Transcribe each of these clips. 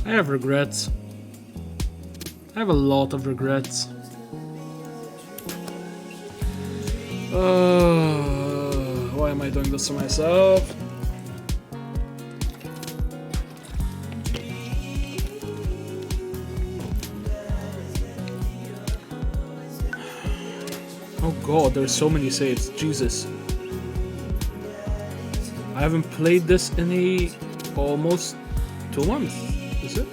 I have regrets. I have a lot of regrets. Why am I doing this to myself? Oh god, there's so many saves. Jesus. I haven't played this in almost 2 months. Is it?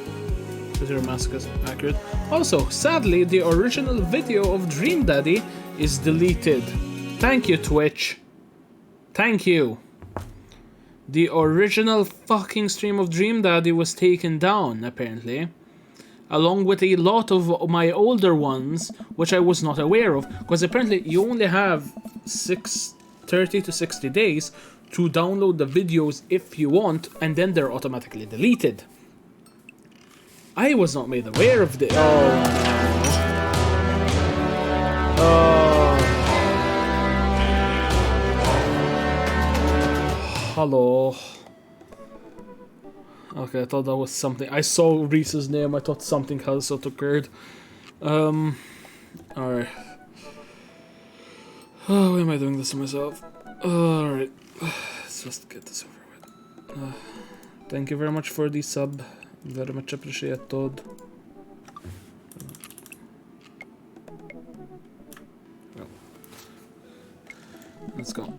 Is your mask accurate? Also, sadly, the original video of Dream Daddy is deleted. Thank you, Twitch. Thank you. The original fucking stream of Dream Daddy was taken down, apparently. Along with a lot of my older ones, which I was not aware of. Because apparently you only have 30 to 60 days to download the videos if you want, and then they're automatically deleted. I was not made aware of this. Oh. Hello. Okay, I thought that was something. I saw Reese's name, I thought something else had occurred. Alright. Oh, why am I doing this to myself? Alright. Let's just get this over with. Thank you very much for the sub. Very much appreciated. Well, let's go.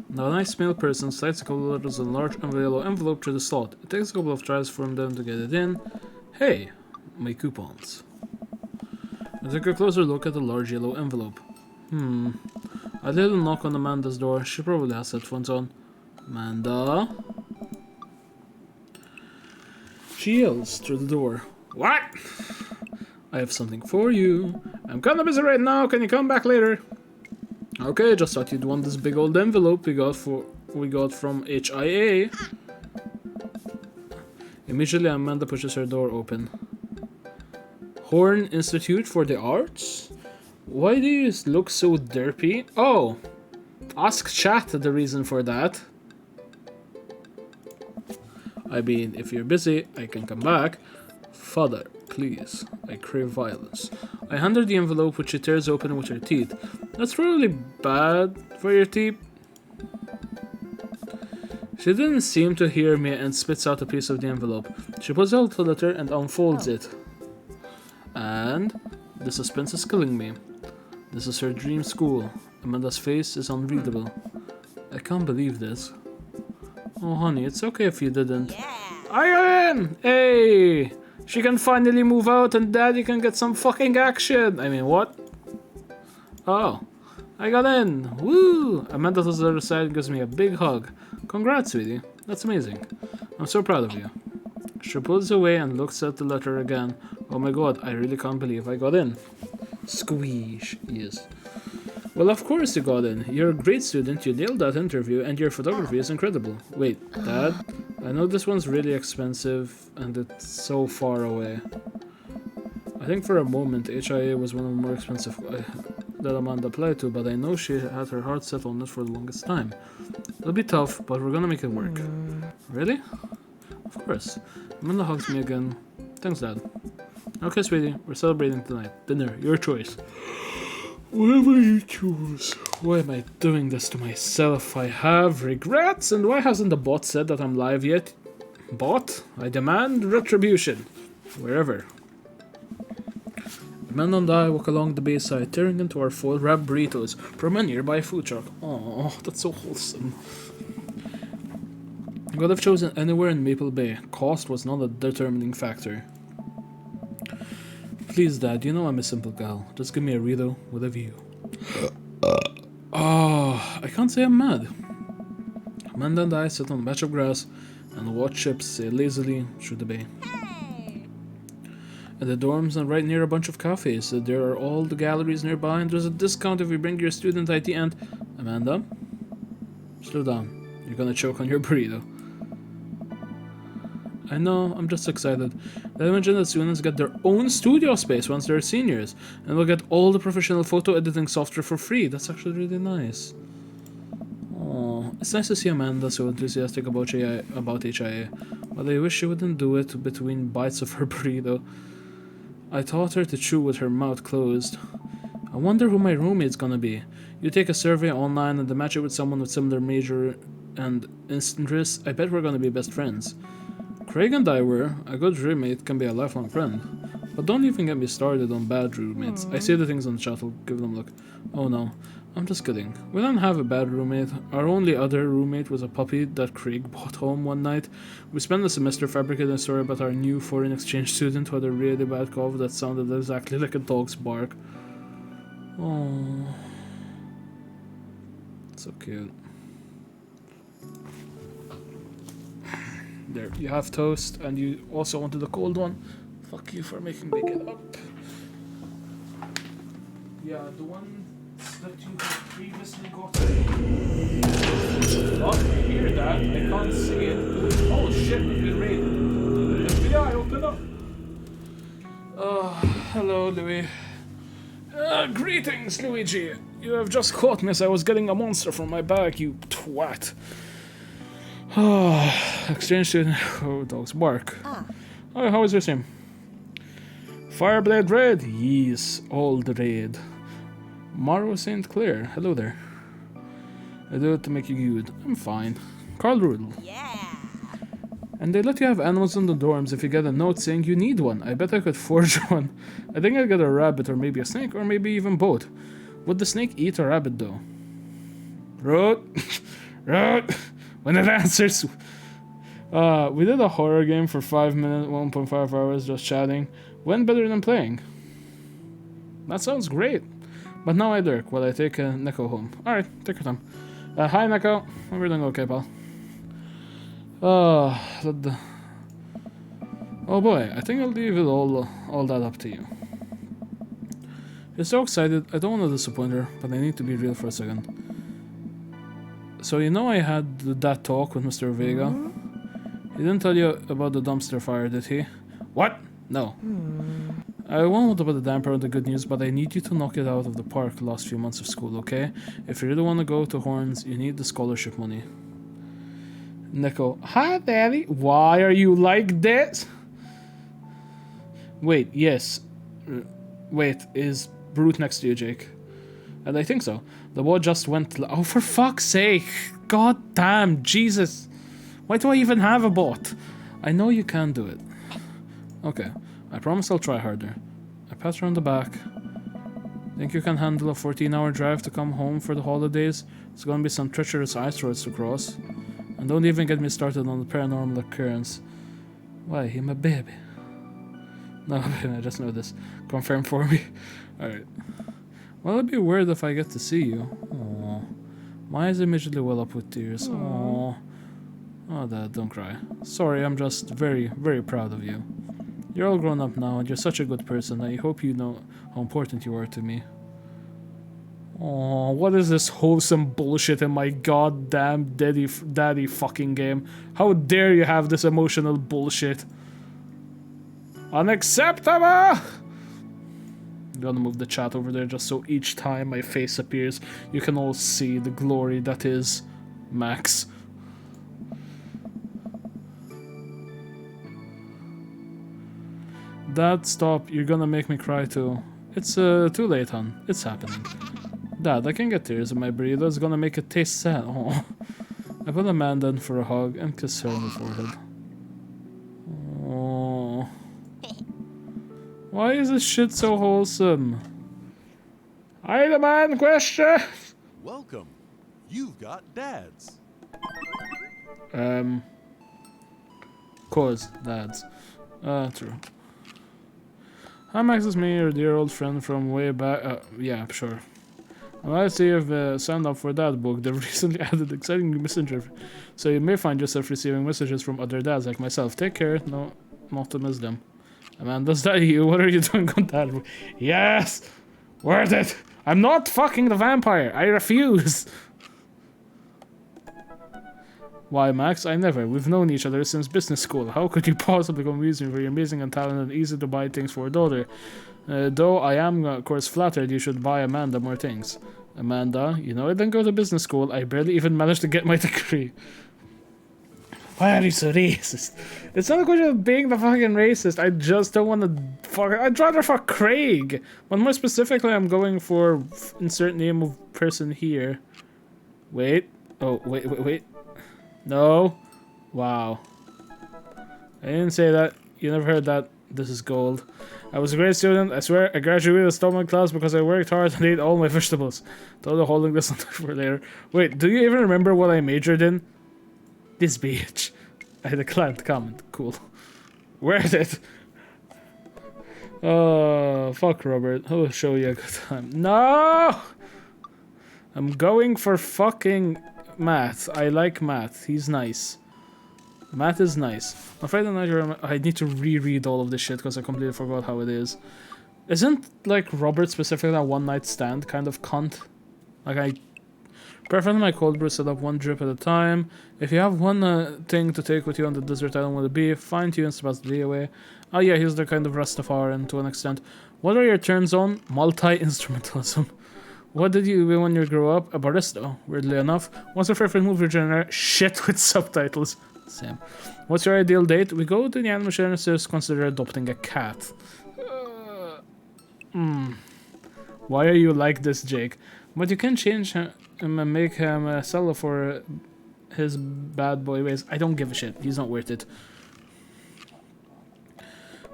Now a nice male person slides a couple of letters in a large yellow envelope through the slot. It takes a couple of tries for them to get it in. Hey, my coupons. I took a closer look at the large yellow envelope. I did a knock on Amanda's door. She probably has headphones on. Amanda? She yells through the door. What? I have something for you. I'm kinda busy right now. Can you come back later? Okay, just thought you'd want this big old envelope we got from HIA. Immediately, Amanda pushes her door open. Horn Institute for the Arts? Why do you look so derpy? Oh, ask chat the reason for that. I mean, if you're busy, I can come back. Father, please, I crave violence. I hand her the envelope, which she tears open with her teeth. That's really bad for your teeth. She didn't seem to hear me and spits out a piece of the envelope. She pulls out the letter and unfolds it. And the suspense is killing me. This is her dream school. Amanda's face is unreadable. I can't believe this. Oh, honey, it's okay if you didn't. I got in! Hey! She can finally move out and Daddy can get some fucking action! I mean, what? Oh, I got in! Woo! Amanda to the other side and gives me a big hug. Congrats, sweetie. That's amazing. I'm so proud of you. She pulls away and looks at the letter again. Oh my god, I really can't believe I got in. Squeeze. Yes. Well, of course you got in. You're a great student, you nailed that interview, and your photography is incredible. Wait, Dad? I know this one's really expensive, and it's so far away. I think for a moment HIA was one of the more expensive that Amanda applied to, but I know she had her heart set on it for the longest time. It'll be tough, but we're gonna make it work. Really? Of course. Amanda hugs me again. Thanks, Dad. Okay, sweetie, we're celebrating tonight. Dinner, your choice. Whatever you choose. Why am I doing this to myself? I have regrets, and why hasn't the bot said that I'm live yet? Bot? I demand retribution. Wherever. Amanda and I walk along the bayside, tearing into our full wrap burritos from a nearby food truck. Oh, that's so wholesome. I could have chosen anywhere in Maple Bay. Cost was not a determining factor. Please, Dad, you know I'm a simple gal. Just give me a Rito with a view. Oh, I can't say I'm mad. Amanda and I sit on a patch of grass and watch ships sail lazily through the bay. At the dorms and right near a bunch of cafes, there are all the galleries nearby, and there's a discount if you bring your student ID and... Amanda? Slow down. You're gonna choke on your burrito. I know, I'm just excited. I imagine that students get their own studio space once they're seniors, and will get all the professional photo editing software for free. That's actually really nice. Oh, It's nice to see Amanda so enthusiastic about HIA, but I wish she wouldn't do it between bites of her burrito. I taught her to chew with her mouth closed. I wonder who my roommate's gonna be. You take a survey online and match it with someone with similar major and interests, I bet we're gonna be best friends. Craig and I were. A good roommate can be a lifelong friend. But don't even get me started on bad roommates. I see the things on the chat, I'll give them a look. Oh no, I'm just kidding. We don't have a bad roommate. Our only other roommate was a puppy that Craig brought home one night. We spent the semester fabricating a story about our new foreign exchange student who had a really bad cough that sounded exactly like a dog's bark. Oh, so cute. There, you have toast, and you also wanted a cold one. Fuck you for making me get up. Yeah, the one that you had previously got. Oh, I hear that. I can't see it. Oh shit, we've been raided. FBI, open up! Hello, Louis. Greetings, Luigi. You have just caught me as I was getting a monster from my bag, you twat. Exchange student. Oh, dogs bark. Oh, how is your sim? Fireblade Red? Yes, old Red. Maro St. Clair, hello there. I do it to make you good. I'm fine. Carl Rudel. Yeah. And they let you have animals in the dorms if you get a note saying you need one. I bet I could forge one. I think I'd get a rabbit or maybe a snake or maybe even both. Would the snake eat a rabbit though? Road. Road. When it answers. We did a horror game for 5 minutes, 1.5 hours just chatting. Went better than playing. That sounds great. But now I lurk while I take Neko home. Alright, take your time. Hi Neko. We're doing okay, pal. Oh boy, I think I'll leave it all that up to you. You're so excited, I don't want to disappoint her, but I need to be real for a second. So you know I had that talk with Mr. Vega? He didn't tell you about the dumpster fire, did he? What? No. I won't put the damper on the good news, but I need you to knock it out of the park the last few months of school, okay? If you really want to go to Horns, you need the scholarship money. Neko, hi daddy, why are you like this? Wait, yes. Wait, is Brute next to you, Jake? And I think so. The wall just went... Oh, for fuck's sake! God damn, Jesus! Why do I even have a bot? I know you can do it. Okay, I promise I'll try harder. I pat her on the back. Think you can handle a 14-hour drive to come home for the holidays? It's gonna be some treacherous ice roads to cross. And don't even get me started on the paranormal occurrence. Why, you're my baby. No, I just know this. Confirm for me. Alright. Well, it'd be weird if I get to see you. Aww. My eyes immediately well up with tears. Aww. Oh, Dad, don't cry. Sorry, I'm just very, very proud of you. You're all grown up now, and you're such a good person. I hope you know how important you are to me. Oh, what is this wholesome bullshit in my goddamn daddy fucking game? How dare you have this emotional bullshit? Unacceptable! I'm gonna move the chat over there just so each time my face appears, you can all see the glory that is Max. Dad, stop. You're gonna make me cry too. It's too late, hon. It's happening. Dad, I can get tears in my burrito. It's gonna make it taste sad. Oh. I put Amanda in for a hug and kiss her on the forehead. Oh. Why is this shit so wholesome? I demand question! Welcome. You've got dads. Cause dads. True. Hi Max, is me, your dear old friend from way back. Yeah, sure. And let's see if signed up for that book. They've recently added exciting new messenger, so you may find yourself receiving messages from other dads like myself. Take care, no, not to miss them. Amanda, is that you? What are you doing on that book? Yes! Worth it! I'm not fucking the vampire! I refuse! Why, Max? I never. We've known each other since business school. How could you possibly confuse me for your amazing and talented and easy to buy things for a daughter? Though I am, of course, flattered you should buy Amanda more things. Amanda, you know I didn't go to business school. I barely even managed to get my degree. Why are you so racist? It's not a question of being the fucking racist. I just don't want to fuck. I'd rather fuck Craig. But more specifically, I'm going for insert name of person here. Wait. Oh, wait. No. Wow. I didn't say that. You never heard that. This is gold. I was a great student. I swear I graduated stomach class because I worked hard and ate all my vegetables. Totally holding this for later. Wait, do you even remember what I majored in? This bitch. I declined comment. Cool. Worth it. Oh, fuck Robert. I'll show you a good time. No! I'm going for fucking Matt. I like Matt. He's nice. Matt is nice. I'm afraid I need to reread all of this shit because I completely forgot how it is. Isn't, like, Robert specifically a one-night stand kind of cunt? Like, I preferably my cold brew set up one drip at a time. If you have one thing to take with you on the desert island with a beef, fine-tuned supposedly away. Oh yeah, he's the kind of Rastafarian to an extent. What are your terms on multi-instrumentalism? What did you do when you grew up? A barista, weirdly enough. What's your favorite movie genre? Shit with subtitles. Same. What's your ideal date? We go to the animal shelter and consider adopting a cat. Why are you like this, Jake? But you can change him and make him sell for his bad boy ways. I don't give a shit. He's not worth it.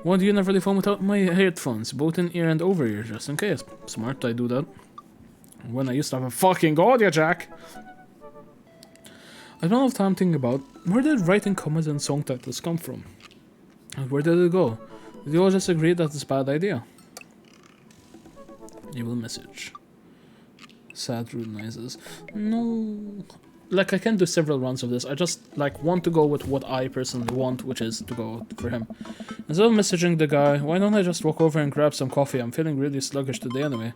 Why do you never leave home without my headphones? Both in ear and over ear, just in case. Smart, I do that. When I used to have a fucking audio jack. I don't have time thinking about where did writing comments and song titles come from? And where did it go? Did you all just agree that it's a bad idea? You will message. Sad rude noises. No. Like, I can do several runs of this. I just, like, want to go with what I personally want, which is to go for him. Instead of messaging the guy, why don't I just walk over and grab some coffee? I'm feeling really sluggish today anyway.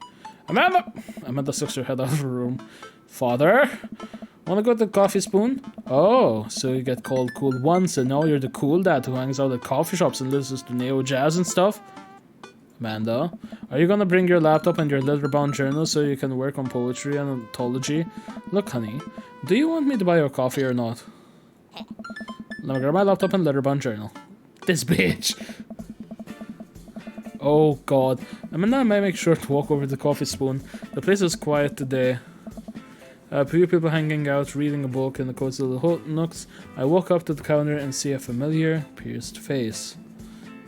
Amanda! Amanda sticks her head out of her room. Father? Wanna go to the coffee spoon? Oh, so you get called cool once and now you're the cool dad who hangs out at coffee shops and listens to neo jazz and stuff? Amanda, are you gonna bring your laptop and your leather-bound journal so you can work on poetry and ontology? Look, honey, do you want me to buy your coffee or not? Let me grab my laptop and leather-bound journal. This bitch! Oh god. Amanda and I make sure to walk over to the coffee spoon. The place is quiet today. A few people hanging out, reading a book in the cozy little nooks. I walk up to the counter and see a familiar, pierced face.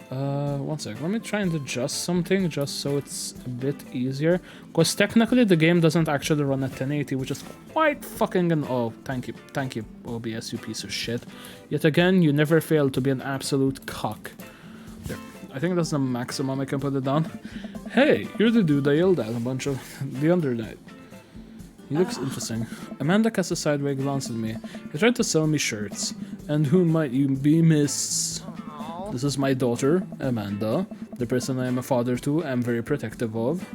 One sec. Let me try and adjust something just so it's a bit easier. Because technically the game doesn't actually run at 1080, which is quite fucking oh, thank you, OBS, you piece of shit. Yet again, you never fail to be an absolute cock. There. I think that's the maximum I can put it down. Hey, you're the dude I yelled at a bunch of the other night. He looks interesting. Amanda casts a sideways glance at me. He tried to sell me shirts. And who might you be, miss? This is my daughter, Amanda. The person I am a father to, I'm very protective of.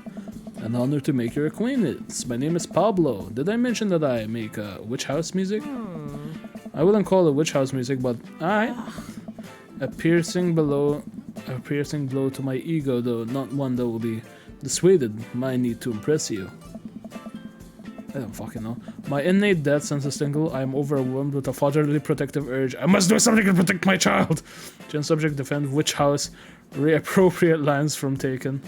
An honor to make your acquaintance. My name is Pablo. Did I mention that I make witch house music? I wouldn't call it witch house music, but alright. A piercing blow to my ego, though not one that will be dissuaded my need to impress you. I don't fucking know. My innate death sense is tingle. I am overwhelmed with a fatherly protective urge. I must do something to protect my child! Gen subject defend witch house. Reappropriate lines from Taken.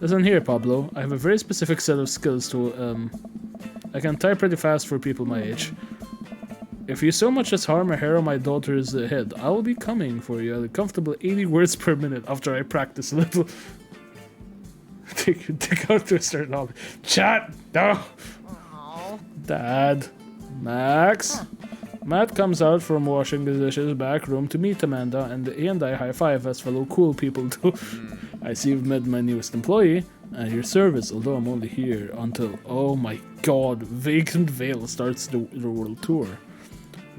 Listen here, Pablo. I have a very specific set of skills to, I can type pretty fast for people my age. If you so much as harm a hair on my daughter's head, I will be coming for you at a comfortable 80 words per minute after I practice a little. Take out to a certain hobby. Chat! No! Dad. Max. Matt comes out from washing the dishes back room to meet Amanda, and he and I high five as fellow cool people do. I see you've met my newest employee at your service, although I'm only here until, oh my god, Vacant Vale starts the world tour.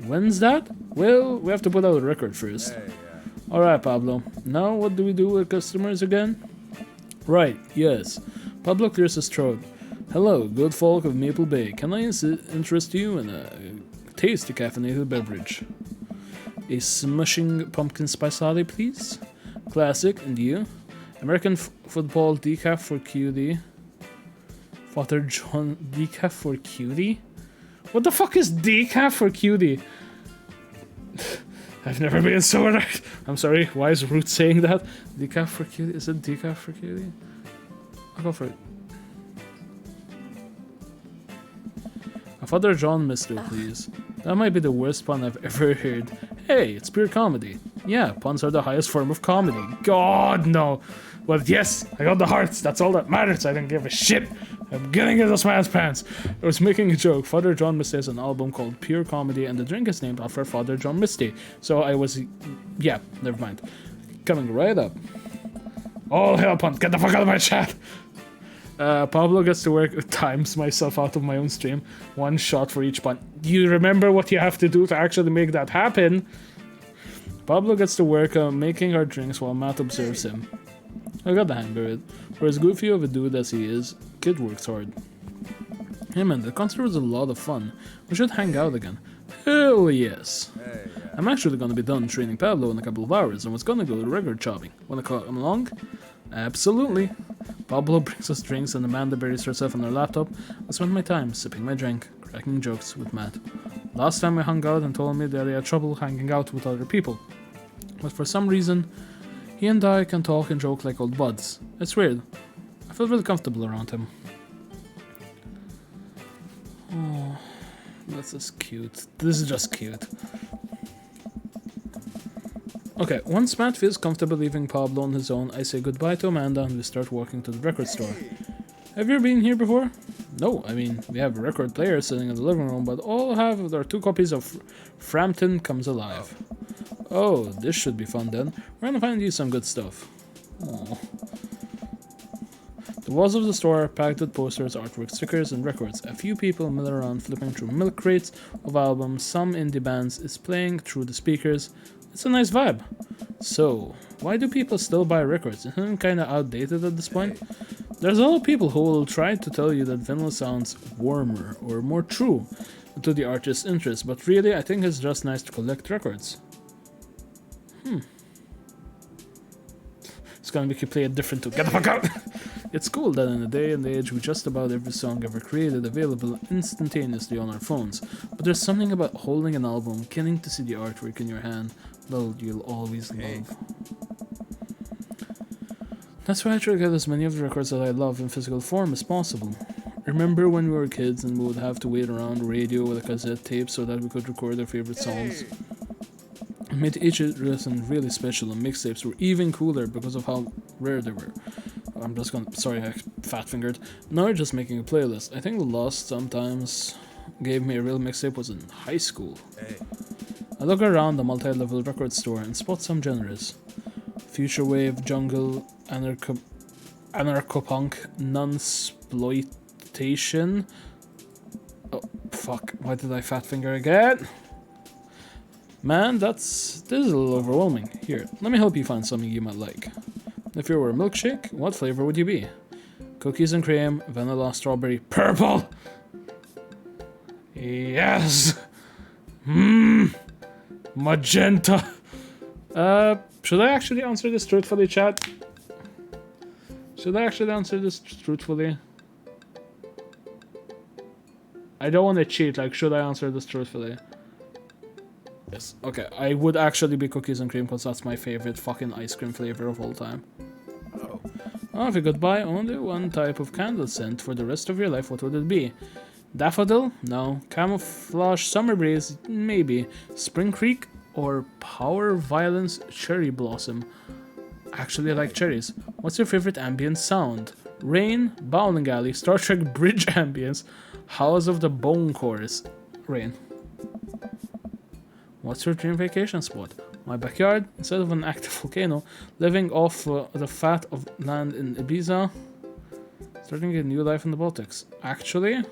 When's that? Well, we have to put out a record first. Alright, Pablo. Now what do we do with customers again? Right, yes. Pablo clears his throat. Hello, good folk of Maple Bay. Can I interest you in a tasty caffeinated beverage? A smushing pumpkin spice latte, please. Classic, and you? American football decaf for cutie. Father John decaf for cutie? What the fuck is decaf for cutie? I've never been so right. I'm sorry, why is Root saying that? Decaf for cutie? Is it decaf for cutie? I'll go for it. A Father John Mister, please. That might be the worst pun I've ever heard. Hey, it's pure comedy. Yeah, puns are the highest form of comedy. God, no. Well, yes, I got the hearts. That's all that matters. I don't give a shit. I'm getting into this man's pants. I was making a joke. Father John Misty has an album called Pure Comedy, and the drink is named after Father John Misty. So I was... yeah, never mind. Coming right up. All hell, punt. Get the fuck out of my chat. Pablo gets to work times myself out of my own stream. One shot for each punt. You remember what you have to do to actually make that happen? Pablo gets to work making our drinks while Matt observes him. I got the hang of it. For as goofy of a dude as he is, kid works hard. Hey man, the concert was a lot of fun. We should hang out again. Hell yes. I'm actually gonna be done training Pablo in a couple of hours and was gonna go record shopping. Wanna come along? Absolutely. Pablo brings us drinks and Amanda buries herself on her laptop. I spent my time sipping my drink, cracking jokes with Matt. Last time I hung out and told me that he had trouble hanging out with other people. But for some reason, he and I can talk and joke like old buds. It's weird. I feel really comfortable around him. Oh, that's just cute. This is just cute. Okay, once Matt feels comfortable leaving Pablo on his own, I say goodbye to Amanda and we start walking to the record store. Have you ever been here before? No, I mean, we have a record player sitting in the living room, but all I have are 2 copies of Frampton Comes Alive. Oh, this should be fun then. We're gonna find you some good stuff. Aww. The walls of the store are packed with posters, artwork, stickers, and records. A few people mill around flipping through milk crates of albums. Some indie bands is playing through the speakers. It's a nice vibe. So, why do people still buy records? Isn't it kinda outdated at this point? There's a lot of people who will try to tell you that vinyl sounds warmer or more true to the artist's interest, but really I think it's just nice to collect records. It's gonna make you play a different tune. Get the fuck out! It's cool that in a day and age with just about every song ever created available instantaneously on our phones, but there's something about holding an album, getting to see the artwork in your hand, that you'll always love. That's why I try to get as many of the records that I love in physical form as possible. Remember when we were kids and we would have to wait around radio with a cassette tape so that we could record our favorite songs? It made each listen really special, and mixtapes were even cooler because of how rare they were. I'm just gonna... sorry, I fat-fingered. Now we're just making a playlist. I think the last sometimes gave me a real mixtape was in high school. I look around the multi-level record store and spot some genres. Future wave, jungle, anarcho-punk, nunsploitation. Oh, fuck. Why did I fat finger again? Man, this is a little overwhelming. Here, let me help you find something you might like. If you were a milkshake, what flavor would you be? Cookies and cream, vanilla, strawberry, purple! Yes! Magenta! Should I actually answer this truthfully, chat? Should I actually answer this truthfully? I don't want to cheat, like, should I answer this truthfully? Yes. Okay, I would actually be cookies and cream because that's my favorite fucking ice cream flavor of all time. Oh, if you could buy only one type of candle scent for the rest of your life, what would it be? Daffodil? No. Camouflage Summer Breeze? Maybe. Spring Creek? Or Power Violence Cherry Blossom? Actually, I like cherries. What's your favorite ambient sound? Rain? Bowling Alley? Star Trek Bridge ambience? House of the Bone Chorus? Rain. What's your dream vacation spot? My backyard, instead of an active volcano, living off the fat of land in Ibiza, starting a new life in the Baltics. Actually,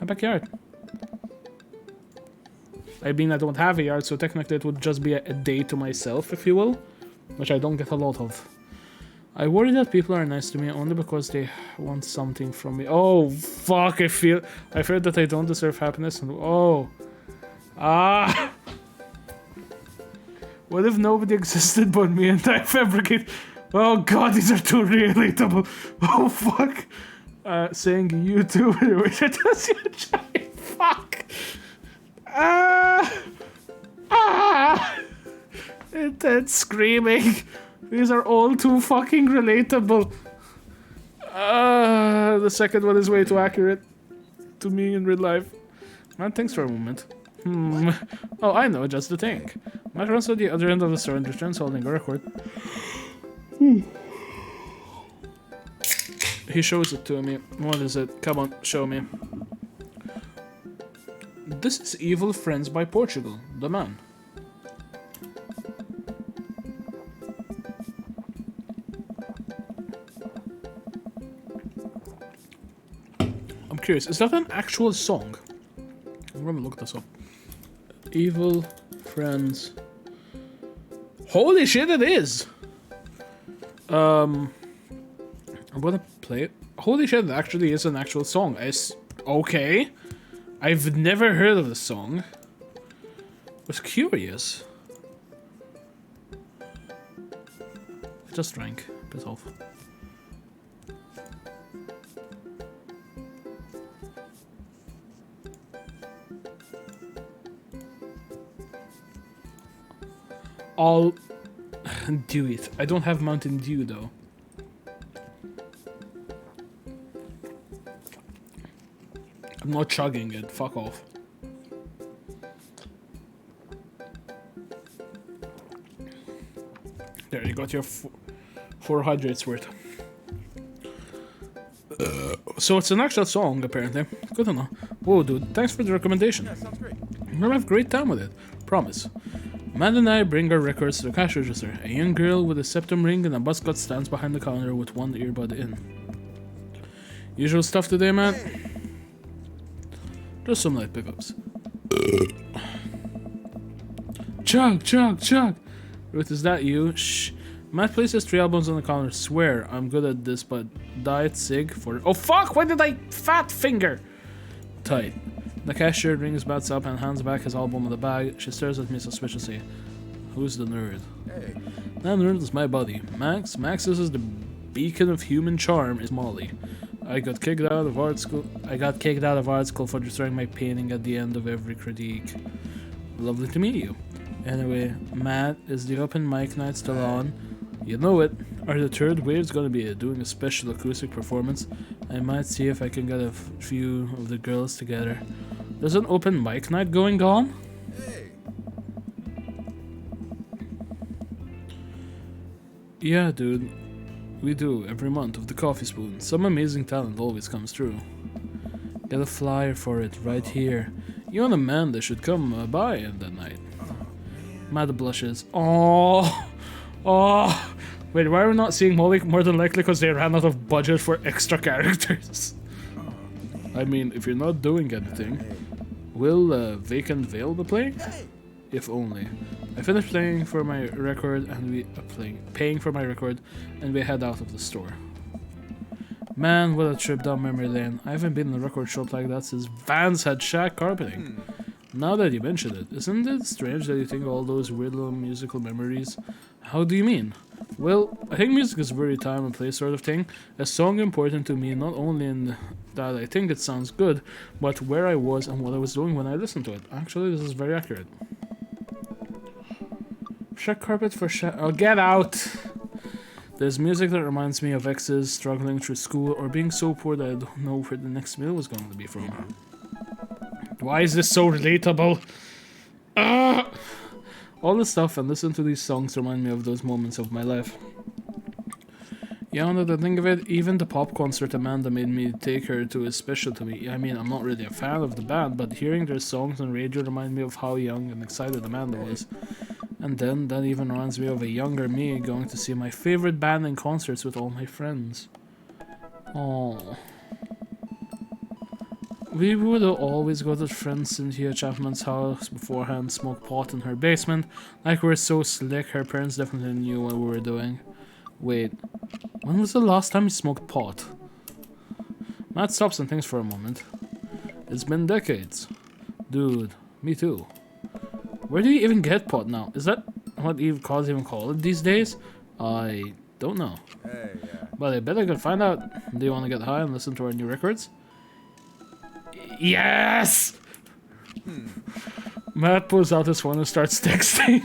my backyard. I mean, I don't have a yard, so technically it would just be a day to myself, if you will, which I don't get a lot of. I worry that people are nice to me only because they want something from me. Oh, fuck, I fear that I don't deserve happiness and oh. Ah! What if nobody existed but me and I fabricate? Oh god, these are too relatable. Oh fuck. Saying you too, which it does you try. Fuck. Intense screaming. These are all too fucking relatable. The second one is way too accurate to me in real life. Man, thanks for a moment. Oh, I know just the thing. Matt runs to the other end of the store and returns holding a record. He shows it to me. What is it? Come on, show me. This is Evil Friends by Portugal, the man. I'm curious, is that an actual song? I'm gonna look this up. Evil Friends. Holy shit, it is! I'm gonna play it. Holy shit, it actually is an actual song. Okay. I've never heard of this song. Was curious. I just drank. Piss off. I'll do it. I don't have Mountain Dew though. I'm not chugging it. Fuck off. There, you got your 4 hydrates worth. So it's an actual song, apparently. Good to know. Whoa, dude. Thanks for the recommendation. Yeah, sounds great. We'll have a great time with it. Promise. Matt and I bring our records to the cash register. A young girl with a septum ring and a buzz cut stands behind the counter with one earbud in. Usual stuff today, Matt? Just some light pickups. Chug, chug, chug! Ruth, is that you? Shh. Matt places 3 albums on the counter. Swear, I'm good at this, but Diet Sig for... Oh fuck! Why did I fat finger? Tight. The cashier rings Matt's up and hands back his album in the bag. She stares at me suspiciously. Who's the nerd? Hey. That nerd is my buddy. Max. Max is the beacon of human charm is Molly. I got kicked out of art school for destroying my painting at the end of every critique. Lovely to meet you. Anyway, Matt, is the open mic night still on? You know it. Are the third waves gonna be doing a special acoustic performance? I might see if I can get a few of the girls together. There's an open mic night going on? Hey. Yeah, dude. We do, every month, of the Coffee Spoon. Some amazing talent always comes through. Get a flyer for it right here. You and Amanda should come by in the night. Matt blushes. Oh, oh. Wait, why are we not seeing Molly? More than likely because they ran out of budget for extra characters. I mean, if you're not doing anything, will Vacant Veil be playing? If only. I finished playing for my record and paying for my record, and we head out of the store. Man, what a trip down memory lane. I haven't been in a record shop like that since Vans had shag carpeting. Now that you mention it, isn't it strange that you think all those weird little musical memories? How do you mean? Well, I think music is a very time and place sort of thing. A song important to me not only in that I think it sounds good, but where I was and what I was doing when I listened to it. Actually, this is very accurate. Shag carpet for shag... Oh, get out! There's music that reminds me of exes, struggling through school, or being so poor that I don't know where the next meal was going to be from. Why is this so relatable? All this stuff and listen to these songs remind me of those moments of my life. Yeah, now that I think of it, even the pop concert Amanda made me take her to is special to me. I mean, I'm not really a fan of the band, but hearing their songs on radio remind me of how young and excited Amanda was. And then, that even reminds me of a younger me going to see my favorite band in concerts with all my friends. Oh. We would always go to friend Cynthia Chapman's house beforehand, smoke pot in her basement. Like we were so slick, her parents definitely knew what we were doing. Wait, when was the last time you smoked pot? Matt stops and thinks for a moment. It's been decades. Dude, me too. Where do you even get pot now? Is that what cars even call it these days? I don't know. Hey, yeah. But I bet I could find out. Do you want to get high and listen to our new records? Yes! Matt pulls out his phone and starts texting.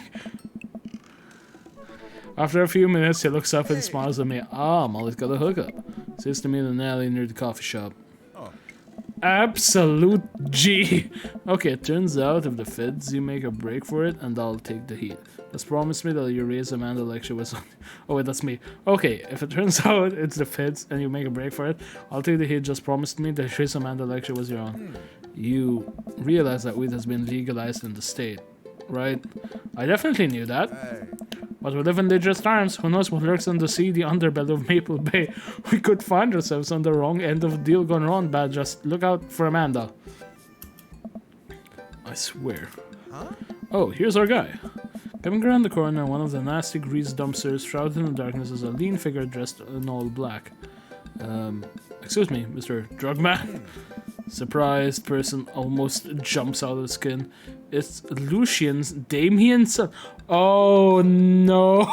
After a few minutes, he looks up and smiles at me. Ah, Molly's got a hookup. Says to me in an alley near the coffee shop. Oh. Absolute G. Okay, it turns out if the feds, you make a break for it, and I'll take the heat. Just promise me that you raise Amanda like she was on. Oh wait, that's me. Okay, if it turns out it's the feds and you make a break for it, I'll take the heat. Just promise me that you raise Amanda like she was your own. You realize that weed has been legalized in the state, right? I definitely knew that. Hey. But we live in dangerous times. Who knows what lurks in the seedy underbelly of Maple Bay? We could find ourselves on the wrong end of a deal gone wrong, but just look out for Amanda. I swear. Huh? Oh, here's our guy. Coming around the corner, one of the nasty grease dumpsters, shrouded in the darkness, is a lean figure dressed in all black. Excuse me, Mr. Drugman? Surprised person almost jumps out of the skin. It's Lucian's Damien's son. Oh no!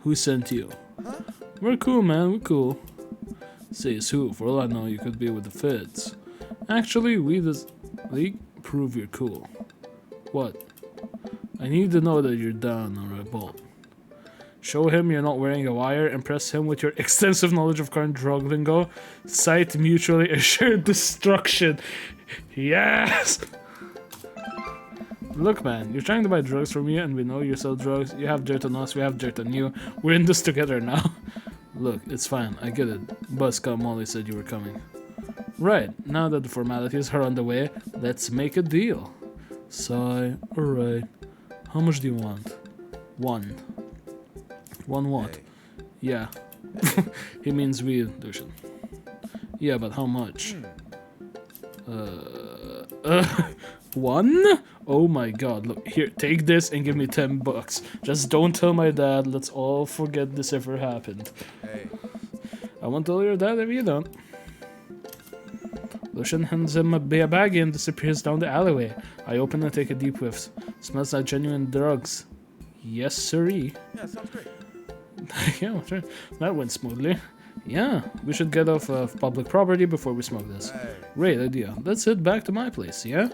Who sent you? Huh? We're cool, man, we're cool. Says who? For all I know, you could be with the feds. Actually, we prove you're cool. What? I need to know that you're down, alright, Bolt. Show him you're not wearing a wire, impress him with your extensive knowledge of current drug lingo, cite mutually assured destruction. Yes! Look, man, you're trying to buy drugs from me, and we know you sell drugs. You have dirt on us, we have dirt on you. We're in this together now. Look, it's fine, I get it. Buzzcut Molly said you were coming. Right, now that the formalities are on the way, let's make a deal. Sigh, alright. How much do you want? One. One what? Hey. Yeah. He means weed, Lucian. Yeah, but how much? One? Oh my god, look, here, take this and give me $10. Just don't tell my dad, let's all forget this ever happened. Hey. I won't tell your dad if you don't. Lucian hands him a baggie and disappears down the alleyway. I open and take a deep whiff. Smells like genuine drugs. Yes, sirree. Yeah, sounds great. Yeah, sure. That went smoothly. Yeah, we should get off of public property before we smoke this. Hey. Great idea. Let's head back to my place, yeah?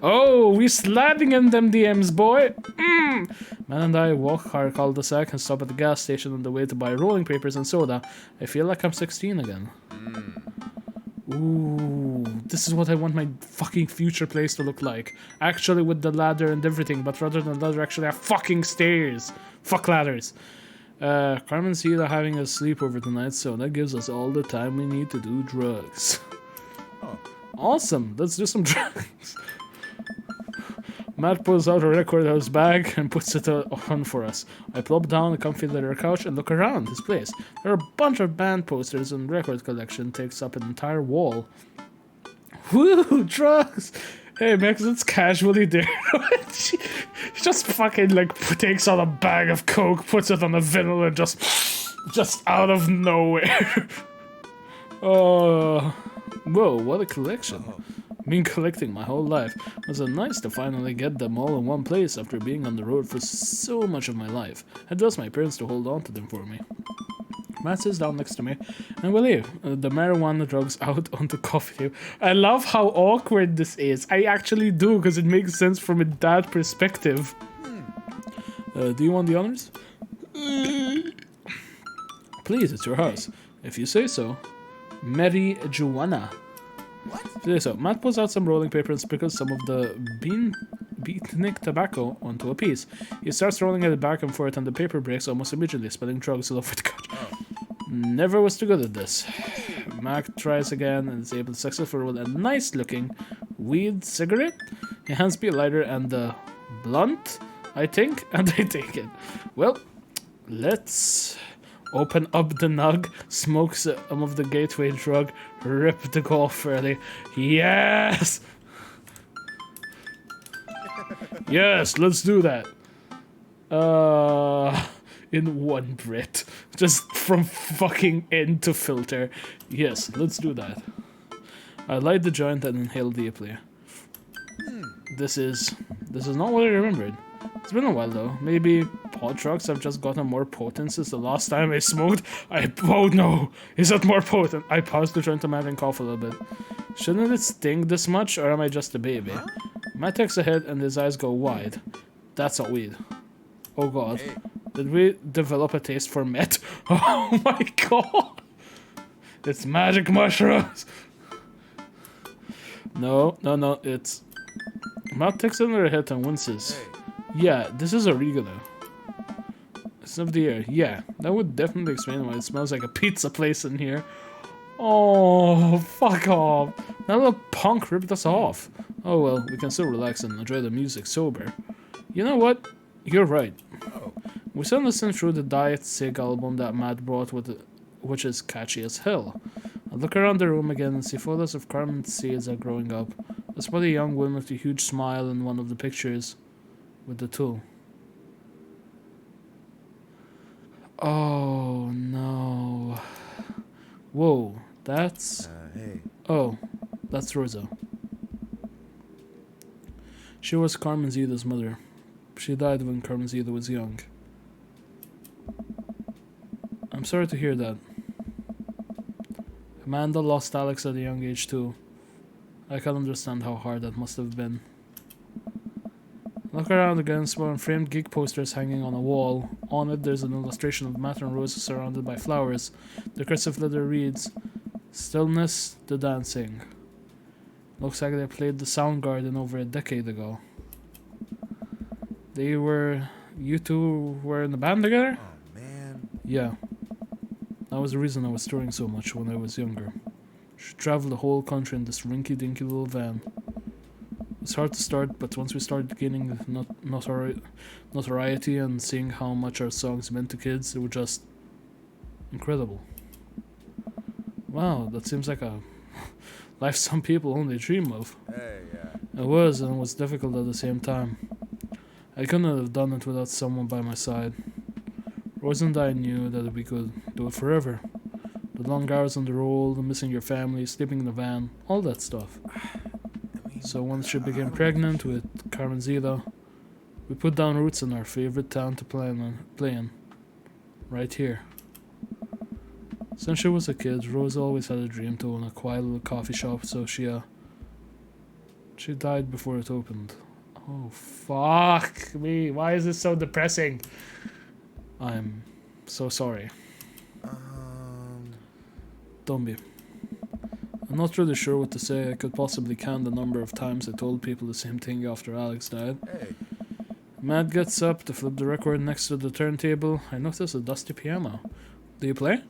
Oh, we sliding in them DMs, boy! Man and I walk our cul-de-sac and stop at the gas station on the way to buy rolling papers and soda. I feel like I'm 16 again. Ooh, this is what I want my fucking future place to look like. Actually with the ladder and everything, but rather than ladder, actually have fucking stairs. Fuck ladders. Carmen's here having a sleepover tonight, so that gives us all the time we need to do drugs. Oh. Awesome, let's do some drugs. Matt pulls out a record out of his bag and puts it on for us. I plop down on a comfy leather couch and look around his place. There are a bunch of band posters and record collection takes up an entire wall. Woo, drugs! Hey, Max, it's casually there. She just fucking like takes out a bag of coke, puts it on a vinyl, and just out of nowhere. Oh, whoa! What a collection! Been collecting my whole life. It was nice to finally get them all in one place after being on the road for so much of my life. I asked my parents to hold on to them for me. Matt sits down next to me, and we leave. The marijuana drugs out onto coffee table. I love how awkward this is. I actually do, because it makes sense from a dad perspective. Do you want the honors? Please, it's your house. If you say so. Mary Joanna. What? So, Matt pulls out some rolling paper and sprinkles some of the beatnik tobacco onto a piece. He starts rolling it back and forth, and the paper breaks almost immediately, spilling drugs all over the couch. Never was too good at this. Mac tries again and is able to successfully roll a nice-looking weed cigarette. He hands me a lighter and the blunt, I think, and I take it. Well, let's open up the nug, smoke some of the gateway drug, rip the golf early. Yes! Yes, let's do that. in one Brit. Just from fucking end to filter. Yes, let's do that. I light the joint and inhale deeply. This is not what I remembered. It's been a while though. Maybe pod trucks have just gotten more potent since the last time I smoked. Oh no! Is that more potent? I paused the joint to Matt and cough a little bit. Shouldn't it sting this much, or am I just a baby? Matt takes a hit and his eyes go wide. That's not weed. Oh god. Hey. Did we develop a taste for meth? Oh my god! It's magic mushrooms! No, it's... Matt takes another hit and winces. Hey. Yeah, this is oregano. It's of the air. Yeah, that would definitely explain why it smells like a pizza place in here. Oh, fuck off. That little punk ripped us off. Oh well, we can still relax and enjoy the music sober. You know what? You're right. Oh. We still listen through the Diet Sig album that Matt brought, which is catchy as hell. I look around the room again and see photos of Carmen Caesar growing up. I spot a young woman with a huge smile in one of the pictures with the tool. Oh no. Whoa, that's... Hey. Oh, that's Rosa. She was Carmen Zida's mother. She died when Carmen Zida was young. I'm sorry to hear that. Amanda lost Alex at a young age too. I can understand how hard that must have been. Look around again, spotting framed geek posters hanging on a wall. On it there's an illustration of Matt and Rosa surrounded by flowers. The cursive letter reads, "Stillness, the dancing." Looks like they played the Soundgarden over a decade ago. You two were in the band together? Oh man. Yeah. That was the reason I was touring so much when I was younger. She traveled the whole country in this rinky-dinky little van. It's hard to start, but once we started gaining notoriety and seeing how much our songs meant to kids, they were just incredible. Wow, that seems like a life some people only dream of. Hey, yeah. It was, and it was difficult at the same time. I couldn't have done it without someone by my side. Rose and I knew that we could do it forever. The long hours on the road, missing your family, sleeping in the van, all that stuff. So once she became pregnant with Carmen Zida, we put down roots in our favorite town to play in. Right here. Since she was a kid, Rose always had a dream to own a quiet little coffee shop, so she died before it opened. Oh, fuck me. Why is this so depressing? I'm so sorry. Don't be. I'm not really sure what to say. I could possibly count the number of times I told people the same thing after Alex died. Hey. Matt gets up to flip the record next to the turntable. I notice a dusty piano. Do you play?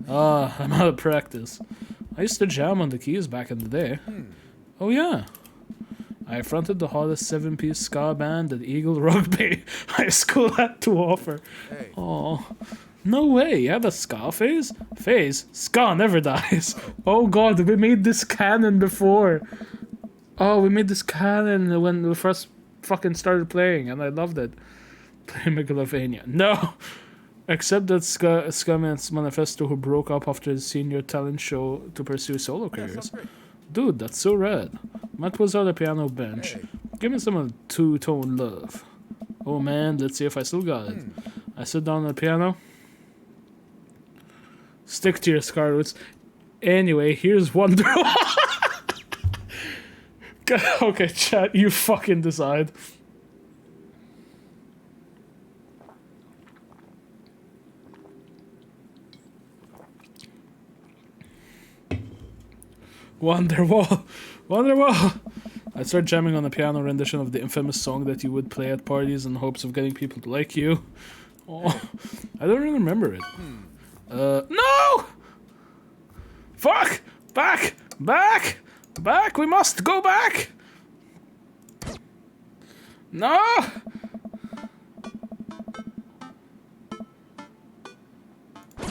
Ah, I'm out of practice. I used to jam on the keys back in the day. Oh yeah. I fronted the hottest 7-piece ska band that Eagle Rugby High School had to offer. Hey. Oh, no way, you had a ska phase? Phase? Ska never dies. Oh god, we made this canon before. Oh, we made this canon when we first fucking started playing, and I loved it. Play Megalovania. No! Except that Ska Man's Manifesto, who broke up after his senior talent show to pursue solo careers. Dude, that's so rad. Matt was on the piano bench. Hey. Give me some of the two-tone love. Oh man, let's see if I still got it. I sit down on the piano. Stick to your scar roots. Anyway, here's Wonderwall. Okay, chat, you fucking decide. Wonderwall. Wonderwall. I start jamming on a piano rendition of the infamous song that you would play at parties in hopes of getting people to like you. Oh, I don't really remember it. No! Fuck! Back! Back! Back! We must go back! No!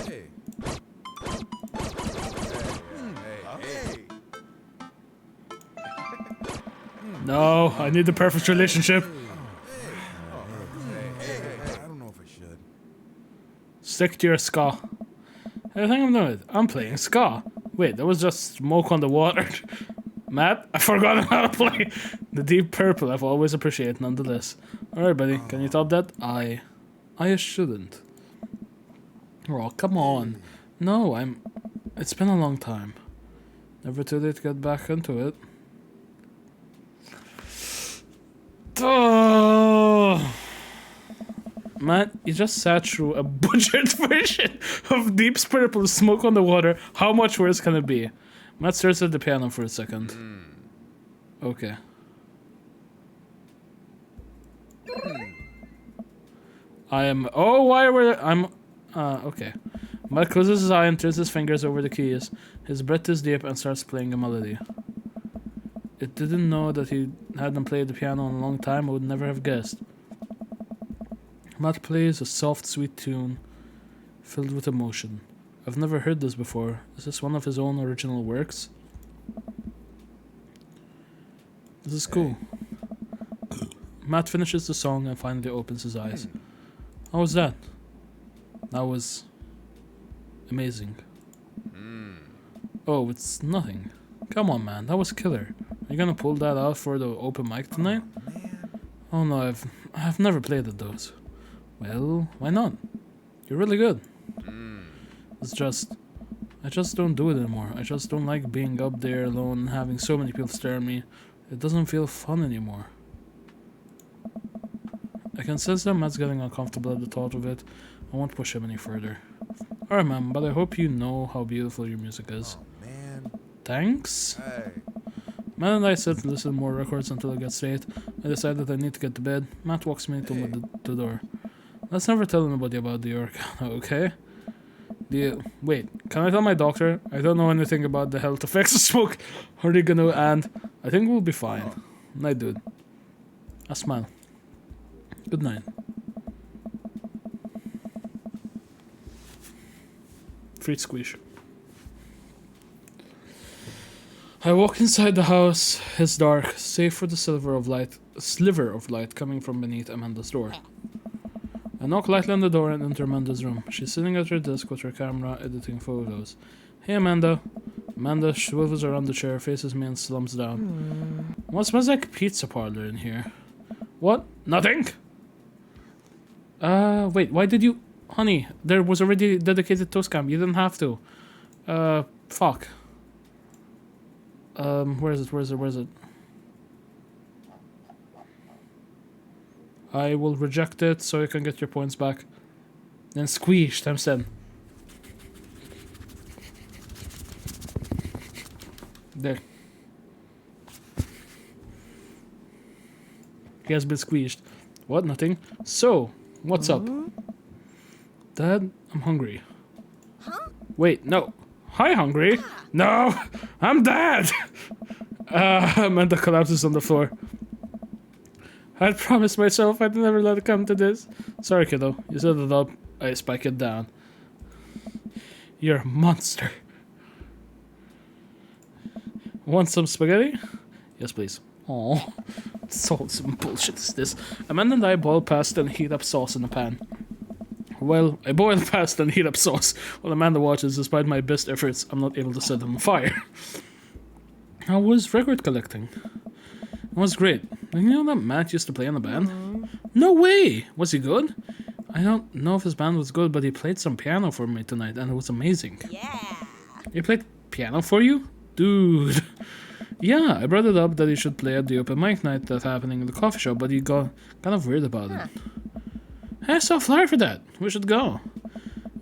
Hey. Hey. No, I need the perfect relationship. Hey. I don't know if I should. Stick to your ska. I think I'm doing it. I'm playing ska. Wait, that was just smoke on the water. Matt, I forgot how to play. The Deep Purple I've always appreciated nonetheless. Alright, buddy, can you top that? I shouldn't. Oh, come on. No, it's been a long time. Never too late to get back into it. Oh. Matt, you just sat through a butchered version of Deep Purple Smoke on the Water. How much worse can it be? Matt stares at the piano for a second. Okay. Okay. Matt closes his eye and turns his fingers over the keys. His breath is deep and starts playing a melody. It didn't know that he hadn't played the piano in a long time. I would never have guessed. Matt plays a soft, sweet tune filled with emotion. I've never heard this before. Is this one of his own original works? This is cool. Matt finishes the song and finally opens his eyes. How was that? That was amazing. Oh, it's nothing. Come on, man. That was killer. Are you gonna pull that out for the open mic tonight? Oh no, I've never played at those. Well, why not? You're really good. I just don't do it anymore. I just don't like being up there alone and having so many people stare at me. It doesn't feel fun anymore. I can sense that Matt's getting uncomfortable at the thought of it. I won't push him any further. Alright, man, but I hope you know how beautiful your music is. Oh, man. Thanks? Hey. Matt and I sit and listen to more records until I get straight. I decide that I need to get to bed. Matt walks me to the door. Let's never tell anybody about the organo, okay? Wait, can I tell my doctor? I don't know anything about the health effects of smoke. Oregano, and I think we'll be fine. Night, dude. I smile. Good night. Free squish. I walk inside the house. It's dark, save for the sliver of light coming from beneath Amanda's door. I knock lightly on the door and enter Amanda's room. She's sitting at her desk with her camera, editing photos. Hey, Amanda. Amanda swivels around the chair, faces me and slumps down. What smells like pizza parlor in here? What? Nothing? Wait, why did you... Honey, there was already dedicated toast cam. You didn't have to. Fuck. Where is it? I will reject it so you can get your points back. Then squeeze times 10. There. He has been squeezed. What? Nothing? So, what's up? Dad, I'm hungry. Huh? Wait, no. Hi, hungry. No, I'm Dad. Amanda collapses on the floor. I'd promised myself I'd never let it come to this. Sorry, kiddo. You set it up. I spike it down. You're a monster. Want some spaghetti? Yes, please. Oh, some bullshit is this. Amanda and I boil pasta and heat up sauce in the pan. Well, I boil pasta and heat up sauce while Amanda watches. Despite my best efforts, I'm not able to set it on fire. How was record collecting? It was great. You know that Matt used to play in a band? No way! Was he good? I don't know if his band was good, but he played some piano for me tonight, and it was amazing. Yeah. He played piano for you? Dude. Yeah, I brought it up that he should play at the open mic night that's happening in the coffee shop, but he got kind of weird about it. Hey, I saw a flyer for that. We should go.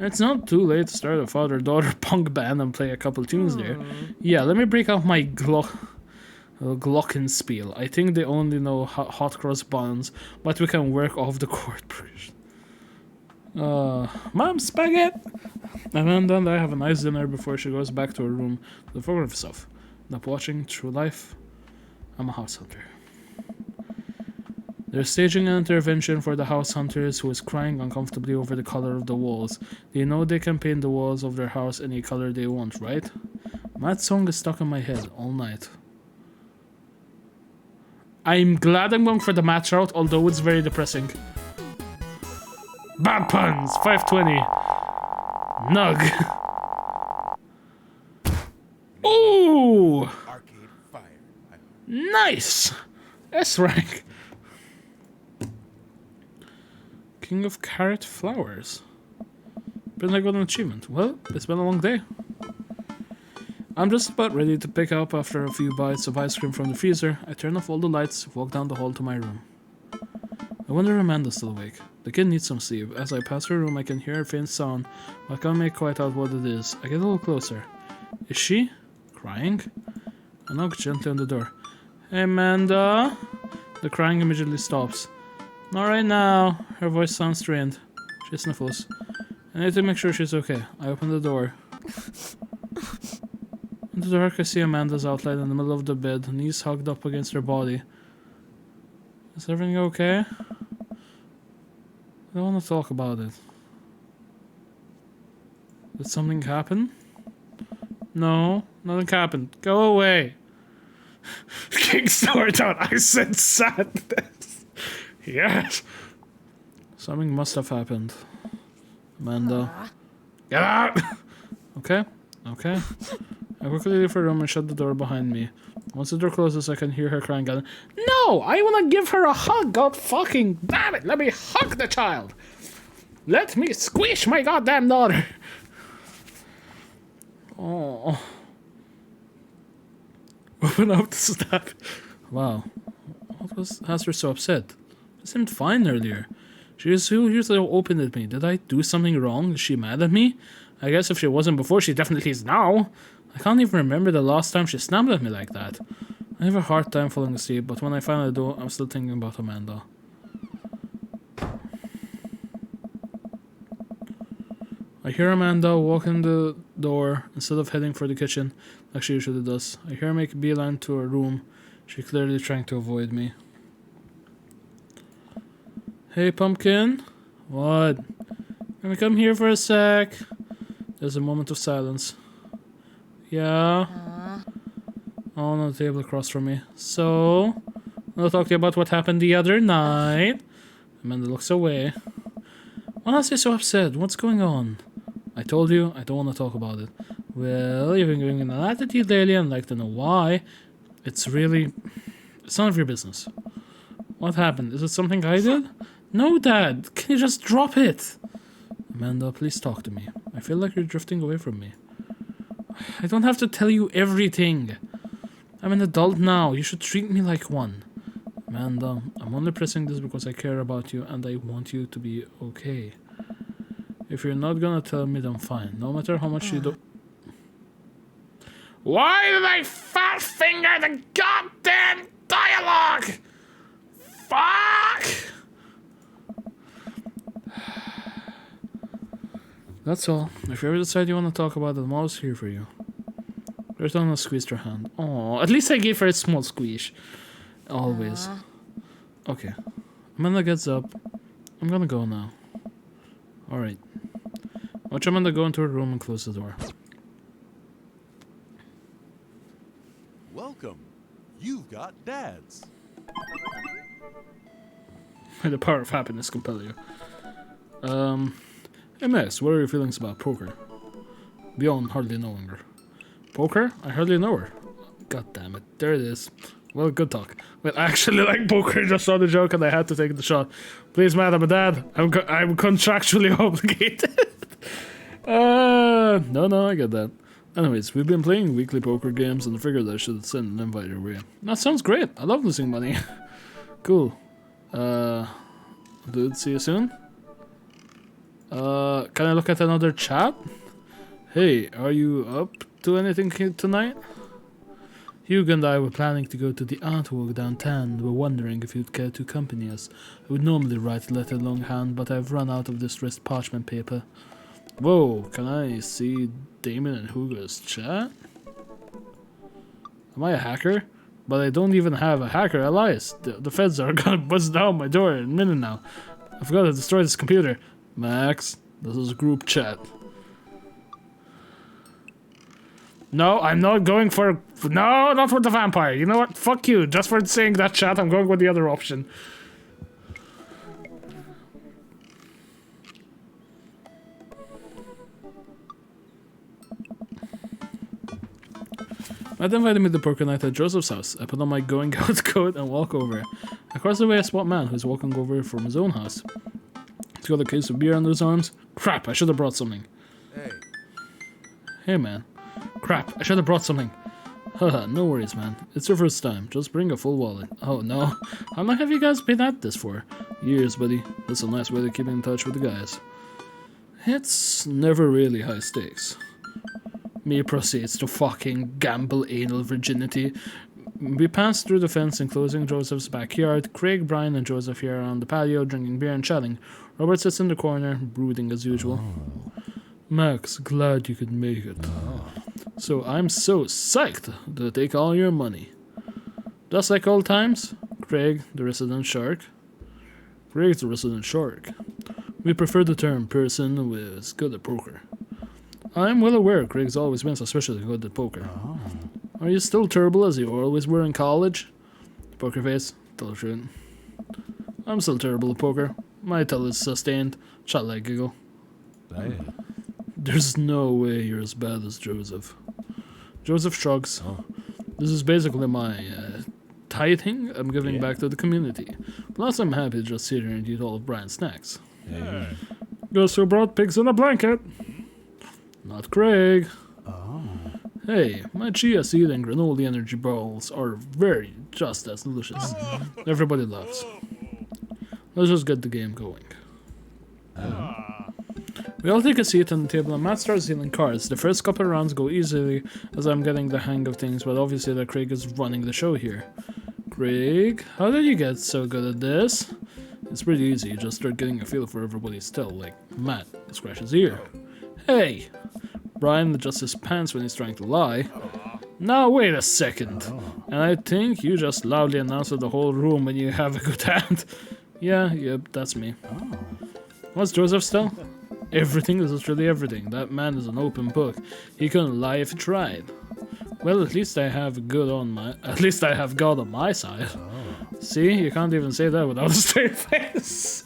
It's not too late to start a father-daughter punk band and play a couple tunes there. Yeah, let me break out my glockenspiel. I think they only know hot cross buns, but we can work off the chord progression. Mom, spaghetti! Amanda and I have a nice dinner before she goes back to her room to the photograph stuff. Not watching True Life. I'm a house hunter. They're staging an intervention for the house hunters who is crying uncomfortably over the color of the walls. They know they can paint the walls of their house any color they want, right? That song is stuck in my head all night. I'm glad I'm going for the match route, although it's very depressing. Bad puns. 520. Nug. Ooh! Arcade fire. Nice! S rank. King of Carrot Flowers. Been a good achievement. Well, it's been a long day. I'm just about ready to pick up after a few bites of ice cream from the freezer. I turn off all the lights, walk down the hall to my room. I wonder if Amanda's still awake. The kid needs some sleep. As I pass her room, I can hear a faint sound, but I can't make quite out what it is. I get a little closer. Is she crying? I knock gently on the door. Hey, Amanda? The crying immediately stops. Not right now. Her voice sounds strained. She sniffles. I need to make sure she's okay. I open the door. In the dark, I see Amanda's outline in the middle of the bed, knees hugged up against her body. Is everything okay? I don't want to talk about it. Did something happen? No, nothing happened. Go away. King Sword out. I said sadness. Yes. Something must have happened. Amanda. Get out! Okay, okay. I quickly leave her room and shut the door behind me. Once the door closes, I can hear her crying out. No! I want to give her a hug! God fucking damn it! Let me hug the child! Let me squish my goddamn daughter! Oh. Open up the snap. Wow. What has her so upset? She seemed fine earlier. She was so usually open at me. Did I do something wrong? Is she mad at me? I guess if she wasn't before, she definitely is now. I can't even remember the last time she snapped at me like that. I have a hard time falling asleep, but when I finally do, I'm still thinking about Amanda. I hear Amanda walk in the door instead of heading for the kitchen like she usually does. I hear her make a beeline to her room. She's clearly trying to avoid me. Hey, Pumpkin. What? Can we come here for a sec? There's a moment of silence. Yeah? On the table across from me. So, I'll talk to you about what happened the other night. Amanda looks away. Why not say so upset? What's going on? I told you, I don't want to talk about it. Well, you've been giving an attitude lately and I'd like to know why. It's none of your business. What happened? Is it something I did? No, Dad. Can you just drop it? Amanda, please talk to me. I feel like you're drifting away from me. I don't have to tell you everything. I'm an adult now. You should treat me like one. Amanda, I'm only pressing this because I care about you and I want you to be okay. If you're not gonna tell me, then fine. No matter how much you do... Why did I fat finger the goddamn dialogue? Fuck! That's all. If you ever decide you want to talk about it, I'm always here for you. Bertona squeezed her hand. Oh, at least I gave her a small squeeze. Always. Okay. Amanda gets up. I'm gonna go now. Alright. Watch Amanda go into her room and close the door. Welcome. You've got dads. May the power of happiness compel you. MS, what are your feelings about poker? Beyond hardly knowing her. Poker? I hardly know her. God damn it. There it is. Well, good talk. Well, I actually like poker, just saw the joke and I had to take the shot. Please, madam and dad, I'm contractually obligated. No, I get that. Anyways, we've been playing weekly poker games and I figured I should send an invite your way. That sounds great. I love losing money. Cool. Dude, see you soon? Can I look at another chat? Hey, are you up to anything tonight? Hugo and I were planning to go to the artwork downtown and were wondering if you'd care to accompany us. I would normally write a letter longhand, but I've run out of distressed parchment paper. Whoa, can I see Damon and Hugo's chat? Am I a hacker? But I don't even have a hacker, Elias. The feds are gonna bust down my door in a minute now. I've got to destroy this computer. Max, this is group chat. No, I'm not going for... No, not for the vampire. You know what? Fuck you. Just for saying that chat, I'm going with the other option. Matt invited me to poker night at Joseph's house. I put on my going out coat and walk over. Across the way, I spot man who's walking over from his own house. He's got a case of beer under his arms. Crap, I should have brought something. Hey. Hey, man. Crap, I should have brought something. Haha, no worries, man. It's your first time. Just bring a full wallet. Oh, no. How long have you guys been at this for? Years, buddy. That's a nice way to keep in touch with the guys. It's never really high stakes. Me proceeds to fucking gamble anal virginity. We pass through the fence enclosing Joseph's backyard. Craig, Brian, and Joseph here are on the patio drinking beer and chatting. Robert sits in the corner, brooding as usual. Max, glad you could make it. So I'm so psyched to take all your money. Just like old times, Craig, the resident shark. Craig's the resident shark. We prefer the term person who is good at poker. I'm well aware Craig's always been suspiciously good at poker. Are you still terrible as you always were in college? Poker face, tell the truth. I'm still terrible at poker. My tell is sustained. Shot like giggle. Damn. There's no way you're as bad as Joseph. Joseph shrugs. This is basically my tithing I'm giving back to the community. Plus I'm happy to just sit here and eat all of Brian's snacks. Hey. Guess who brought pigs in a blanket? Not Craig. Hey, my chia seed and granola energy balls are very just as delicious. Everybody loves. Let's just get the game going. We all take a seat on the table and Matt starts dealing cards. The first couple of rounds go easily as I'm getting the hang of things, but obviously that Craig is running the show here. Craig, how did you get so good at this? It's pretty easy, you just start getting a feel for everybody's still, like Matt scratch his ear. Hey! Brian adjusts his pants when he's trying to lie. Now wait a second. And I think you just loudly announced to the whole room when you have a good hand. Yep, that's me. What's Joseph still? Everything is literally everything. That man is an open book. He couldn't lie if he tried. Well, at least I have God on my side. See, you can't even say that without a straight face.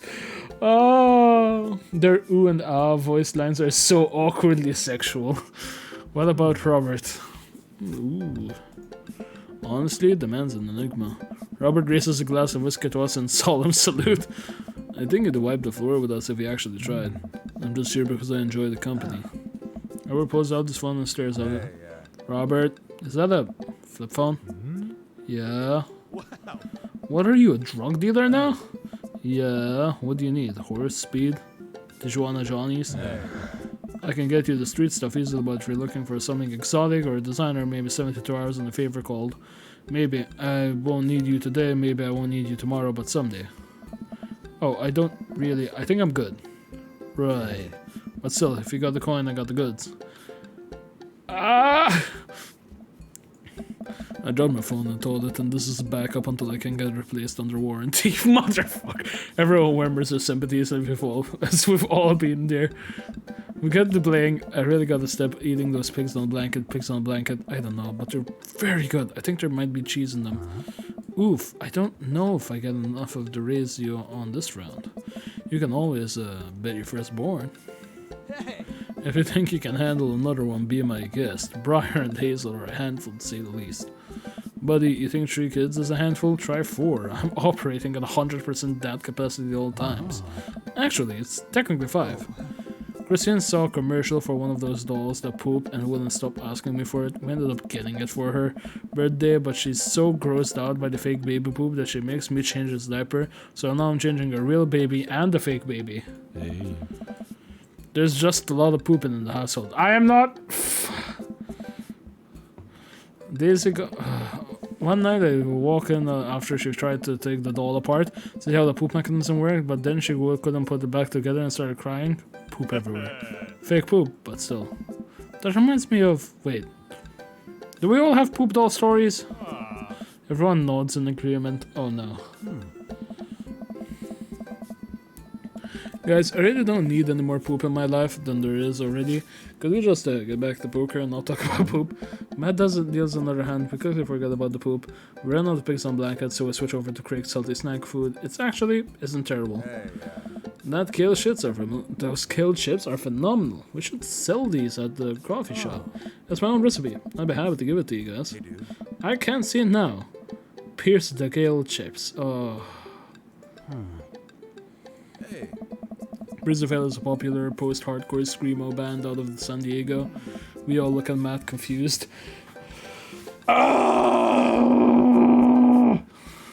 Oh, their ooh and ah voice lines are so awkwardly sexual. What about Robert? Ooh. Honestly, the man's an enigma. Robert raises a glass of whiskey to us in solemn salute. I think he'd wipe the floor with us if he actually tried. I'm just here because I enjoy the company. Robert pulls out his phone and stares at it. Robert, is that a flip phone? Yeah. What are you, a drug dealer now? Yeah. What do you need? Horse, speed? Tijuana Johnnies? I can get you the street stuff easily, but if you're looking for something exotic or a designer, maybe 72 hours on a favor called. Maybe I won't need you today, maybe I won't need you tomorrow, but someday. Oh, I think I'm good. Right. But still, if you got the coin, I got the goods. Ah! I dropped my phone and told it, and this is back up until I can get it replaced under warranty. Motherfucker. Everyone remembers their sympathies as we've all been there. We get to playing. I really got to step eating those pigs on a blanket. I don't know, but they're very good. I think there might be cheese in them. Oof, I don't know if I get enough of the ratio on this round. You can always bet your firstborn. If you think you can handle another one, be my guest. Briar and Hazel are a handful to say the least. Buddy, you think 3 kids is a handful? Try 4. I'm operating at 100% dad capacity at all times. Actually, it's technically 5. Christian saw a commercial for one of those dolls that poop and wouldn't stop asking me for it. We ended up getting it for her birthday, but she's so grossed out by the fake baby poop that she makes me change his diaper, so now I'm changing a real baby and a fake baby. Hey. There's just a lot of pooping in the household. I am not... Days ago... One night I walk in after she tried to take the doll apart, see how the poop mechanism worked, but then she couldn't put it back together and started crying. Poop everywhere. Fake poop, but still. That reminds me of... Wait. Do we all have poop doll stories? Everyone nods in agreement. Oh no. Guys, I really don't need any more poop in my life than there is already. Could we just get back to poker and not talk about poop? Matt deals on the other hand. We quickly forget about the poop. We run out of pigs on blankets, so we switch over to Craig's salty snack food. It actually isn't terrible. Those kale chips are phenomenal. We should sell these at the coffee shop. It's my own recipe. I'd be happy to give it to you guys. Hey, dude. I can't see it now. Pierce the kale chips. Oh. Hey. Brisbane is a popular post-hardcore screamo band out of San Diego. We all look at Matt confused. Oh!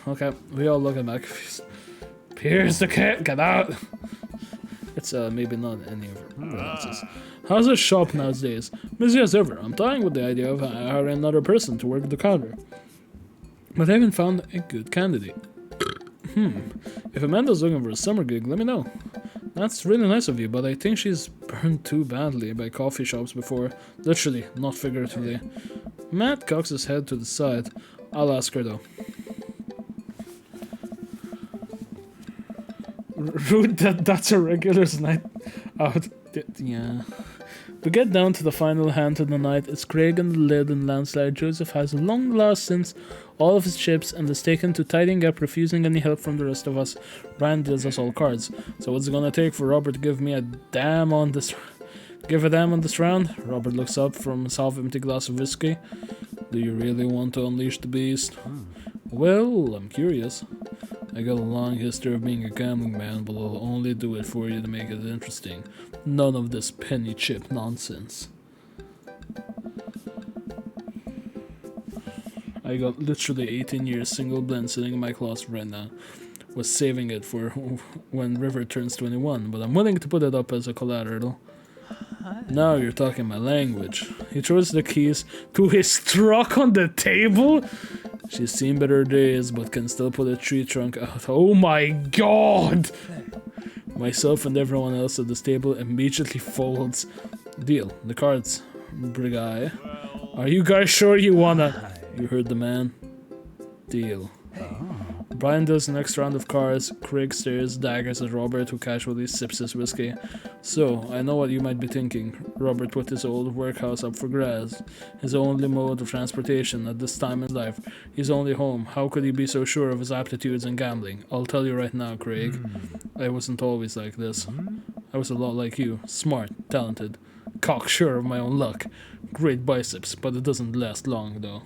Okay, we all look at Matt confused. Pierce the cat, get out! It's maybe not any of our pronounces. How's the shop nowadays? Busy as ever. I'm dying with the idea of hiring another person to work the counter. But I haven't found a good candidate. If Amanda's looking for a summer gig, let me know. That's really nice of you, but I think she's burned too badly by coffee shops before. Literally, not figuratively. Matt cocks his head to the side. I'll ask her though. Rude, that's a regular's night out. Yeah. We get down to the final hand of the night. It's Craig and the lid and landslide. Joseph has long lost since all of his chips and is taken to tidying up, refusing any help from the rest of us. Ryan deals us all cards. So what's it gonna take for Robert to give me a damn on this? Give a damn on this round? Robert looks up from his half-empty glass of whiskey. Do you really want to unleash the beast? Well, I'm curious. I got a long history of being a gambling man, but I'll only do it for you to make it interesting. None of this penny chip nonsense. I got literally 18 years single blend sitting in my closet right now. Was saving it for when River turns 21, but I'm willing to put it up as a collateral. Now you're talking my language. He throws the keys to his truck on the table. She's seen better days, but can still put a tree trunk out. Oh my god! Myself and everyone else at this table immediately folds. Deal. The cards. Brig Eye. Are you guys sure you wanna... You heard the man. Deal. Brian does the next round of cards. Craig stares daggers at Robert, who casually sips his whiskey. So, I know what you might be thinking. Robert put his old workhouse up for grabs. His only mode of transportation at this time in his life. His only home. How could he be so sure of his aptitudes in gambling? I'll tell you right now, Craig. I wasn't always like this. I was a lot like you. Smart, talented, cocksure of my own luck. Great biceps, but it doesn't last long, though.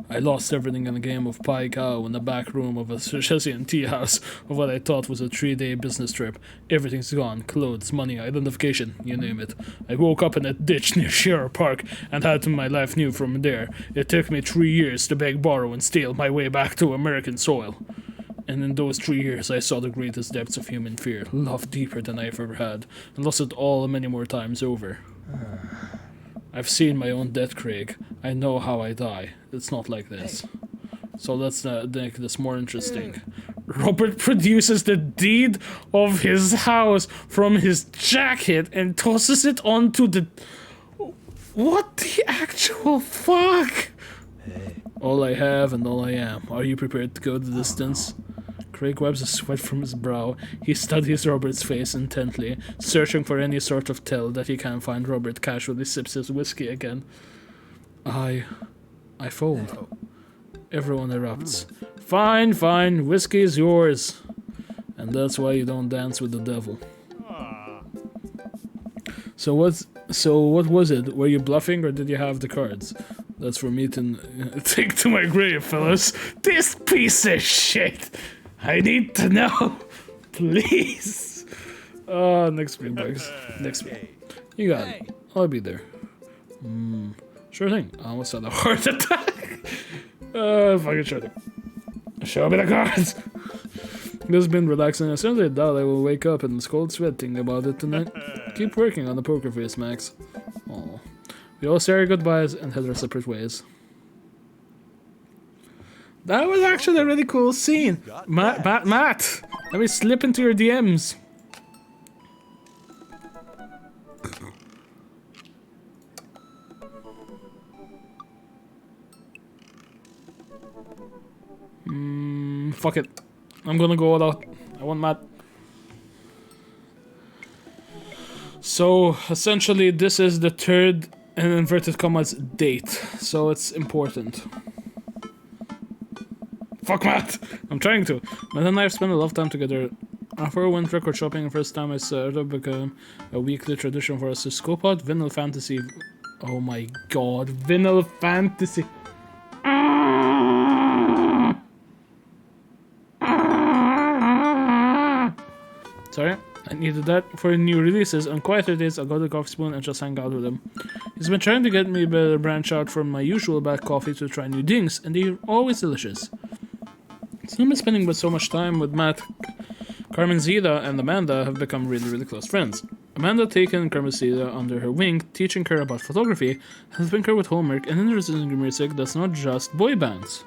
I lost everything in a game of Pai Cow in the back room of a Circassian tea house of what I thought was a 3-day business trip. Everything's gone. Clothes, money, identification, you name it. I woke up in a ditch near Sierra Park and had my life new from there. It took me 3 years to beg, borrow, and steal my way back to American soil. And in those 3 years I saw the greatest depths of human fear, love deeper than I've ever had, and lost it all many more times over. I've seen my own death, Craig. I know how I die. It's not like this. So let's make this more interesting. Robert produces the deed of his house from his jacket and tosses it onto the... What the actual fuck? All I have and all I am. Are you prepared to go the distance? Craig wipes the sweat from his brow. He studies Robert's face intently, searching for any sort of tell that he can find. Robert casually sips his whiskey again. I fold. Everyone erupts. Fine, fine, whiskey is yours. And that's why you don't dance with the devil. So what was it? Were you bluffing or did you have the cards? That's for me to take to my grave, fellas. This piece of shit! I need to know! Please! Next week, boys. Next week. You got it. I'll be there. Sure thing. I almost had a heart attack. Fucking sure thing. Show me the cards! This has been relaxing. As soon as I doubt I will wake up in this cold sweat thinking about it tonight. Keep working on the poker face, Max. Aw. We all say our goodbyes and head our separate ways. That was actually a really cool scene. Matt, let me slip into your DMs. Fuck it. I'm gonna go all out. I want Matt. So, essentially, this is the third, in inverted commas, date. So it's important. Fuck Matt! I'm trying to. Matt and I have spent a lot of time together. After we went record shopping, the first time I saw it became a weekly tradition for us to scope out Vinyl Fantasy. Oh my god, Vinyl Fantasy. Sorry, I needed that. For new releases, on quieter days, I'll go to Coffee Spoon and just hang out with him. He's been trying to get me to branch out from my usual black coffee to try new things, and they're always delicious. Since I've been spending with so much time with Matt, Carmen Zita and Amanda have become really close friends. Amanda taken Carmen Zita under her wing, teaching her about photography, helping her with homework, and introducing her music that's not just boy bands.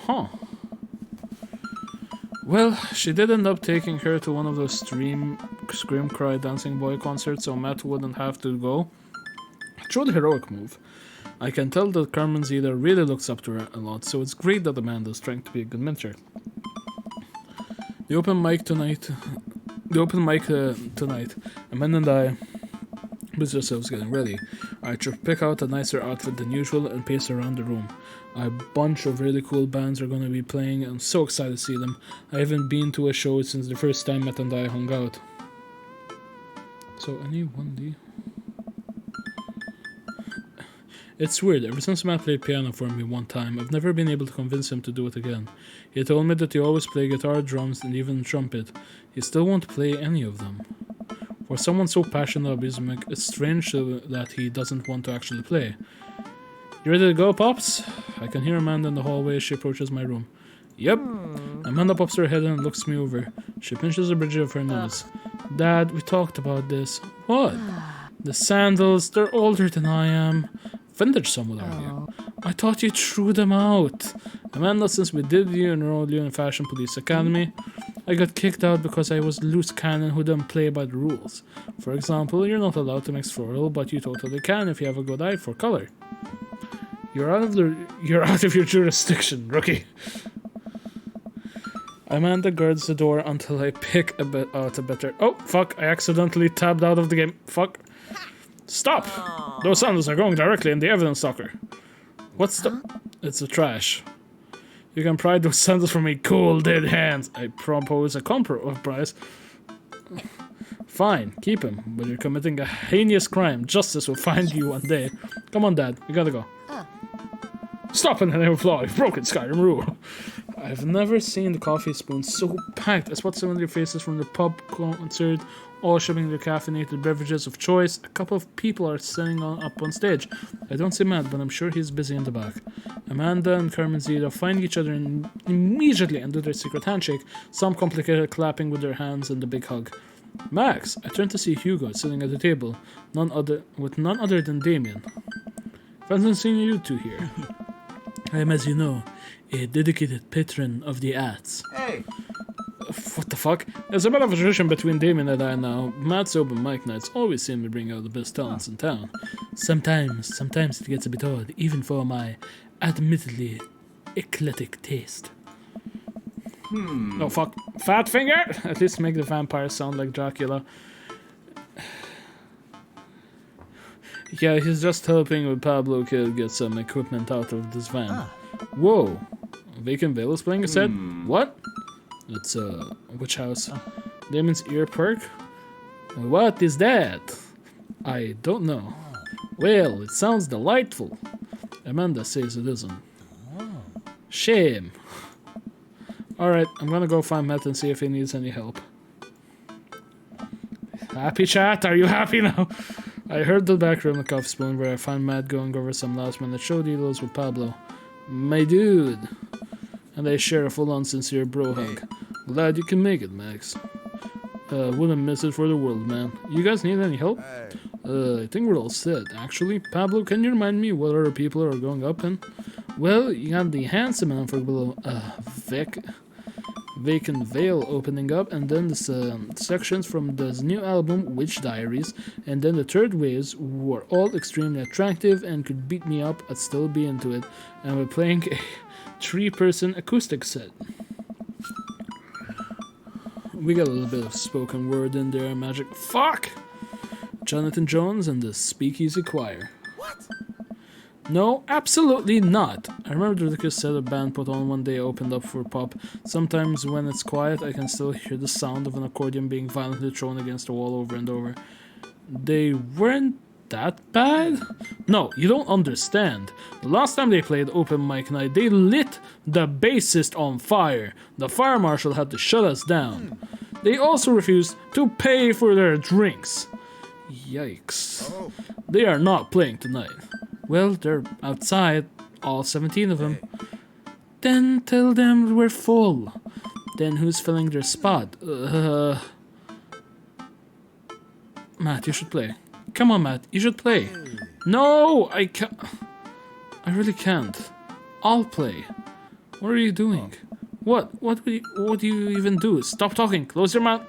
Huh. Well, she did end up taking her to one of those scream cry dancing boy concerts so Matt wouldn't have to go. A truly heroic move. I can tell that Carmen Zita really looks up to her a lot, so it's great that Amanda's trying to be a good mentor. The open mic tonight, Amanda and I busy ourselves getting ready. I should pick out a nicer outfit than usual and pace around the room. A bunch of really cool bands are going to be playing and I'm so excited to see them. I haven't been to a show since the first time Matt and I hung out. So any 1D? It's weird, ever since Matt played piano for me one time, I've never been able to convince him to do it again. He told me that he always plays guitar, drums, and even trumpet. He still won't play any of them. For someone so passionate about music, it's strange that he doesn't want to actually play. You ready to go, Pops? I can hear Amanda in the hallway as she approaches my room. Yep. Amanda pops her head and looks me over. She pinches the bridge of her nose. Dad, we talked about this. What? The sandals, they're older than I am. Vintage, some would argue. I thought you threw them out. Amanda, since we did you enroll you in Fashion Police Academy, I got kicked out because I was loose cannon who didn't play by the rules. For example, you're not allowed to mix floral, but you totally can if you have a good eye for color. You're out of your jurisdiction, rookie. Amanda guards the door until I pick out a better. Oh fuck! I accidentally tabbed out of the game. Fuck! Stop! Those sandals are going directly in the evidence locker. What's the? It's the trash. You can pry those sandals from me, cool dead hands. I propose a compromise. Fine, keep him, but you're committing a heinous crime. Justice will find you one day. Come on, Dad, we gotta go. Stop in the name of law, you've broken Skyrim rule. I've never seen the Coffee Spoon so packed. I spot some of their faces from the pub concert, all shipping their caffeinated beverages of choice. A couple of people are standing up on stage. I don't see Matt, but I'm sure he's busy in the back. Amanda and Carmen Zita find each other immediately and do their secret handshake, some complicated clapping with their hands and a big hug. Max, I turn to see Hugo sitting at the table, none other than Damien. Haven't seen you two here. I am, as you know, a dedicated patron of the arts. Hey! What the fuck? There's a bit of a tradition between Damien and I now. Matt's open mic nights always seem to bring out the best talents in town. Sometimes it gets a bit odd, even for my admittedly eclectic taste. Oh fuck. Fat finger? At least make the vampire sound like Dracula. Yeah, he's just helping with Pablo Kid get some equipment out of this van. Whoa. Vacant Veil is playing a set? What? It's which house? Damon's Ear Perk? What is that? I don't know. Well, it sounds delightful. Amanda says it isn't. Shame. Alright, I'm gonna go find Matt and see if he needs any help. Happy chat? Are you happy now? I heard the back room at Coffee Spoon where I find Matt going over some last minute show deals with Pablo. My dude. And they share a full on sincere bro hug. Glad you can make it, Max. Wouldn't miss it for the world, man. You guys need any help? I think we're all set. Actually, Pablo, can you remind me what other people are going up in? Well, you got the handsome man for below Vacant Veil opening up, and then the sections from this new album, Witch Diaries, and then the third waves, who are all extremely attractive and could beat me up, I'd still be into it, and we're playing a 3-person acoustic set. We got a little bit of spoken word in there, magic. Fuck! Jonathan Jones and the Speakeasy Choir. What? No, absolutely not. I remember the cassette a band put on one day opened up for pop. Sometimes when it's quiet, I can still hear the sound of an accordion being violently thrown against the wall over and over. They weren't that bad? No, you don't understand. The last time they played open mic night, they lit the bassist on fire. The fire marshal had to shut us down. They also refused to pay for their drinks. Yikes. They are not playing tonight. Well, they're outside, all 17 of them. Then tell them we're full. Then who's filling their spot? Matt, you should play. Come on, Matt, you should play. No, I can't. I really can't. I'll play. What are you doing? What do you even do? Stop talking. Close your mouth.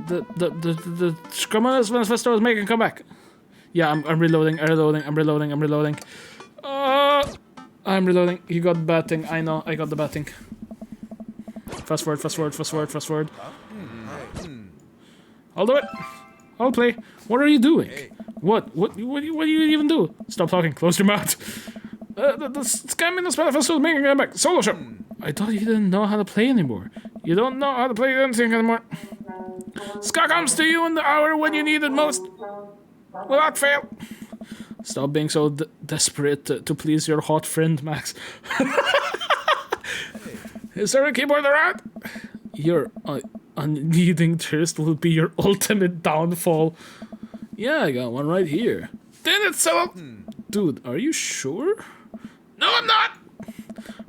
The Scrumminous Manifesto is making a comeback. Yeah, I'm reloading. I'm reloading. You got the bad thing. I know, I got the bad thing. Fast forward. I'll do it. I'll play. What are you doing? What do you even do? Stop talking. Close your mouth. The Scrumminous Manifesto is making a comeback. Solo show. I thought you didn't know how to play anymore. You don't know how to play anything anymore. Ska comes to you in the hour when you need it most. Without fail. Stop being so desperate to please your hot friend, Max. Is there a keyboard around? Your unneeding thirst will be your ultimate downfall. Yeah, I got one right here. Then it's so... Dude, are you sure? No, I'm not!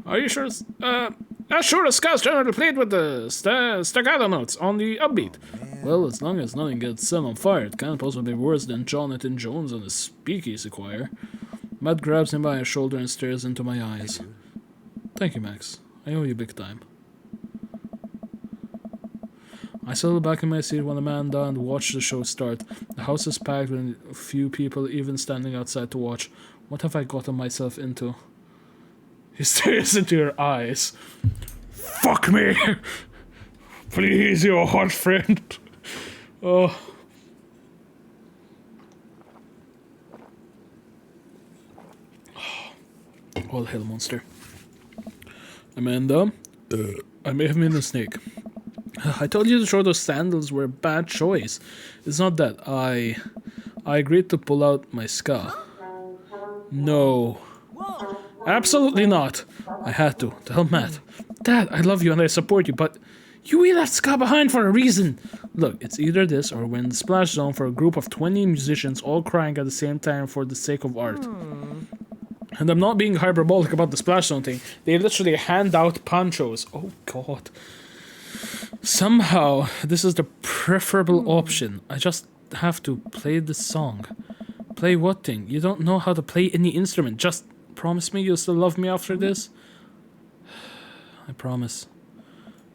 Are you sure? Not sure a Scout's generally played with the staccato notes on the upbeat. Well, as long as nothing gets set on fire, it can't possibly be worse than Jonathan Jones on the Speakeasy Choir. Matt grabs him by his shoulder and stares into my eyes. Thank you, Max. I owe you big time. I settled back in my seat when Amanda and watched the show start. The house is packed with a few people even standing outside to watch. What have I gotten myself into? He stares into your eyes. Fuck me! Please, you hot friend. Oh. All hail, monster. Amanda, I may have been a snake. I told you to throw those sandals were a bad choice. It's not that. I agreed to pull out my ska. No. Absolutely not. I had to help Matt. Dad, I love you and I support you, but you left ska behind for a reason. Look, it's either this or we're in the splash zone for a group of 20 musicians all crying at the same time for the sake of art. And I'm not being hyperbolic about the splash zone thing. They literally hand out ponchos. Oh god. Somehow, this is the preferable option. I just have to play the song. Play what thing? You don't know how to play any instrument. Just promise me you'll still love me after this? I promise.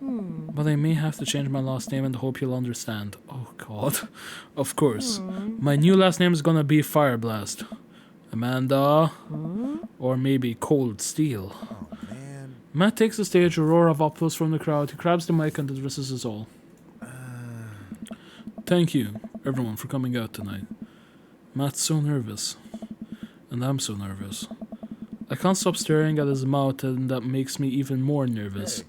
But I may have to change my last name and hope you'll understand. Oh god. Of course. My new last name is gonna be Fireblast. Amanda. Or maybe Cold Steel. Matt takes the stage, a roar of applause from the crowd. He grabs the mic and addresses us all. Thank you, everyone, for coming out tonight. Matt's so nervous. And I'm so nervous. I can't stop staring at his mouth, and that makes me even more nervous.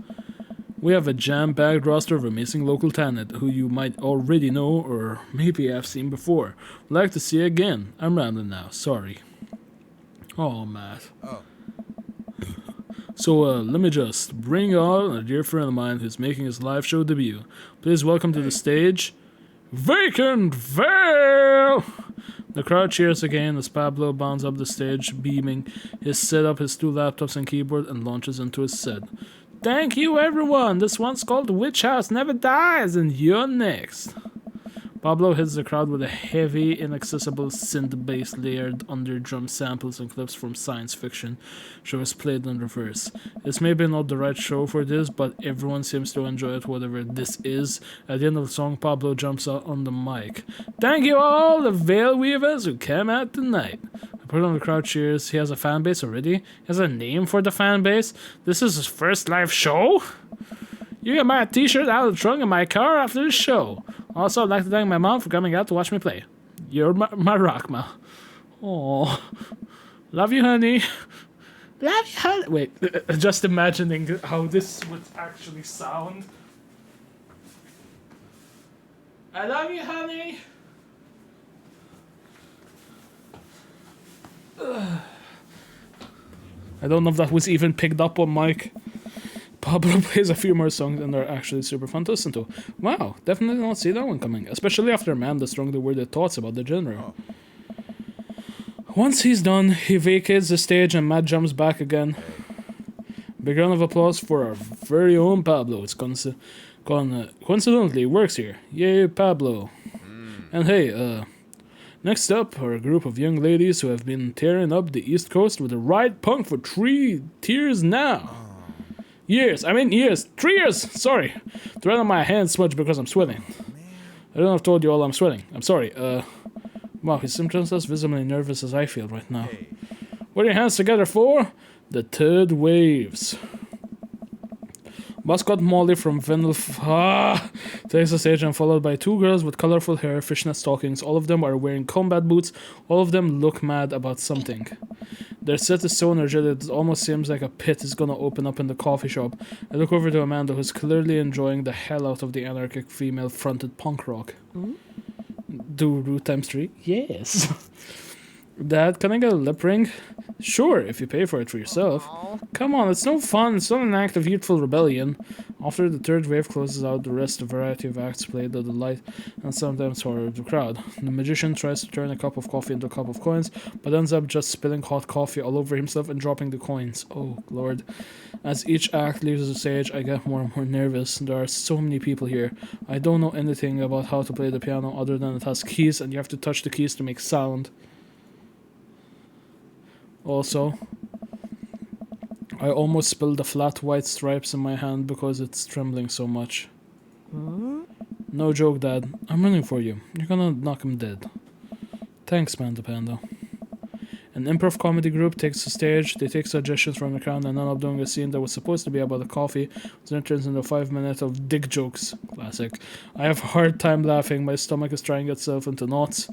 We have a jam-packed roster of amazing local talent who you might already know or maybe have seen before. Would like to see you again. I'm rambling now, sorry. Oh, Matt. So, let me just bring on a dear friend of mine who's making his live show debut. Please welcome to the stage, Vacant Veil! The crowd cheers again as Pablo bounds up the stage, beaming. He set up his 2 laptops and keyboard and launches into his set. Thank you, everyone! This one's called Witch House Never Dies, and you're next! Pablo hits the crowd with a heavy, inaccessible synth bass layered under drum samples and clips from science fiction shows played in reverse. It's maybe not the right show for this, but everyone seems to enjoy it, whatever this is. At the end of the song, Pablo jumps out on the mic. Thank you all, the Veil Weavers who came out tonight. I put on the crowd cheers. He has a fan base already? He has a name for the fan base? This is his first live show? You can buy a t-shirt out of the trunk of my car after the show. Also, I'd like to thank my mom for coming out to watch me play. You're my rock, ma. Aww. Love you, honey. Love you, honey. Wait, just imagining how this would actually sound. I love you, honey. I don't know if that was even picked up on mic. Pablo plays a few more songs and they're actually super fun to listen to. Wow, definitely not see that one coming, especially after a man that strongly worded thoughts about the genre. Once he's done, he vacates the stage and Matt jumps back again. Big round of applause for our very own Pablo. It's coincidentally works here. Yay, Pablo. And hey, next up are a group of young ladies who have been tearing up the East Coast with a ride punk for 3 years now. Years. 3 years. Sorry. The red on my hand smudged because I'm sweating. I don't have told you all I'm sweating. I'm sorry. Wow, he seems just as visibly nervous as I feel right now. Put your hands together for the Third Waves. Mascot Molly from Vinyl takes the stage and followed by 2 girls with colorful hair, fishnet stockings. All of them are wearing combat boots. All of them look mad about something. Their set is so energetic it almost seems like a pit is gonna open up in the coffee shop. I look over to Amanda, who's clearly enjoying the hell out of the anarchic female-fronted punk rock. Do root times 3? Yes. Dad, can I get a lip ring? Sure, if you pay for it for yourself. Come on, it's no fun. It's not an act of youthful rebellion. After the third wave closes out, the rest of a variety of acts play the delight and sometimes horror of the crowd. The magician tries to turn a cup of coffee into a cup of coins, but ends up just spilling hot coffee all over himself and dropping the coins. Oh, Lord. As each act leaves the stage, I get more and more nervous. There are so many people here. I don't know anything about how to play the piano other than it has keys and you have to touch the keys to make sound. Also, I almost spilled the flat white stripes in my hand because it's trembling so much. No joke, Dad. I'm running for you. You're gonna knock him dead. Thanks, Panda Panda. An improv comedy group takes the stage, they take suggestions from the crowd and end up doing a scene that was supposed to be about a coffee, then it turns into 5 minutes of dick jokes. Classic. I have a hard time laughing, my stomach is trying itself into knots.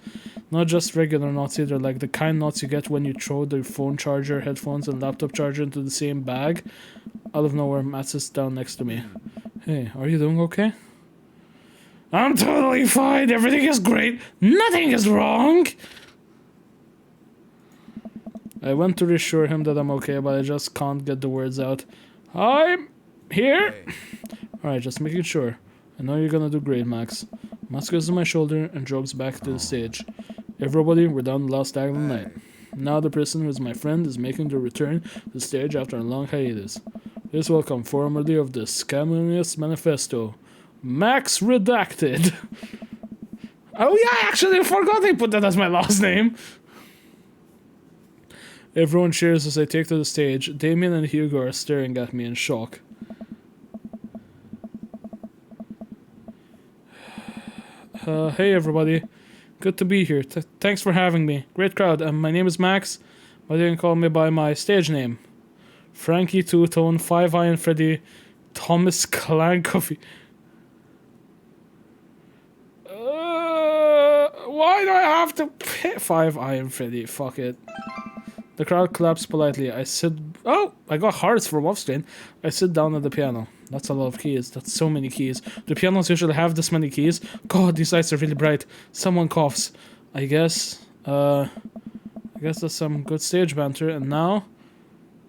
Not just regular knots either, like the kind knots you get when you throw the phone charger, headphones and laptop charger into the same bag. Out of nowhere, Matt sits down next to me. Hey, are you doing okay? I'm totally fine, everything is great, nothing is wrong! I went to reassure him that I'm okay, but I just can't get the words out. I'm here! Alright, just making sure. I know you're gonna do great, Max. Max goes to my shoulder and jogs back to the stage. Everybody, we're down the last act of the night. Now the person who is my friend is making the return to the stage after a long hiatus. Please welcome, formerly of the Scamonius Manifesto, Max Redacted. Oh yeah, I actually forgot they put that as my last name. Everyone cheers as I take to the stage. Damien and Hugo are staring at me in shock. Hey everybody. Good to be here. Thanks for having me. Great crowd. My name is Max, but you can call me by my stage name. Frankie Two-Tone, 5 Iron Freddy, Thomas Clancoffy. Why do I have to pay 5 Iron Freddy? Fuck it. The crowd claps politely. I got hearts from off-screen. I sit down at the piano. That's a lot of keys. That's so many keys. Do pianos usually have this many keys? God, these lights are really bright. Someone coughs. I guess that's some good stage banter. And now,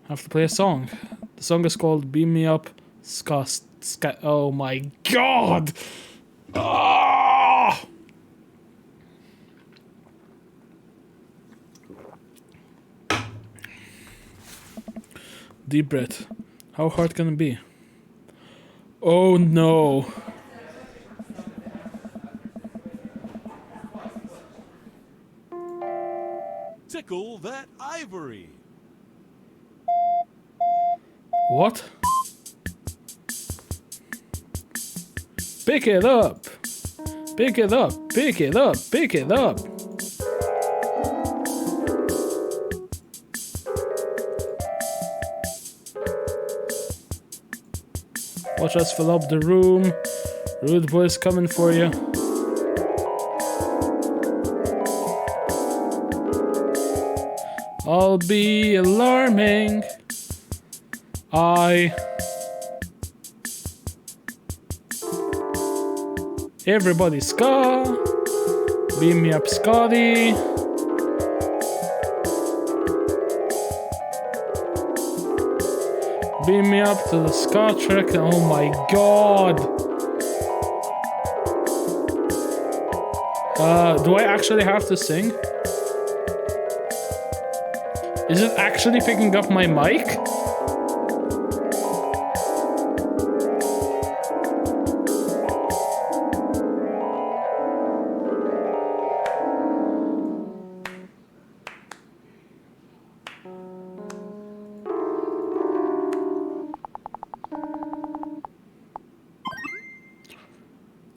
I have to play a song. The song is called Beam Me Up, oh my God! Ah! Deep breath. How hard can it be? Oh no. Tickle that ivory. What? Pick it up. Pick it up. Pick it up. Pick it up. Watch us fill up the room. Rude boys coming for you. I'll be alarming. Everybody ska. Beam me up, Scotty. Beam me up to the ska track. Oh my god. Do I actually have to sing? Is it actually picking up my mic?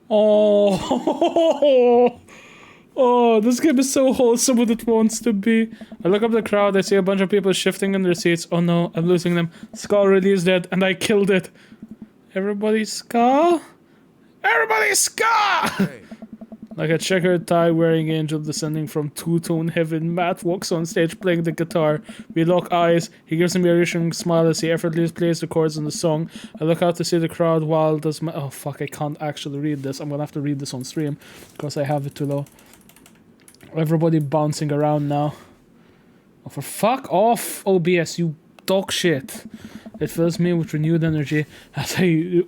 Oh, oh, this game is so wholesome what it wants to be. I look up the crowd, I see a bunch of people shifting in their seats. Oh no, I'm losing them. Ska already is dead, and I killed it. Everybody ska? Everybody ska! Hey. Like a checkered tie wearing angel descending from two-tone heaven, Matt walks on stage playing the guitar. We lock eyes. He gives me a reassuring smile as he effortlessly plays the chords in the song. I look out to see the crowd wild as my... Oh fuck, I can't actually read this. I'm gonna have to read this on stream because I have it too low. Everybody bouncing around now. Oh, for fuck off, OBS, you dog shit. It fills me with renewed energy as we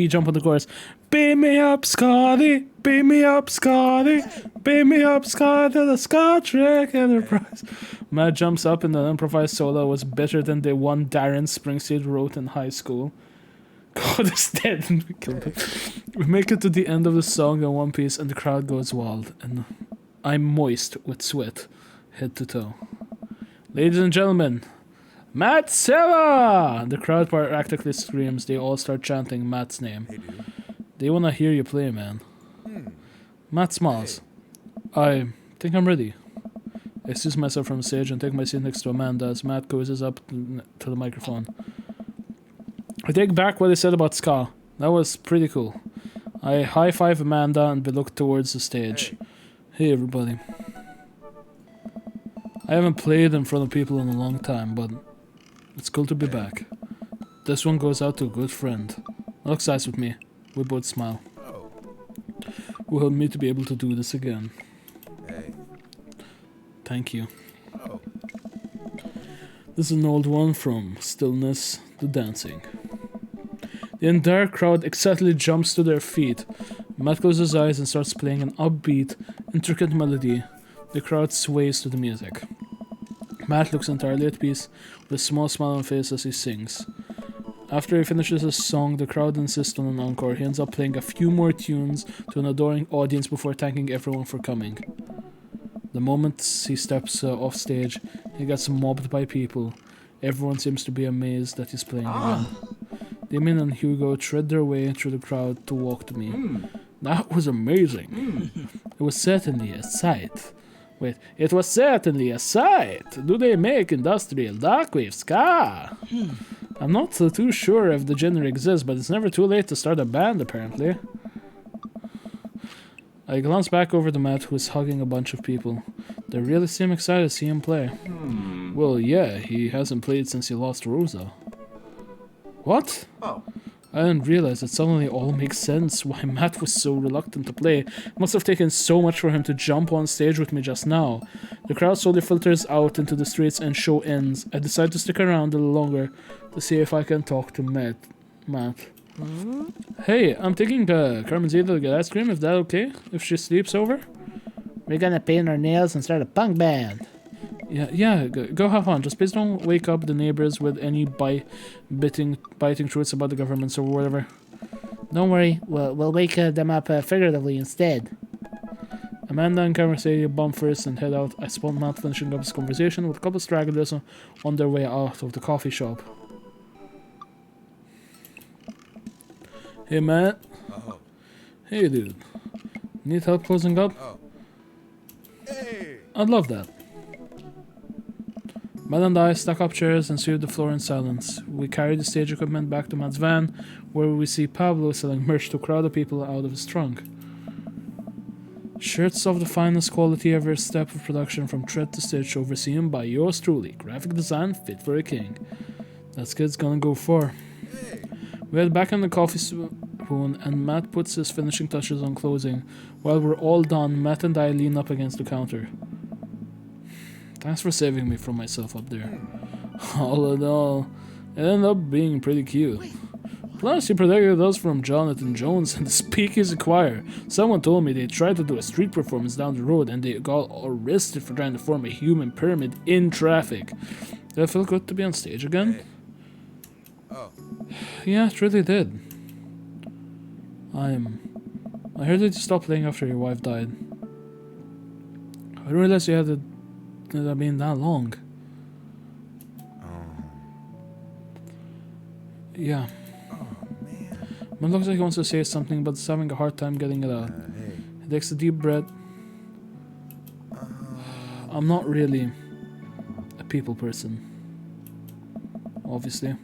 jump on the chorus. Beam me up, Scotty. Beam me up, Scotty. Beam me up, Scotty, to the Scott Trek Enterprise. Matt jumps up and the improvised solo was better than the one Darren Springsteen wrote in high school. God is dead and we killed him. We make it to the end of the song in one piece and the crowd goes wild. And I'm moist with sweat, head to toe. Ladies and gentlemen, Matt Seva! The crowd practically screams. They all start chanting Matt's name. Hey, dude. They wanna hear you play, man. Matt smiles. I think I'm ready. I excuse myself from stage and take my seat next to Amanda as Matt cozies up to the microphone. I take back what I said about ska. That was pretty cool. I high-five Amanda and we look towards the stage. Hey everybody. I haven't played in front of people in a long time, but it's cool to be back. This one goes out to a good friend. Looks eyes with me. We both smile. Oh. Who helped me to be able to do this again. Hey. Thank you. Oh. This is an old one from Stillness to Dancing. The entire crowd excitedly jumps to their feet. Matt closes his eyes and starts playing an upbeat, intricate melody. The crowd sways to the music. Matt looks entirely at peace, with a small smile on his face as he sings. After he finishes his song, the crowd insists on an encore. He ends up playing a few more tunes to an adoring audience before thanking everyone for coming. The moment he steps off stage, he gets mobbed by people. Everyone seems to be amazed that he's playing again. Damien and Hugo tread their way through the crowd to walk to me. That was amazing. It was certainly a sight. Wait, it was certainly a sight. Do they make industrial darkwave ska? I'm not too sure if the genre exists, but it's never too late to start a band, apparently. I glance back over to Matt, who is hugging a bunch of people. They really seem excited to see him play. Well, yeah, he hasn't played since he lost Rosa. What? Oh. I didn't realize it suddenly all makes sense why Matt was so reluctant to play. It must have taken so much for him to jump on stage with me just now. The crowd slowly filters out into the streets and show ends. I decide to stick around a little longer to see if I can talk to Matt. Hey, I'm taking Carmencita to get ice cream, if that okay? If she sleeps over? We're gonna paint our nails and start a punk band. Yeah, go have fun. Just please don't wake up the neighbors with any biting truths about the governments or whatever. Don't worry, we'll wake them up figuratively instead. Amanda and Carmencita bump first and head out. I spot Matt finishing up his conversation with a couple of stragglers on their way out of the coffee shop. Hey, Matt. Oh. Hey, dude. Need help closing up? Oh. Hey. I'd love that. Matt and I stack up chairs and sweep the floor in silence. We carry the stage equipment back to Matt's van, where we see Pablo selling merch to a crowd of people out of his trunk. Shirts of the finest quality, every step of production from thread to stitch, overseen by yours truly. Graphic design fit for a king. That kid's gonna go far. We head back in the coffee spoon, and Matt puts his finishing touches on closing. While we're all done, Matt and I lean up against the counter. Thanks for saving me from myself up there. All in all, it ended up being pretty cute. Plus, he protected us from Jonathan Jones and the Speakeasy Choir. Someone told me they tried to do a street performance down the road and they got arrested for trying to form a human pyramid in traffic. Did it feel good to be on stage again? Hey. Oh. Yeah, it really did. I heard that you stopped playing after your wife died. I didn't realize you had it been that long. Yeah. Man looks like he wants to say something, but is having a hard time getting it out. Hey. He takes a deep breath. I'm not really a people person. Obviously.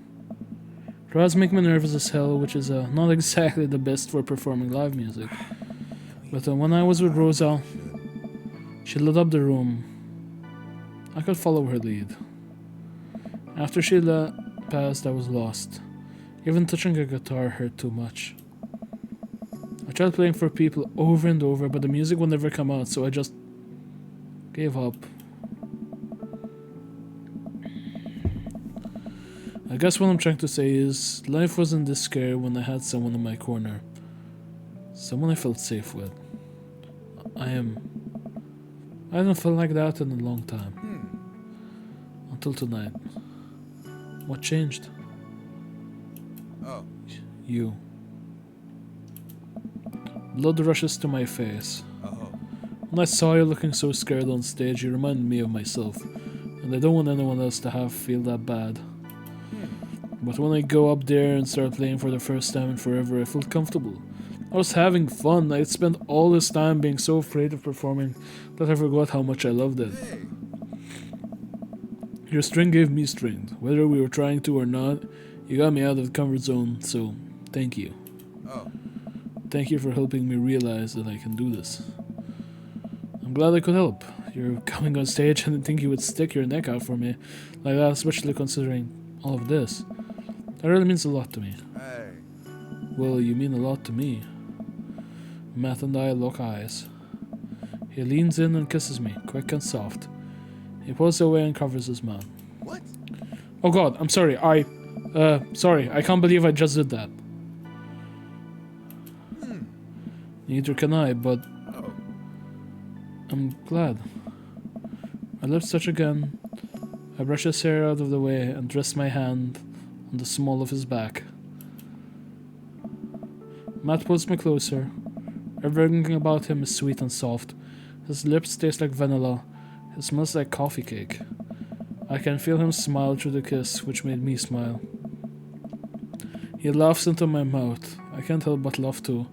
Crowds make me nervous as hell, which is not exactly the best for performing live music. But when I was with Rosa, she lit up the room. I could follow her lead. After she passed, I was lost. Even touching a guitar hurt too much. I tried playing for people over and over, but the music would never come out, so I just gave up. I guess what I'm trying to say is, life wasn't this scary when I had someone in my corner. Someone I felt safe with. I haven't felt like that in a long time. Until tonight. What changed? Oh. You. Blood rushes to my face. Oh. When I saw you looking so scared on stage, you reminded me of myself. And I don't want anyone else to feel that bad. But when I go up there and start playing for the first time in forever, I felt comfortable. I was having fun. I had spent all this time being so afraid of performing that I forgot how much I loved it. Your strength gave me strength. Whether we were trying to or not, you got me out of the comfort zone, so thank you. Oh. Thank you for helping me realize that I can do this. I'm glad I could help. You're coming on stage and I didn't think you would stick your neck out for me like that, especially considering all of this. That really means a lot to me. Hey. Well, you mean a lot to me. Matt and I lock eyes. He leans in and kisses me, quick and soft. He pulls away and covers his mouth. What? Oh god, I'm sorry, sorry, I can't believe I just did that. Neither can I, but Oh. I'm glad. I lift touch again. I brush his hair out of the way and rest my hand on the small of his back. Matt pulls me closer. Everything about him is sweet and soft. His lips taste like vanilla. He smells like coffee cake. I can feel him smile through the kiss, which made me smile. He laughs into my mouth. I can't help but laugh too,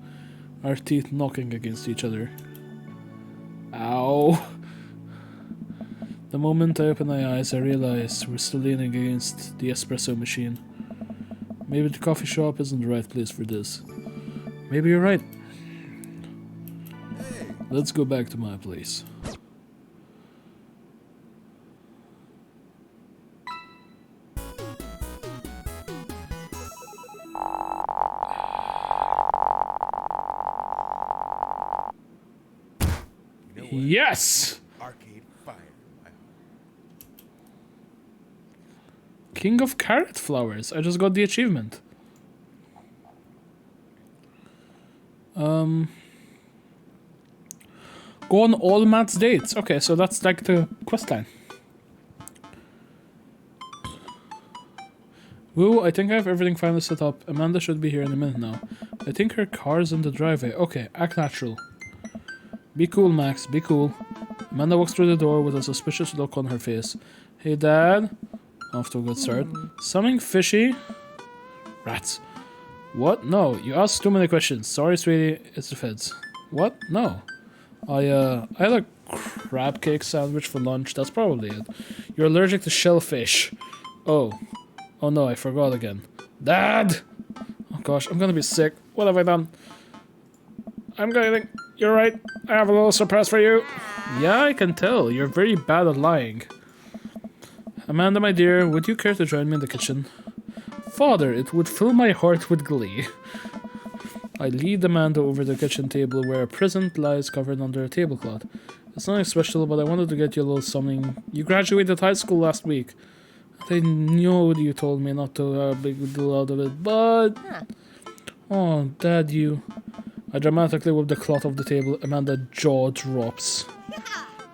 our teeth knocking against each other. Ow! The moment I open my eyes, I realize we're still leaning against the espresso machine. Maybe the coffee shop isn't the right place for this. Maybe you're right. Let's go back to my place. You know what? Yes! Arcade fire. King of Carrot Flowers. I just got the achievement. Go on all Matt's dates. Okay, so that's like the quest line. Woo, I think I have everything finally set up. Amanda should be here in a minute now. I think her car's in the driveway. Okay, act natural. Be cool, Max, be cool. Amanda walks through the door with a suspicious look on her face. Hey, Dad. Off to a good start. Something fishy? Rats. What? No, you asked too many questions. Sorry, sweetie, it's the feds. What? No. I had a crab cake sandwich for lunch. That's probably it. You're allergic to shellfish. Oh. Oh no, I forgot again. Dad! Oh gosh, I'm gonna be sick. What have I done? I'm getting You're right. I have a little surprise for you. Yeah, I can tell. You're very bad at lying. Amanda, my dear, would you care to join me in the kitchen? Father, it would fill my heart with glee. I lead Amanda over the kitchen table where a present lies covered under a tablecloth. It's nothing special, but I wanted to get you a little something. You graduated high school last week. I know you told me not to have a big deal out of it, but... Oh, Dad, you... I dramatically whip the cloth off the table. Amanda's jaw drops.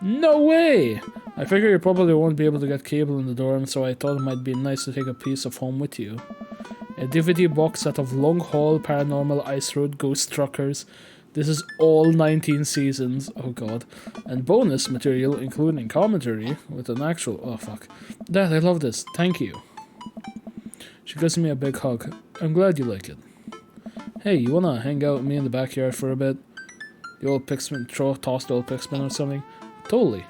No way! I figure you probably won't be able to get cable in the dorm, so I thought it might be nice to take a piece of home with you. A DVD box set of Long Haul, Paranormal, Ice Road, Ghost Truckers. This is all 19 seasons. Oh god. And bonus material, including commentary, with an actual... Oh fuck. Dad, I love this. Thank you. She gives me a big hug. I'm glad you like it. Hey, you wanna hang out with me in the backyard for a bit? The old Pixman, toss the old Pixman or something? Totally.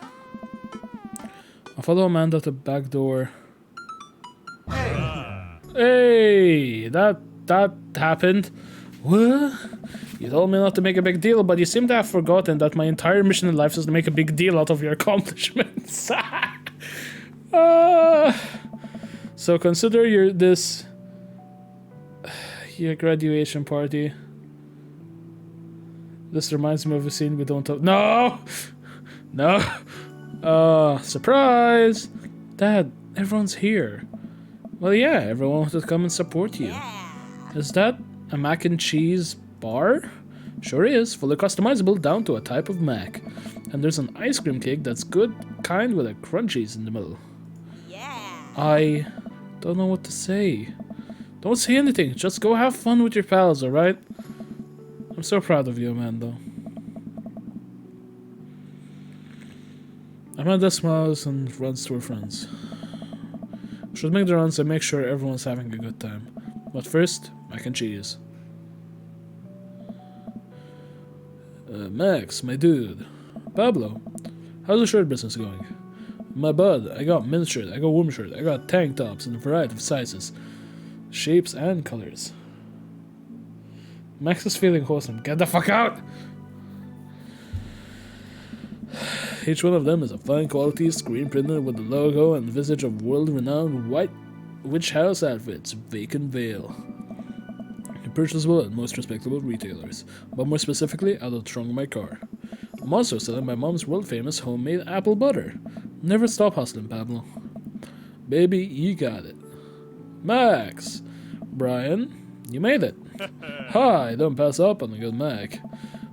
I follow Amanda to the back door. Hey, that happened. What? You told me not to make a big deal, but you seem to have forgotten that my entire mission in life is to make a big deal out of your accomplishments. So consider your graduation party. This reminds me of a scene we don't talk. No! No! Surprise! Dad, everyone's here. Well, yeah, everyone wanted to come and support you. Is that a mac and cheese bar? Sure is, fully customizable down to a type of mac. And there's an ice cream cake that's good, kind with a crunchies in the middle. I don't know what to say. Don't say anything, just go have fun with your pals, alright? I'm so proud of you, Amanda. Amanda smiles and runs to her friends. Should make the runs and make sure everyone's having a good time. But first, mac and cheese. Max, my dude. Pablo, how's the shirt business going? My bud, I got men's shirt, I got women's shirt, I got tank tops in a variety of sizes, shapes, and colors. Max is feeling wholesome. Get the fuck out! Each one of them is a fine quality screen printed with the logo and visage of world-renowned white witch house outfits, Vacant Veil. Purchasable at most respectable retailers, but more specifically out of the trunk of my car. I'm also selling my mom's world-famous homemade apple butter. Never stop hustling, Pablo. Baby, you got it. Max! Brian, you made it. Hi, don't pass up on a good Mac.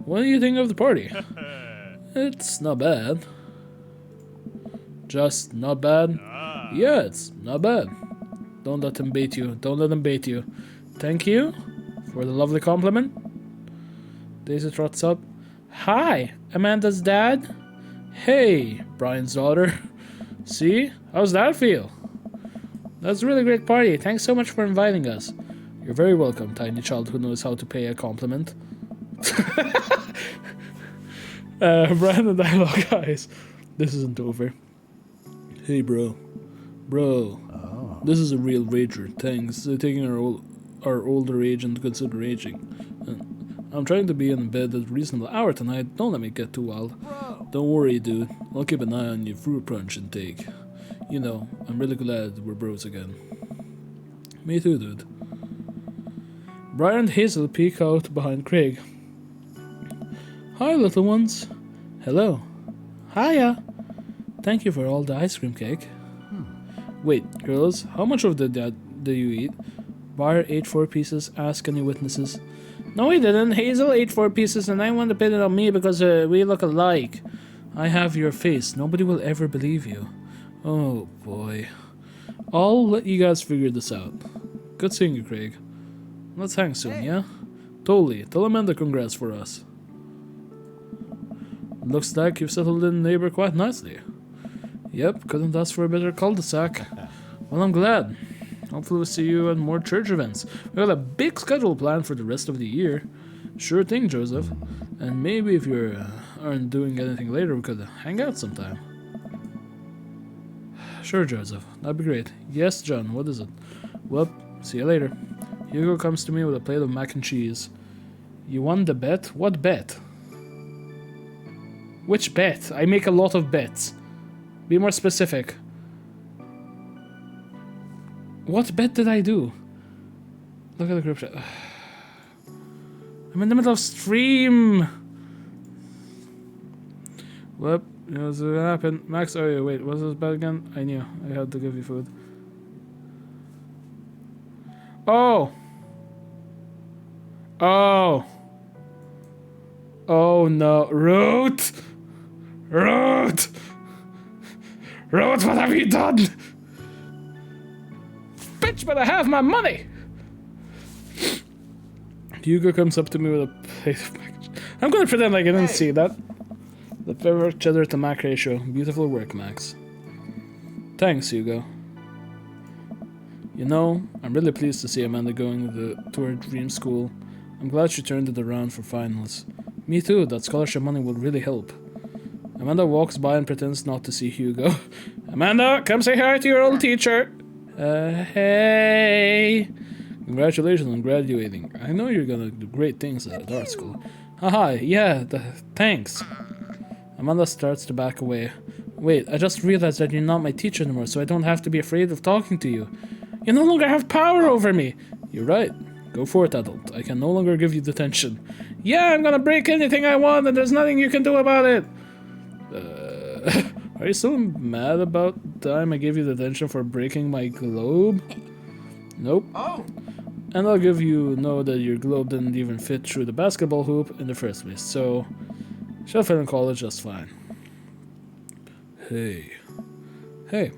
What do you think of the party? It's not bad. Just not bad? Yeah, it's not bad. Don't let him bait you. Don't let him bait you. Thank you for the lovely compliment. Daisy trots up. Hi, Amanda's dad. Hey, Brian's daughter. See? How's that feel? That's a really great party. Thanks so much for inviting us. You're very welcome, tiny child who knows how to pay a compliment. Brian and dialogue, guys. This isn't over. Hey, bro. Bro. This is a real rager. Thanks. Taking our older age into consideration. I'm trying to be in bed at a reasonable hour tonight. Don't let me get too wild. Don't worry, dude. I'll keep an eye on your fruit punch intake. You know, I'm really glad we're bros again. Me too, dude. Brian and Hazel peek out behind Craig. Hi, little ones. Hello. Hiya. Thank you for all the ice cream cake. Wait, girls, how much of that do you eat? Bar ate 4 pieces. Ask any witnesses. No, he didn't. Hazel ate 4 pieces, and I want to pin it on me because we look alike. I have your face. Nobody will ever believe you. Oh, boy. I'll let you guys figure this out. Good seeing you, Craig. Let's hang soon, yeah? Totally. Tell Amanda congrats for us. Looks like you've settled in neighbor quite nicely. Yep, couldn't ask for a better cul-de-sac. Well, I'm glad. Hopefully we'll see you at more church events. We got a big schedule planned for the rest of the year. Sure thing, Joseph. And maybe if you aren't doing anything later, we could hang out sometime. Sure, Joseph. That'd be great. Yes, John, what is it? Well, see you later. Hugo comes to me with a plate of mac and cheese. You won the bet? What bet? Which bet? I make a lot of bets. Be more specific. What bet did I do? Look at the group chat. I'm in the middle of stream. Whoop. What's gonna happen? Max, oh yeah, wait, was this bad again? I knew. I had to give you food. Oh! Oh! Oh no. Root! Root! Root, what have you done? Bitch, better have my money! Hugo comes up to me with a plate of mac. I'm gonna pretend like I didn't see that. The perfect cheddar to mac ratio. Beautiful work, Max. Thanks, Hugo. You know, I'm really pleased to see Amanda going to her dream school. I'm glad she turned it around for finals. Me too, that scholarship money will really help. Amanda walks by and pretends not to see Hugo. Amanda, come say hi to your old teacher. Hey. Congratulations on graduating. I know you're gonna do great things at art school. Haha, yeah, thanks. Amanda starts to back away. Wait, I just realized that you're not my teacher anymore, so I don't have to be afraid of talking to you. You no longer have power over me. You're right. Go for it, adult. I can no longer give you detention. Yeah, I'm gonna break anything I want, and there's nothing you can do about it. Are you still mad about the time I gave you detention for breaking my globe? Nope. Oh! And I'll give you know that your globe didn't even fit through the basketball hoop in the first place, so she'll fit in college just fine. Hey. Hey.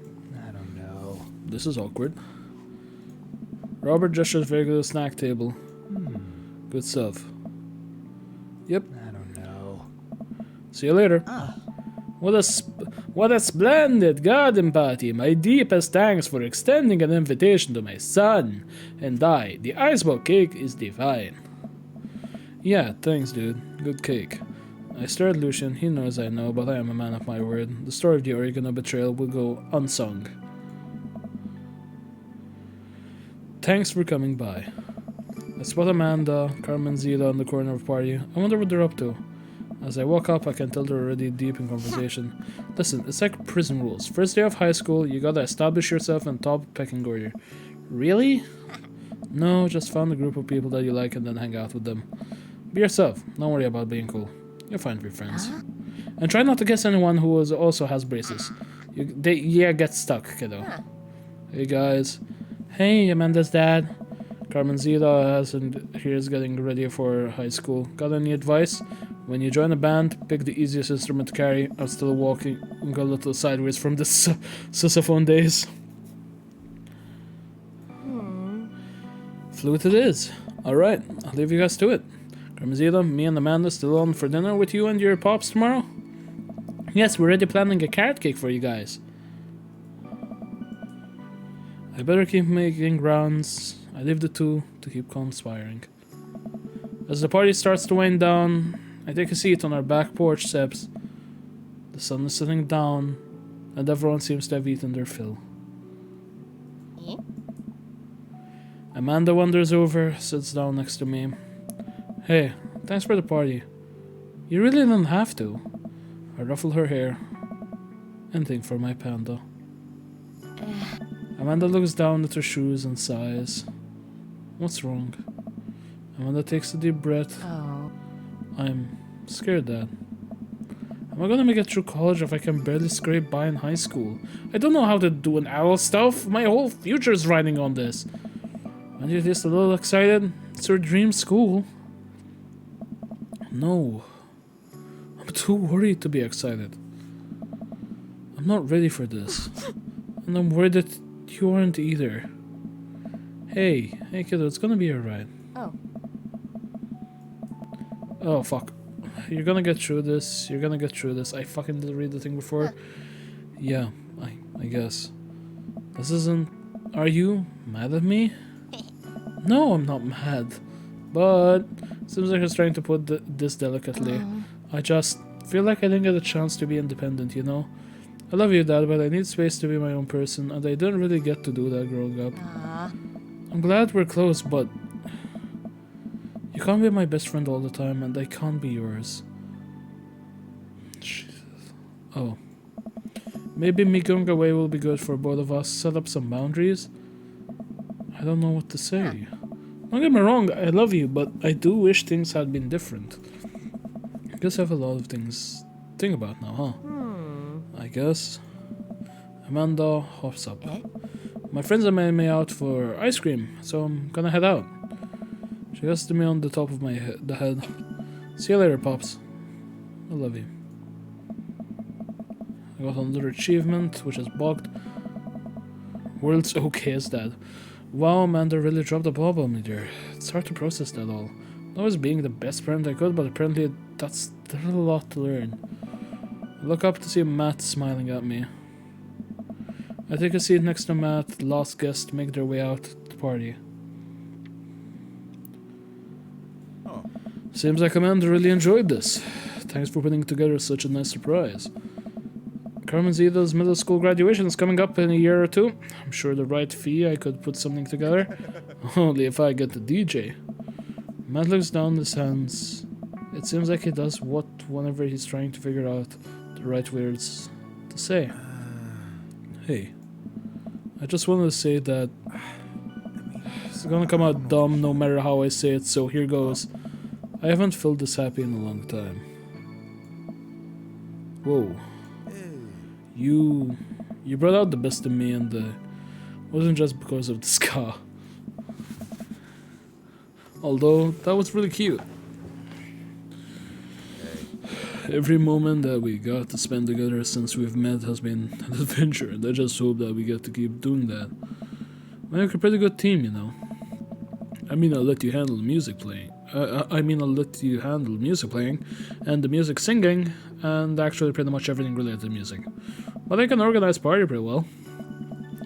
I don't know. This is awkward. Robert gestures very good at the snack table. Good stuff. Yep. I don't know. See you later. What a splendid garden party. My deepest thanks for extending an invitation to my son and I. The iceberg cake is divine. Yeah, thanks, dude. Good cake. I stare at Lucian. He knows I know, but I am a man of my word. The story of the oregano betrayal will go unsung. Thanks for coming by. I spot Amanda, Carmen Zita in the corner of the party. I wonder what they're up to. As I walk up, I can tell they're already deep in conversation. Listen, it's like prison rules. First day of high school, you gotta establish yourself in top pecking order. Really? No, just find a group of people that you like and then hang out with them. Be yourself. Don't worry about being cool. You'll find your friends. And try not to guess anyone who also has braces. Get stuck, kiddo. Hey guys. Hey, Amanda's dad. Carmen Zita here's getting ready for high school. Got any advice? When you join a band, pick the easiest instrument to carry. I'm still walking a little sideways from the sousaphone days. Flute it is. Alright, I'll leave you guys to it. Carmen Zita, me and Amanda still on for dinner with you and your pops tomorrow? Yes, we're already planning a carrot cake for you guys. I better keep making rounds. I leave the two to keep conspiring. As the party starts to wind down, I take a seat on our back porch steps. The sun is sitting down, and everyone seems to have eaten their fill. Amanda wanders over, sits down next to me. Hey, thanks for the party. You really didn't have to. I ruffle her hair. Anything for my panda. Amanda looks down at her shoes and sighs. What's wrong? Amanda takes a deep breath. I'm scared, Dad. Am I gonna make it through college if I can barely scrape by in high school? I don't know how to do an owl stuff. My whole future's riding on this. Aren't you just a little excited? It's your dream school. No. I'm too worried to be excited. I'm not ready for this. And I'm worried that you aren't either. Hey kiddo, it's gonna be alright. Oh fuck. You're gonna get through this. I fucking did read the thing before. Yeah, I guess. This isn't... Are you mad at me? No, I'm not mad. But seems like I was trying to put this delicately. I just feel like I didn't get a chance to be independent, you know? I love you, Dad, but I need space to be my own person, and I didn't really get to do that growing up. I'm glad we're close, but you can't be my best friend all the time, and I can't be yours. Oh. Maybe me going away will be good for both of us. Set up some boundaries. I don't know what to say. Don't get me wrong, I love you, but I do wish things had been different. I guess I have a lot of things to think about now, huh? I guess. Amanda hops up. My friends are making me out for ice cream, so I'm gonna head out. She goes to me on the top of the head. See you later, Pops. I love you. I got another achievement, which is bugged. World's okay as that. Wow, Amanda really dropped the ball on me there. It's hard to process that all. I was being the best friend I could, but apparently there's a lot to learn. I look up to see Matt smiling at me. I take a seat next to Matt. Last guests make their way out to the party. Oh. Seems like Amanda really enjoyed this. Thanks for putting together such a nice surprise. Carmen Zida's middle school graduation is coming up in a year or two. I'm sure the right fee I could put something together. Only if I get the DJ. Matt looks down his hands. It seems like he does what whenever he's trying to figure out the right words to say. Hey, I just wanted to say that it's gonna come out dumb no matter how I say it, so here goes. I haven't felt this happy in a long time. Whoa. You brought out the best in me, and wasn't just because of the ska. Although that was really cute. Every moment that we got to spend together since we've met has been an adventure, and I just hope that we get to keep doing that. We're a pretty good team, you know. I mean, I'll let you handle the music playing. I'll let you handle music playing, and the music singing, and actually pretty much everything related to music. But I can organize party pretty well.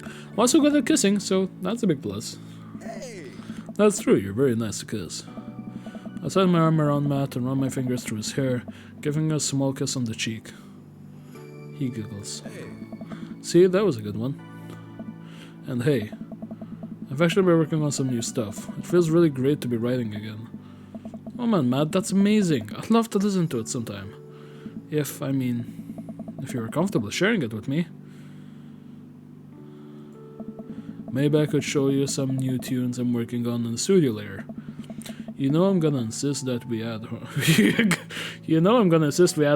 I'm also good at kissing, so that's a big plus. That's true, you're very nice to kiss. I slide my arm around Matt and run my fingers through his hair, giving a small kiss on the cheek. He giggles. See, that was a good one. And hey, I've actually been working on some new stuff. It feels really great to be writing again. Oh man, Matt, that's amazing. I'd love to listen to it sometime. If you're comfortable sharing it with me. Maybe I could show you some new tunes I'm working on in the studio later. You know I'm gonna insist that we add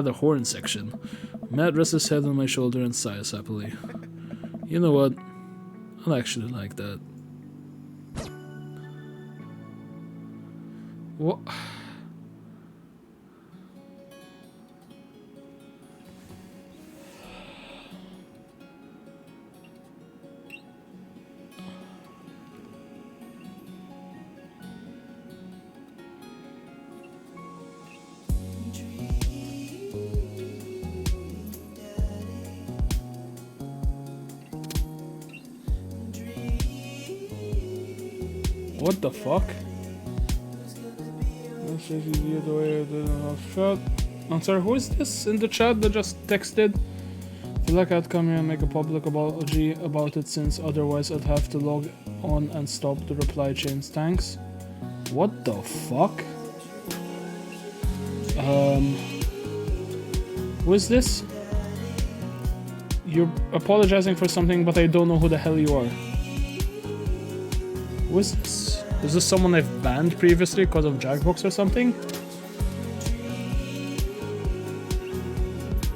a horn section. Matt rests his head on my shoulder and sighs happily. You know what? I actually like that. What? What the fuck? I'm sorry, who is this in the chat that just texted? I feel like I'd come here and make a public apology about it, since otherwise I'd have to log on and stop the reply chains. Thanks. What the fuck? Who is this? You're apologizing for something, but I don't know who the hell you are. Who is this? Is this someone I've banned previously because of Jackbox or something?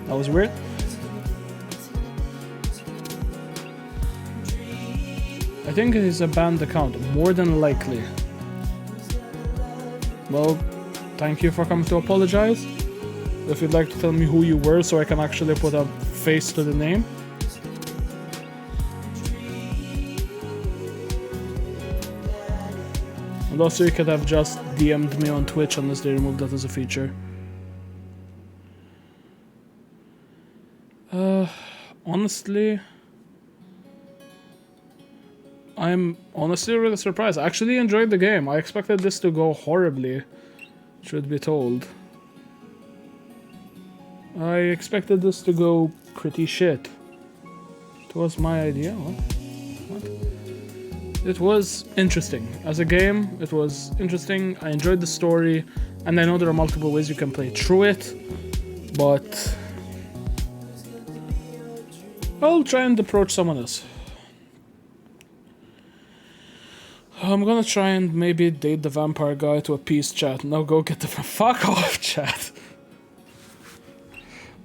That was weird. I think it is a banned account, more than likely. Well, thank you for coming to apologize. If you'd like to tell me who you were so I can actually put a face to the name. And also you could have just DM'd me on Twitch unless they removed that as a feature. Honestly, I'm honestly really surprised. I actually enjoyed the game. I expected this to go horribly, truth be told. I expected this to go pretty shit. It was my idea. What? It was interesting. As a game, it was interesting. I enjoyed the story, and I know there are multiple ways you can play through it, but I'll try and approach someone else. I'm gonna try and maybe date the vampire guy to appease chat. Now go get the fuck off, chat.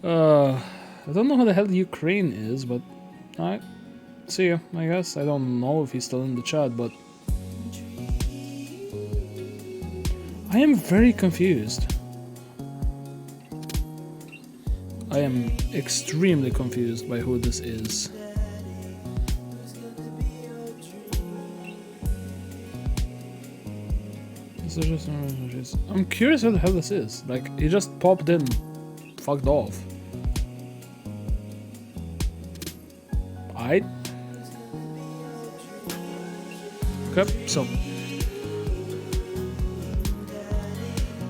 I don't know how the hell Ukraine is, but alright. See you, I guess. I don't know if he's still in the chat, but I am very confused. I am extremely confused by who this is. I'm curious who the hell this is. Like, he just popped in, fucked off. Alright. Okay, so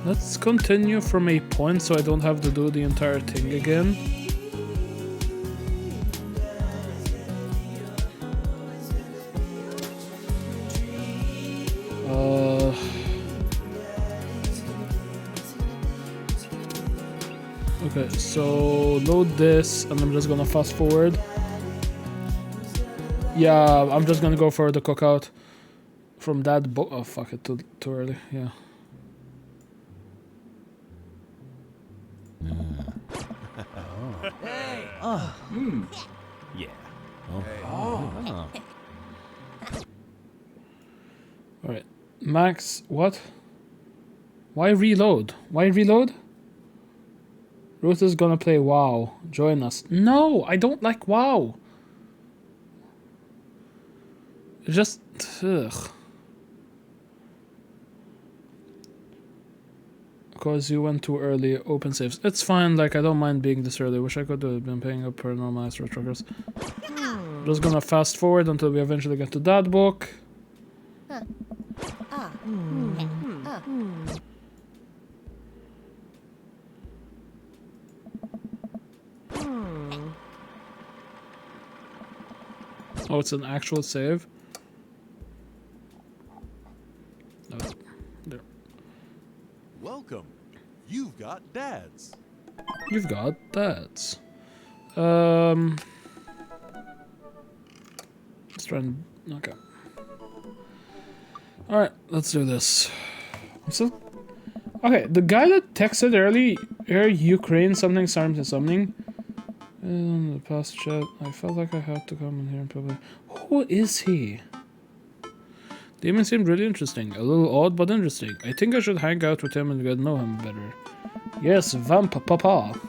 let's continue from a point so I don't have to do the entire thing again. Okay, so load this and I'm just gonna fast forward. Yeah, I'm just gonna go for the cookout from that book. Oh fuck it, too early, yeah. Yeah. Alright, Max, what? Why reload? Why reload? Ruth is gonna play WoW. Join us. No, I don't like WoW. Just, ugh. Because you went too early, open saves. It's fine, like, I don't mind being this early. Wish I could have been paying up paranormal extra truckers. Just gonna fast forward until we eventually get to that book. Oh, it's an actual save? No. There. Welcome. You've got dads. You've got that. Let's try and... Okay. Alright, let's do this. Okay, the guy that texted earlier, Ukraine something, something. In the past chat, I felt like I had to come in here in public. Who is he? Damon seemed really interesting. A little odd, but interesting. I think I should hang out with him and get to know him better. Yes, Vamp Papa.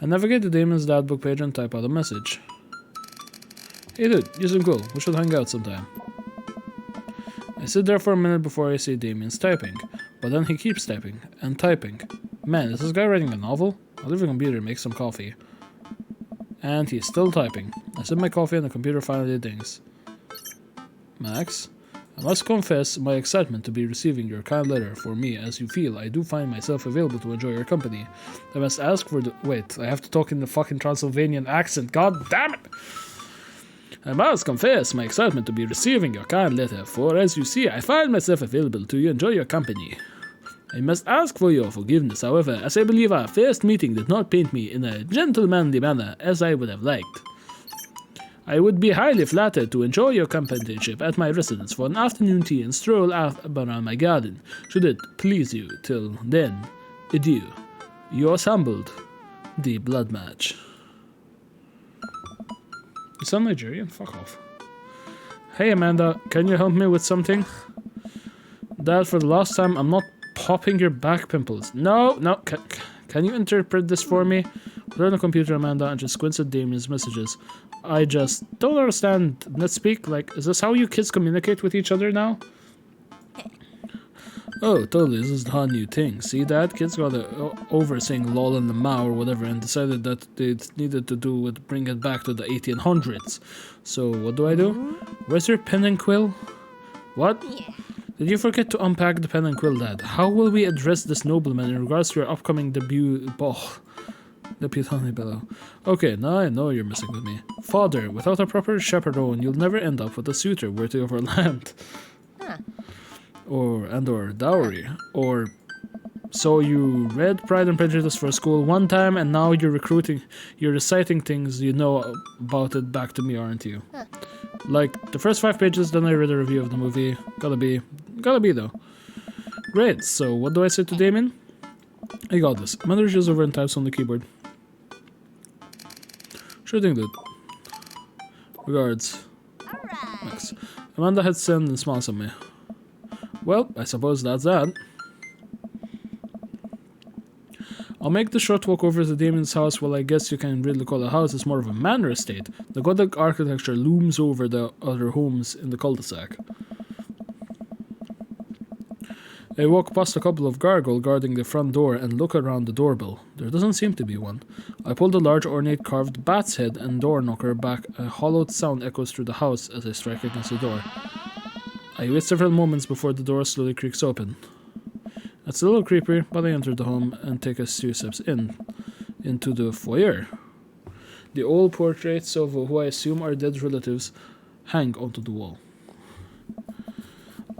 I navigate to Damon's dad book page and type out a message. Hey dude, you seem cool. We should hang out sometime. I sit there for a minute before I see Damien's typing, but then he keeps typing and typing. Man, is this guy writing a novel? I'll leave the computer and make some coffee. And he's still typing. I sip my coffee and the computer finally dings. Max, I must confess my excitement to be receiving your kind letter. For me, as you feel, I do find myself available to enjoy your company. I must ask for the... Wait, I have to talk in the fucking Transylvanian accent. God damn it! I must confess my excitement to be receiving your kind letter, for as you see, I find myself available to enjoy your company. I must ask for your forgiveness, however, as I believe our first meeting did not paint me in a gentlemanly manner as I would have liked. I would be highly flattered to enjoy your companionship at my residence for an afternoon tea and stroll out around my garden, should it please you. Till then, adieu. Yours humbled, the Blood Match. You sound Nigerian? Fuck off. Hey Amanda, can you help me with something? Dad, for the last time, I'm not popping your back pimples. No, can you interpret this for me? Learn the computer, Amanda, and just squints at Damien's messages. I just don't understand. Let's speak. Like, is this how you kids communicate with each other now? Oh, totally. This is the whole new thing. See that? Kids got over saying lol and the ma or whatever and decided that they needed to do with bring it back to the 1800s. So, what do? Where's your pen and quill? What? Did you forget to unpack the pen and quill, Dad? How will we address this nobleman in regards to your upcoming debut? Deputy Bellow. Okay, now I know you're messing with me. Father, without a proper chaperone, you'll never end up with a suitor worthy of our land. Or dowry. Or So you read Pride and Prejudice for school one time, and now you're reciting things you know about it back to me, aren't you? Like the first 5 pages, then I read a review of the movie. Gotta be though. Great. So what do I say to Damien? I got this. Mother is over and types on the keyboard. Sure thing, dude. Regards. Max. Amanda had sent and smiles at me. Well, I suppose that's that. I'll make the short walk over to Damien's house. Well, I guess you can really call it a house. It's more of a manor estate. The Gothic architecture looms over the other homes in the cul-de-sac. I walk past a couple of gargoyle guarding the front door and look around the doorbell. There doesn't seem to be one. I pull the large ornate carved bat's head and door knocker back. A hollowed sound echoes through the house as I strike against the door. I wait several moments before the door slowly creaks open. It's a little creepy, but I enter the home and take a few steps into the foyer. The old portraits of who I assume are dead relatives hang onto the wall.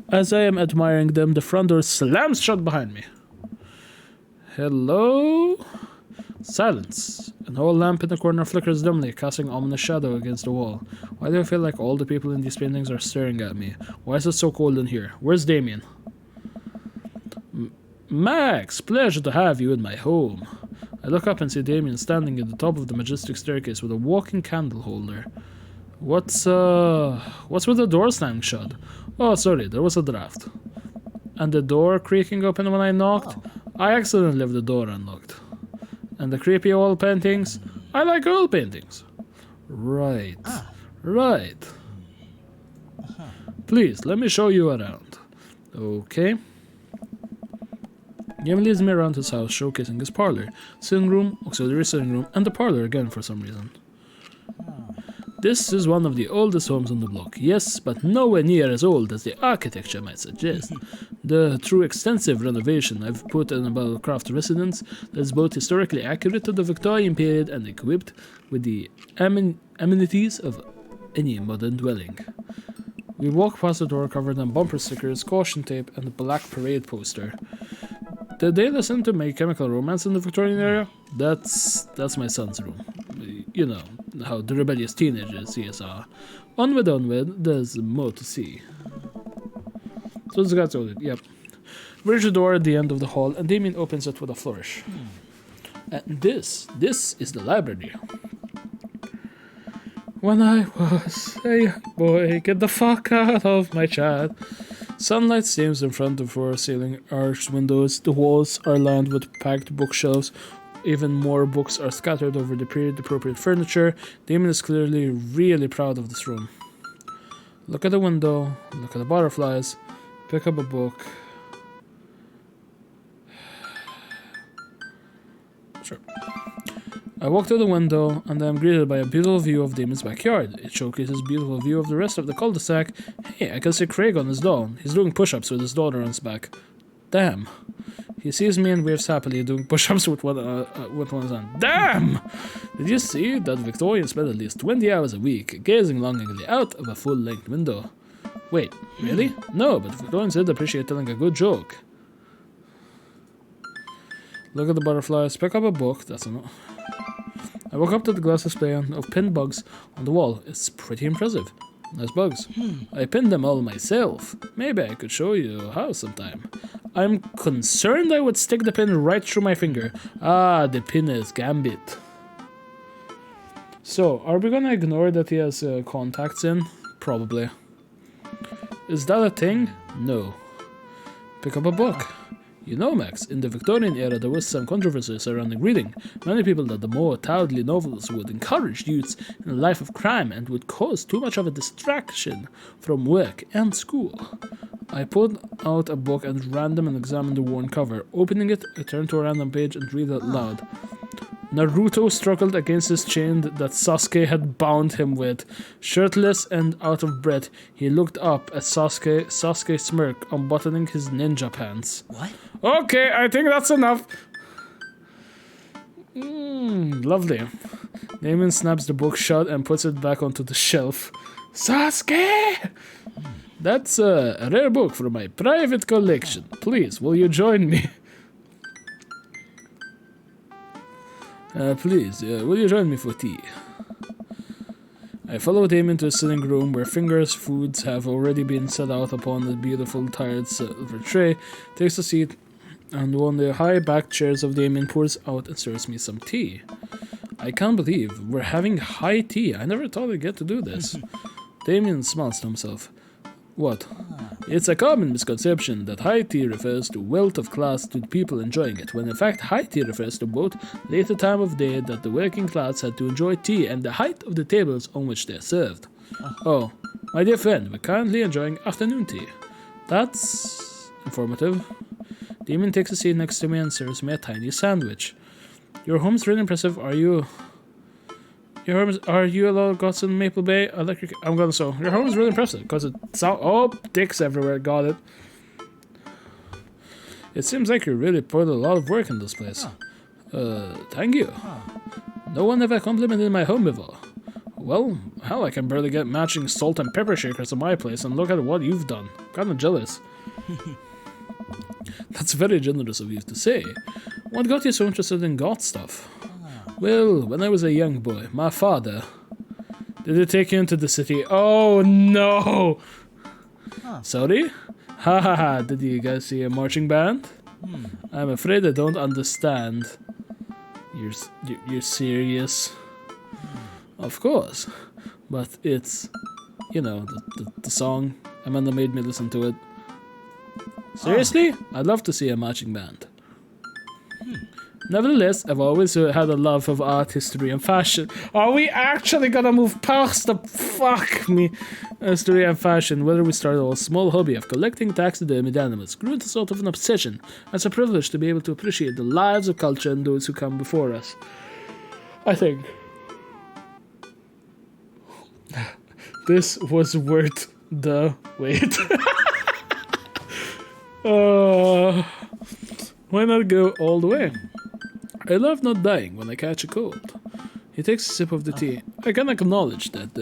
As I am admiring them, the front door slams shut behind me. Hello? Silence. An old lamp in the corner flickers dimly, casting ominous shadow against the wall. Why do I feel like all the people in these paintings are staring at me? Why is it so cold in here? Where's Damien? Max, pleasure to have you in my home. I look up and see Damien standing at the top of the majestic staircase with a walking candle holder. What's with the door slamming shut? Oh, sorry, there was a draft. And the door creaking open when I knocked? I accidentally left the door unlocked. And the creepy oil paintings? I like oil paintings. Right. Right. Please, let me show you around. Okay. Game leads me around his house, showcasing his parlor, sitting room, auxiliary sitting room, and the parlor again for some reason. This is one of the oldest homes on the block, yes, but nowhere near as old as the architecture might suggest. Through extensive renovation, I've put in a Battlecraft residence that is both historically accurate to the Victorian period and equipped with the amenities of any modern dwelling. We walk past the door covered in bumper stickers, caution tape, and a black parade poster. Did they listen to My Chemical Romance in the Victorian era? That's my son's room. You know, how the rebellious teenagers he are. Onward, there's more to see. So this guy's ordered, yep. There's a door at the end of the hall, and Damien opens it with a flourish. And this is the library. When I was a young boy, get the fuck out of my chat. Sunlight streams in front of our ceiling arched windows. The walls are lined with packed bookshelves. Even more books are scattered over the period-appropriate furniture. Damien is clearly really proud of this room. Look at the window, look at the butterflies, pick up a book. Sure. I walk to the window and I am greeted by a beautiful view of Damien's backyard. It showcases a beautiful view of the rest of the cul-de-sac. Hey, I can see Craig on his lawn. He's doing push-ups with his daughter on his back. Damn. He sees me and waves happily, doing push-ups with one hand. Damn! Did you see that Victorians spend at least 20 hours a week gazing longingly out of a full-length window? Wait, really? No, but Victorians did appreciate telling a good joke. Look at the butterflies, pick up a book, that's enough. I walk up to the glass display of pinned bugs on the wall. It's pretty impressive. Nice bugs. I pinned them all myself. Maybe I could show you how sometime. I'm concerned I would stick the pin right through my finger. Ah, the pin is Gambit. So, are we gonna ignore that he has contacts in? Probably. Is that a thing? No. Pick up a book. You know, Max, in the Victorian era there was some controversy surrounding reading. Many people thought the more towardly novels would encourage youths in a life of crime and would cause too much of a distraction from work and school. I pulled out a book at random and examined the worn cover. Opening it, I turned to a random page and read it aloud. Naruto struggled against his chain that Sasuke had bound him with. Shirtless and out of breath, he looked up at Sasuke smirked, unbuttoning his ninja pants. What? Okay, I think that's enough. Lovely. Damien snaps the book shut and puts it back onto the shelf. Sasuke! That's a rare book from my private collection. Please, will you join me? Please, will you join me for tea? I follow Damien to a sitting room where fingers foods have already been set out upon a beautiful tired silver tray, takes a seat, and one of the high-backed chairs of Damien pours out and serves me some tea. I can't believe we're having high tea. I never thought I'd get to do this. Damien smiles to himself. What? It's a common misconception that high tea refers to wealth of class to people enjoying it, when in fact high tea refers to both later time of day that the working class had to enjoy tea and the height of the tables on which they are served. Oh, my dear friend, we're currently enjoying afternoon tea. That's informative. Damien takes a seat next to me and serves me a tiny sandwich. Your home's really impressive. Are you a lot of gods in Maple Bay? I'm gonna so. Your home is really impressive because it's out. Oh, dicks everywhere. Got it. It seems like you really put a lot of work in this place. Thank you. No one ever complimented my home before. Well, hell, I can barely get matching salt and pepper shakers in my place, and look at what you've done. Kinda jealous. That's very generous of you to say. What got you so interested in god stuff? Well, when I was a young boy, my father... Did it take you into the city? Oh, no! Sorry? Ha ha ha, did you guys see a marching band? I'm afraid I don't understand. You're serious? Of course. But it's... You know, the song. Amanda made me listen to it. Seriously? I'd love to see a marching band. Nevertheless, I've always had a love of art, history, and fashion. Are we actually gonna move past the fuck me history and fashion? Whether we started a small hobby of collecting taxidermied animals, grew into sort of an obsession. It's a privilege to be able to appreciate the lives of culture and those who come before us. I think this was worth the wait. Why not go all the way? I love not dying when I catch a cold. He takes a sip of the tea. I can acknowledge that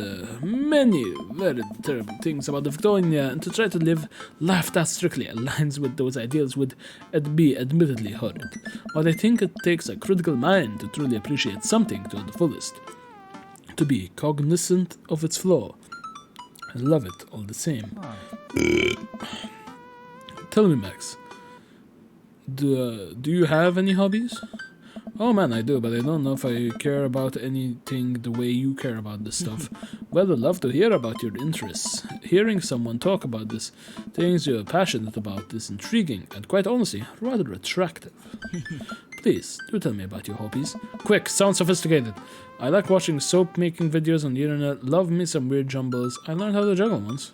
many very terrible things about the Victoria, and to try to live life that strictly aligns with those ideals would be admittedly horrid. But I think it takes a critical mind to truly appreciate something to the fullest. To be cognizant of its flaw. I love it all the same. Tell me, Max, do you have any hobbies? Oh man, I do, but I don't know if I care about anything the way you care about this stuff. Well, I'd love to hear about your interests. Hearing someone talk about this, things you're passionate about, is intriguing and, quite honestly, rather attractive. Please, do tell me about your hobbies. Quick, sound sophisticated. I like watching soap-making videos on the internet, love me some weird jumbles. I learned how to juggle once.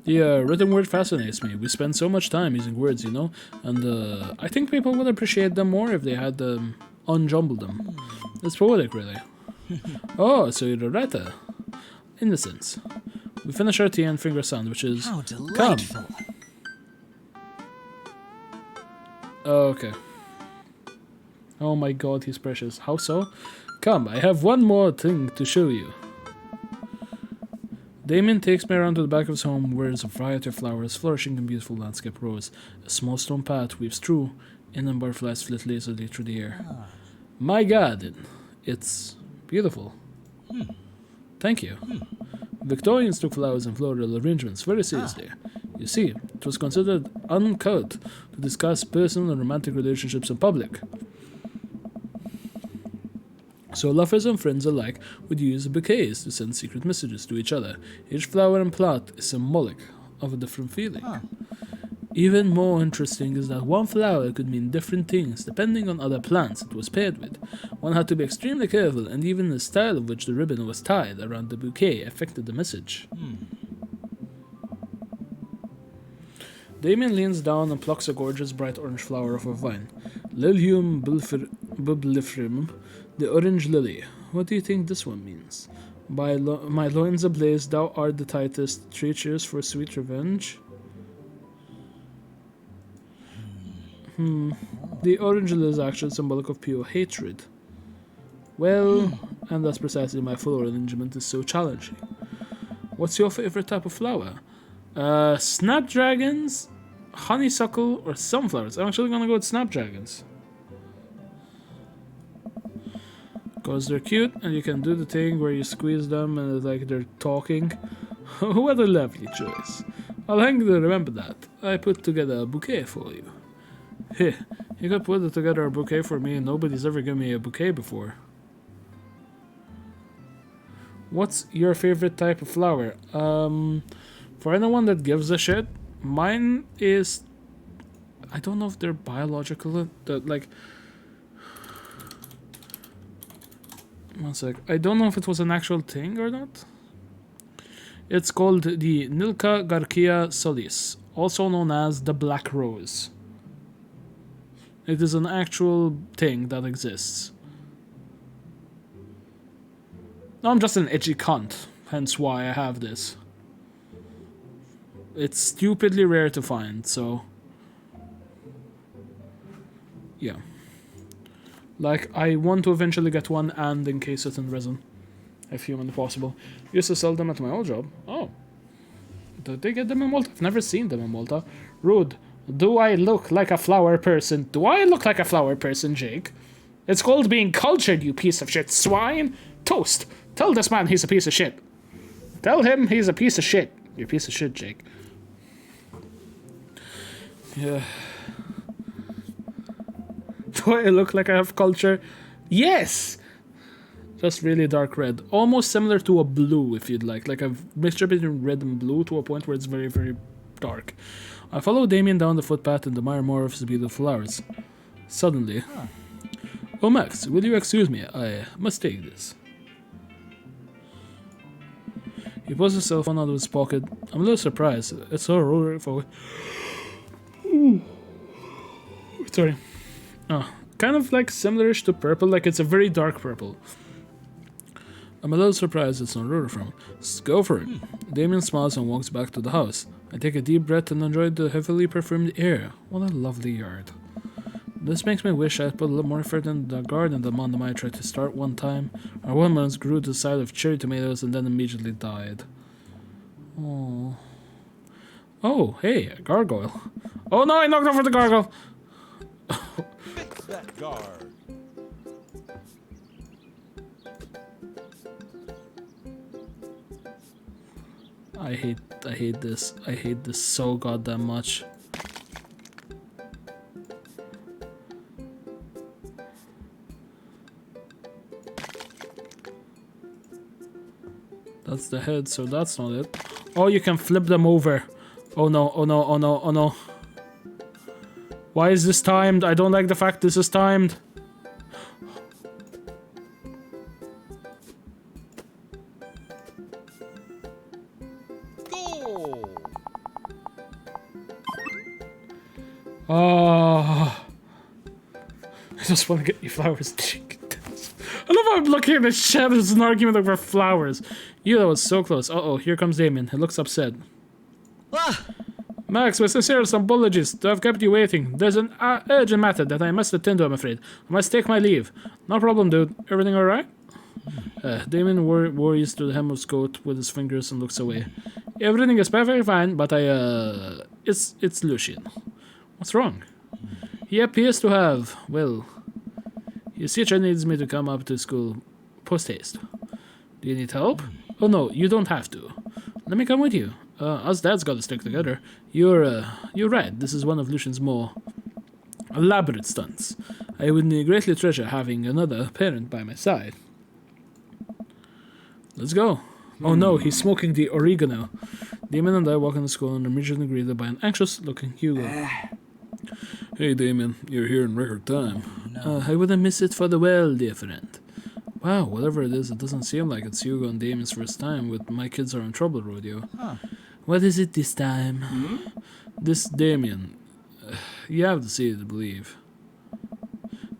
The written word fascinates me. We spend so much time using words, you know, and I think people would appreciate them more if they had unjumbled them. It's poetic, really. Oh, so you're a writer. Innocence. We finish our tea and finger sandwiches. How delightful. Come. Okay. Oh my god, he's precious. How so? Come, I have one more thing to show you. Damien takes me around to the back of his home where there's a variety of flowers flourishing in beautiful landscape rows. A small stone path weaves through, and butterflies flit lazily through the air. My garden. It's beautiful. Thank you. Victorians took flowers and floral arrangements very seriously. You see, it was considered uncut to discuss personal and romantic relationships in public. So lovers and friends alike would use bouquets to send secret messages to each other. Each flower and plant is symbolic of a different feeling. Even more interesting is that one flower could mean different things depending on other plants it was paired with. One had to be extremely careful, and even the style of which the ribbon was tied around the bouquet affected the message. Damien leans down and plucks a gorgeous bright orange flower off a vine. Lilium bublifrim, the orange lily. What do you think this one means? By my loins ablaze, thou art the tightest. 3 cheers for sweet revenge. The orange lily is actually symbolic of pure hatred. Well, and that's precisely my full arrangement is so challenging. What's your favorite type of flower? Snapdragons honeysuckle or sunflowers. I'm actually gonna go with snapdragons. Because they're cute and you can do the thing where you squeeze them and like they're talking. What a lovely choice. I'll hang to remember that. I put together a bouquet for you. Heh, you could put together a bouquet for me and nobody's ever given me a bouquet before. What's your favorite type of flower? For anyone that gives a shit, mine is... I don't know if they're biological, like... One sec. I don't know if it was an actual thing or not. It's called the Nilka Garcia solis, also known as the Black Rose. It is an actual thing that exists. I'm just an edgy cunt, hence why I have this. It's stupidly rare to find, so... yeah. Like, I want to eventually get one and encase it in resin, if humanly possible. Used to sell them at my old job. Oh. Did they get them in Malta? I've never seen them in Malta. Rude. Do I look like a flower person? Do I look like a flower person, Jake? It's called being cultured, you piece of shit swine. Toast. Tell this man he's a piece of shit. Tell him he's a piece of shit. You're a piece of shit, Jake. Yeah. Do I look like I have culture? Yes! Just really dark red. Almost similar to a blue, if you'd like. Like I've mixture between red and blue to a point where it's very, very dark. I follow Damien down the footpath and admire more of his beautiful flowers. Suddenly... Oh, Max, will you excuse me? I must take this. He pulls his cell phone out of his pocket. I'm a little surprised. It's so rude for... Sorry. Oh, kind of like similarish to purple, like it's a very dark purple. I'm a little surprised it's not Ruder from. Let's go for it. Damien smiles and walks back to the house. I take a deep breath and enjoy the heavily perfumed air. What a lovely yard. This makes me wish I'd put a little more effort in the garden than Mom and I tried to start one time. Our watermelons grew to the size of cherry tomatoes and then immediately died. Oh. Oh, hey, a gargoyle. Oh no, I knocked over the gargoyle! Fix that guard. I hate this. I hate this so goddamn much. That's the head, so that's not it. Oh, you can flip them over. Oh no, oh no, oh no, oh no. Why is this timed? I don't like the fact this is timed. Goal. Oh. I just want to get you flowers. I love how I'm looking at the shadows and argument over flowers. You, that was so close. Uh-oh, here comes Damien. He looks upset. Max, my sincere apologies to have kept you waiting. There's an urgent matter that I must attend to, I'm afraid. I must take my leave. No problem, dude. Everything alright? Damien worries through the hem of his coat with his fingers and looks away. Everything is perfectly fine, but it's Lucian. What's wrong? He appears to have, well... His teacher needs me to come up to school post-haste. Do you need help? Oh no, you don't have to. Let me come with you. Us dads gotta stick together. You're right, this is one of Lucian's more elaborate stunts. I would greatly treasure having another parent by my side. Let's go. Oh no, he's smoking the oregano. Damien and I walk into school and are immediately greeted by an anxious-looking Hugo. Hey Damien, you're here in record time. I wouldn't miss it for the world, dear friend. Wow, whatever it is, it doesn't seem like it's Hugo and Damien's first time with My Kids Are in Trouble rodeo. Huh. What is it this time? This Damien. You have to see it to believe.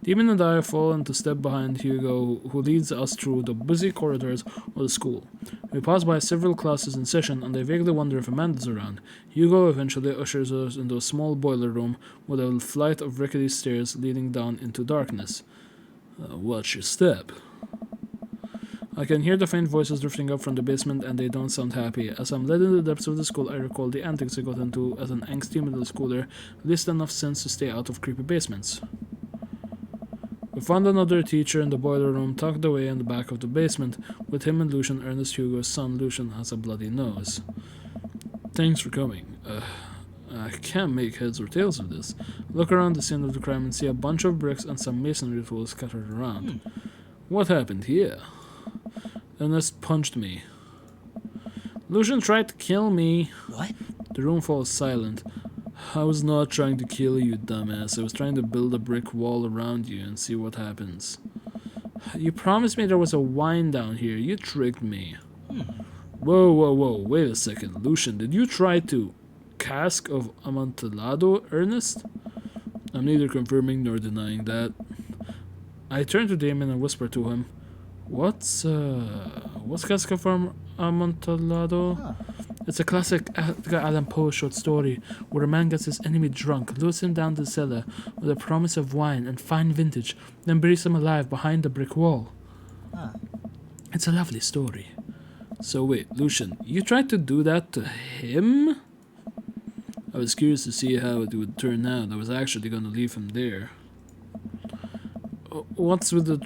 Damien and I fall into step behind Hugo, who leads us through the busy corridors of the school. We pass by several classes in session, and I vaguely wonder if Amanda's around. Hugo eventually ushers us into a small boiler room with a flight of rickety stairs leading down into darkness. Watch your step. I can hear the faint voices drifting up from the basement, and they don't sound happy. As I'm led into the depths of the school, I recall the antics I got into as an angsty middle schooler, at least enough sense to stay out of creepy basements. We found another teacher in the boiler room, tucked away in the back of the basement. With him and Lucian, Ernest Hugo's son, Lucian has a bloody nose. Thanks for coming. I can't make heads or tails of this. Look around the scene of the crime and see a bunch of bricks and some masonry tools scattered around. What happened here? Ernest punched me. Lucian tried to kill me. What? The room falls silent. I was not trying to kill you, dumbass. I was trying to build a brick wall around you and see what happens. You promised me there was a wine down here. You tricked me. Whoa. Wait a second. Lucian, did you try to... cask of Amontillado, Ernest? I'm neither confirming nor denying that. I turned to Damien and whispered to him, What's cask of Amontillado? It's a classic Edgar Allan Poe short story where a man gets his enemy drunk, lures him down the cellar with a promise of wine and fine vintage, then buries him alive behind the brick wall. It's a lovely story. So wait, Lucian, you tried to do that to him? I was curious to see how it would turn out. I was actually going to leave him there. What's with the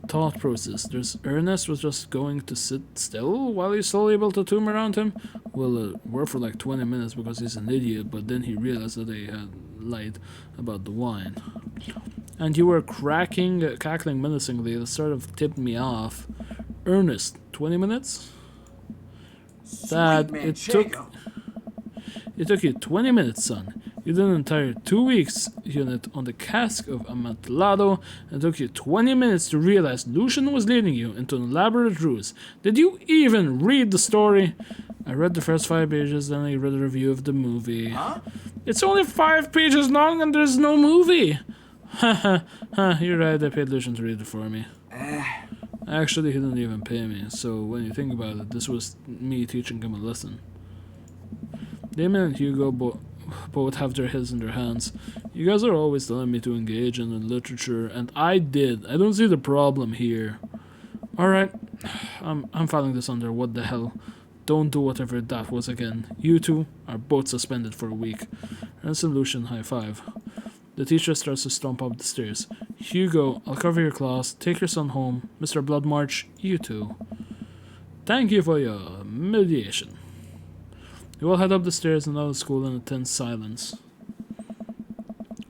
thought process? There's Ernest was just going to sit still while you slowly built a tomb around him? Well, worked for like 20 minutes because he's an idiot, but then he realized that they had lied about the wine. And you were cackling menacingly. That sort of tipped me off. Ernest, 20 minutes? Dad, it took you 20 minutes, son. You did an entire 2 weeks unit on the cask of Amontillado, and it took you 20 minutes to realize Lucian was leading you into an elaborate ruse. Did you even read the story? I read the first 5 pages, then I read a review of the movie. Huh? It's only 5 pages long and there's no movie! You're right, I paid Lucian to read it for me. Actually, he didn't even pay me, so when you think about it, this was me teaching him a lesson. Damien and Hugo both have their heads in their hands. You guys are always telling me to engage in the literature, and I did. I don't see the problem here. Alright, I'm filing this under what the hell. Don't do whatever that was again. You two are both suspended for a week. And solution, high five. The teacher starts to stomp up the stairs. Hugo, I'll cover your class. Take your son home. Mr. Bloodmarch, you too. Thank you for your mediation. We all head up the stairs and out of school in a tense silence.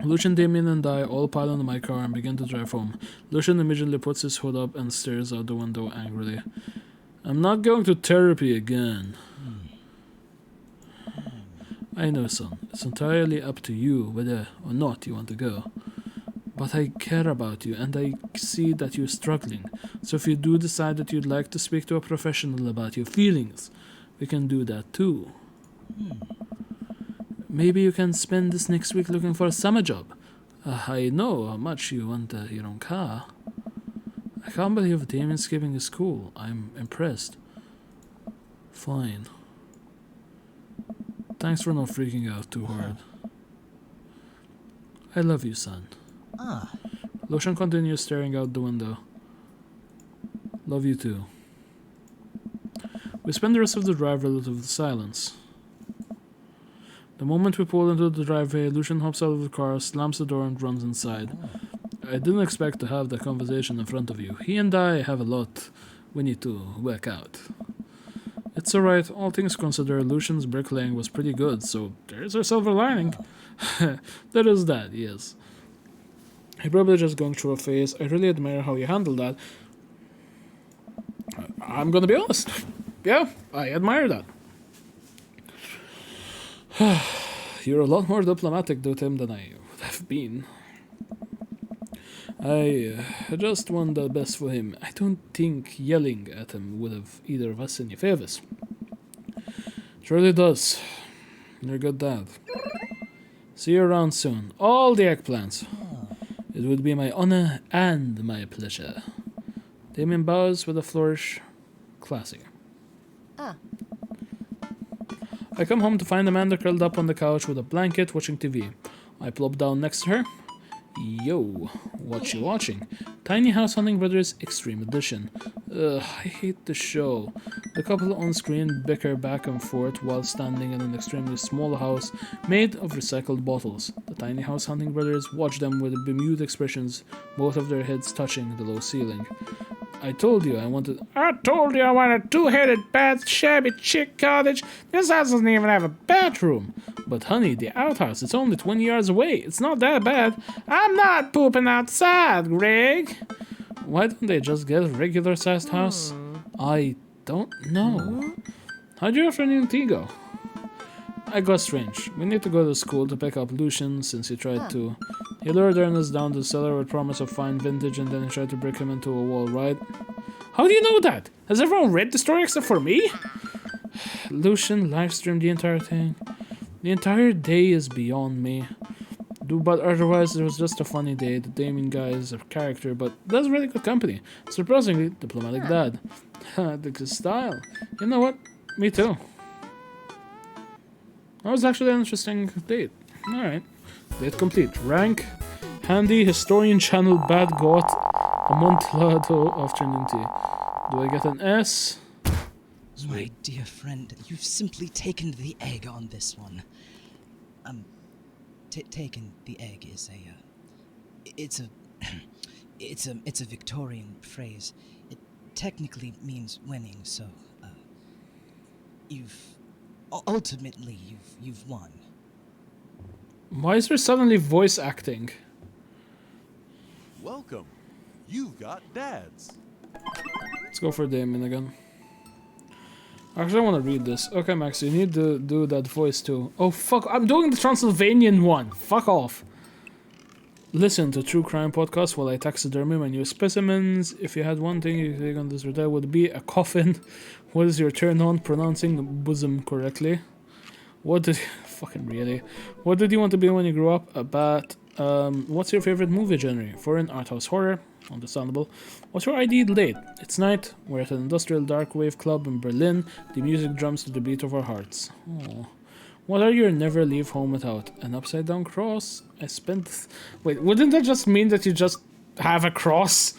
Lucian, Damien, and I all pile into my car and begin to drive home. Lucian immediately puts his hood up and stares out the window angrily. I'm not going to therapy again. I know, son. It's entirely up to you whether or not you want to go. But I care about you, and I see that you're struggling. So if you do decide that you'd like to speak to a professional about your feelings, we can do that too. Maybe you can spend this next week looking for a summer job. I know how much you want your own car. I can't believe Damien's skipping his school. I'm impressed. Fine. Thanks for not freaking out too hard. I love you, son. Lucian continues staring out the window. Love you too. We spend the rest of the drive relative to silence. The moment we pull into the driveway, Lucian hops out of the car, slams the door, and runs inside. I didn't expect to have that conversation in front of you. He and I have a lot we need to work out. It's alright, all things considered, Lucian's bricklaying was pretty good, so there's a silver lining. There is that, yes. You're probably just going through a phase. I really admire how you handled that. I'm gonna be honest. Yeah, I admire that. You're a lot more diplomatic with him than I would have been. I just want the best for him. I don't think yelling at him would have either of us any favors. Surely does. You're a good dad. See you around soon. All the eggplants. It would be my honor and my pleasure. Damien bows with a flourish. Classy. I come home to find Amanda curled up on the couch with a blanket watching TV. I plop down next to her. Yo, what you watching? Tiny House Hunting Brothers Extreme Edition. Ugh, I hate the show. The couple on screen bicker back and forth while standing in an extremely small house made of recycled bottles. The Tiny House Hunting Brothers watch them with bemused expressions, both of their heads touching the low ceiling. I told you I wanted a two-headed, bad, shabby chick cottage. This house doesn't even have a bathroom. But honey, the outhouse, it's only 20 yards away. It's not that bad. I'm not pooping outside, Greg. Why don't they just get a regular-sized house? I don't know. How'd your afternoon tea go? I got strange. We need to go to school to pick up Lucian since he tried to. He lured Ernest down the cellar with promise of fine vintage and then he tried to break him into a wall, right? How do you know that? Has everyone read the story except for me? Lucian livestreamed the entire thing. The entire day is beyond me. But otherwise, it was just a funny day. The Damien guy is a character, but does really good company. Surprisingly, diplomatic dad. The good style. You know what? Me too. That was actually an interesting date. Alright. Date complete. Rank. Handy Historian Channel Bad Got Amontillado Afternoon Tea. Do I get an S? My dear friend, you've simply taken the egg on this one. Taken the egg is it's a Victorian phrase. It technically means winning, so, ultimately, you've won. Why is there suddenly voice acting? Welcome. You've got dads. Let's go for Damien again. Actually, I want to read this. Okay, Max, you need to do that voice too. Oh, fuck. I'm doing the Transylvanian one. Fuck off. Listen to True Crime Podcast while I taxidermy my new specimens. If you had one thing you could take on this retire, would it be a coffin? What is your turn on pronouncing bosom correctly? What did... Fucking really. What did you want to be when you grew up? A bat. What's your favorite movie genre? Foreign, art house, horror? Understandable. What's your ideal date? It's night. We're at an industrial dark wave club in Berlin. The music drums to the beat of our hearts. Aww. What are your never leave home without? An upside down cross? I spent... Wait, wouldn't that just mean that you just have a cross?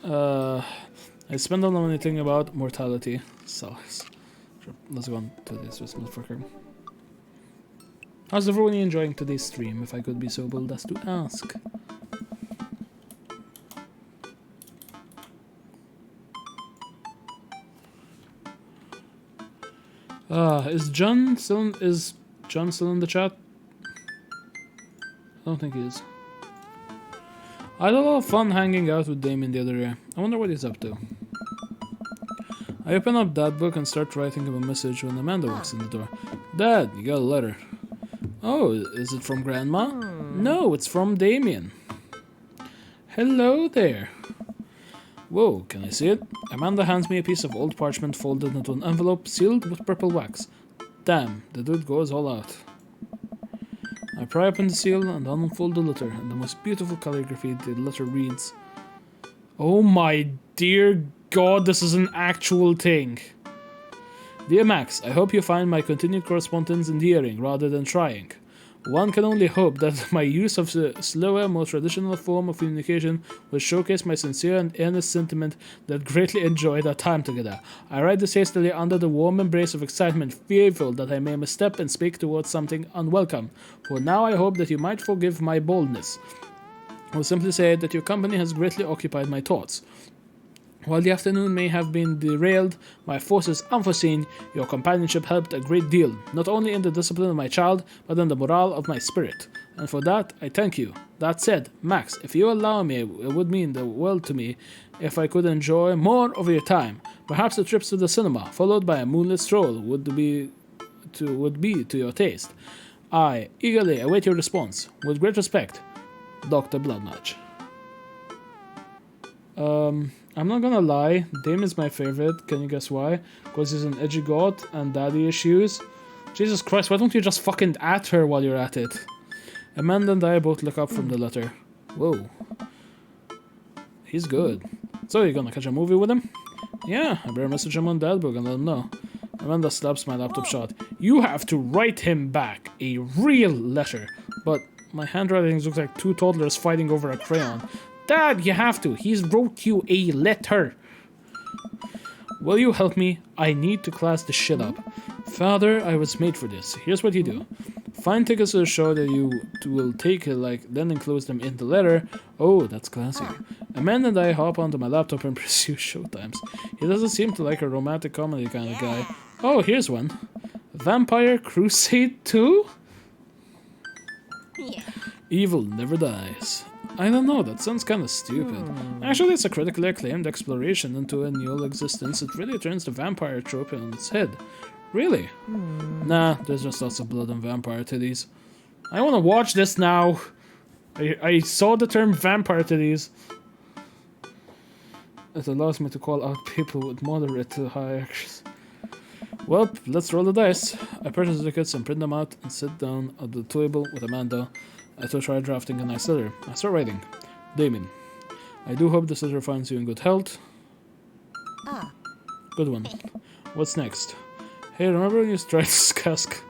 I spend all the money thinking about mortality. Sucks. Sure, let's go on to this with motherfucker. How's everyone enjoying today's stream, if I could be so bold as to ask? Is John still in the chat? I don't think he is. I had a lot of fun hanging out with Damien the other day. I wonder what he's up to. I open up that book and start writing him a message when Amanda walks in the door. Dad, you got a letter. Oh, is it from Grandma? No, it's from Damien. Hello there. Whoa, can I see it? Amanda hands me a piece of old parchment folded into an envelope sealed with purple wax. Damn, the dude goes all out. I pry open the seal and unfold the letter, and the most beautiful calligraphy the letter reads. Oh my dear God, this is an actual thing. Dear Max, I hope you find my continued correspondence endearing rather than trying. One can only hope that my use of the slower, more traditional form of communication will showcase my sincere and earnest sentiment that greatly enjoyed our time together. I write this hastily under the warm embrace of excitement, fearful that I may misstep and speak towards something unwelcome. For now I hope that you might forgive my boldness. I will simply say that your company has greatly occupied my thoughts. While the afternoon may have been derailed by forces unforeseen, your companionship helped a great deal, not only in the discipline of my child, but in the morale of my spirit. And for that, I thank you. That said, Max, if you allow me, it would mean the world to me if I could enjoy more of your time. Perhaps a trip to the cinema, followed by a moonlit stroll, would be to your taste. I eagerly await your response. With great respect, Dr. Bloodmatch. I'm not gonna lie, Dame is my favorite. Can you guess why? Because he's an edgy god and daddy issues. Jesus Christ, why don't you just fucking at her while you're at it? Amanda and I both look up from the letter. Whoa. He's good. So, you gonna catch a movie with him? Yeah, I better message him on Dadbook and let him know. Amanda slaps my laptop shut. You have to write him back a real letter. But My handwriting looks like two toddlers fighting over a crayon. Dad, you have to. He's wrote you a letter. Will you help me? I need to class this shit up. Father, I was made for this. Here's what you do. Find tickets to the show that you will take, then enclose them in the letter. Oh, that's classy. Amanda and I hop onto my laptop and pursue showtimes. He doesn't seem to like a romantic comedy kind of guy. Oh, here's one. Vampire Crusade 2? Evil never dies. I don't know, that sounds kind of stupid. Actually, it's a critically acclaimed exploration into a new existence. It really turns the vampire trope on its head. Really? Nah, there's just lots of blood and vampire titties. I want to watch this now. I saw the term vampire titties. It allows me to call out people with moderate to high actions. Well, let's roll the dice. I purchase the tickets and print them out and sit down at the table with Amanda. I to try drafting a nice letter. I start writing. Damien, I do hope this letter finds you in good health. Good one. What's next? Hey, remember when you tried to cask?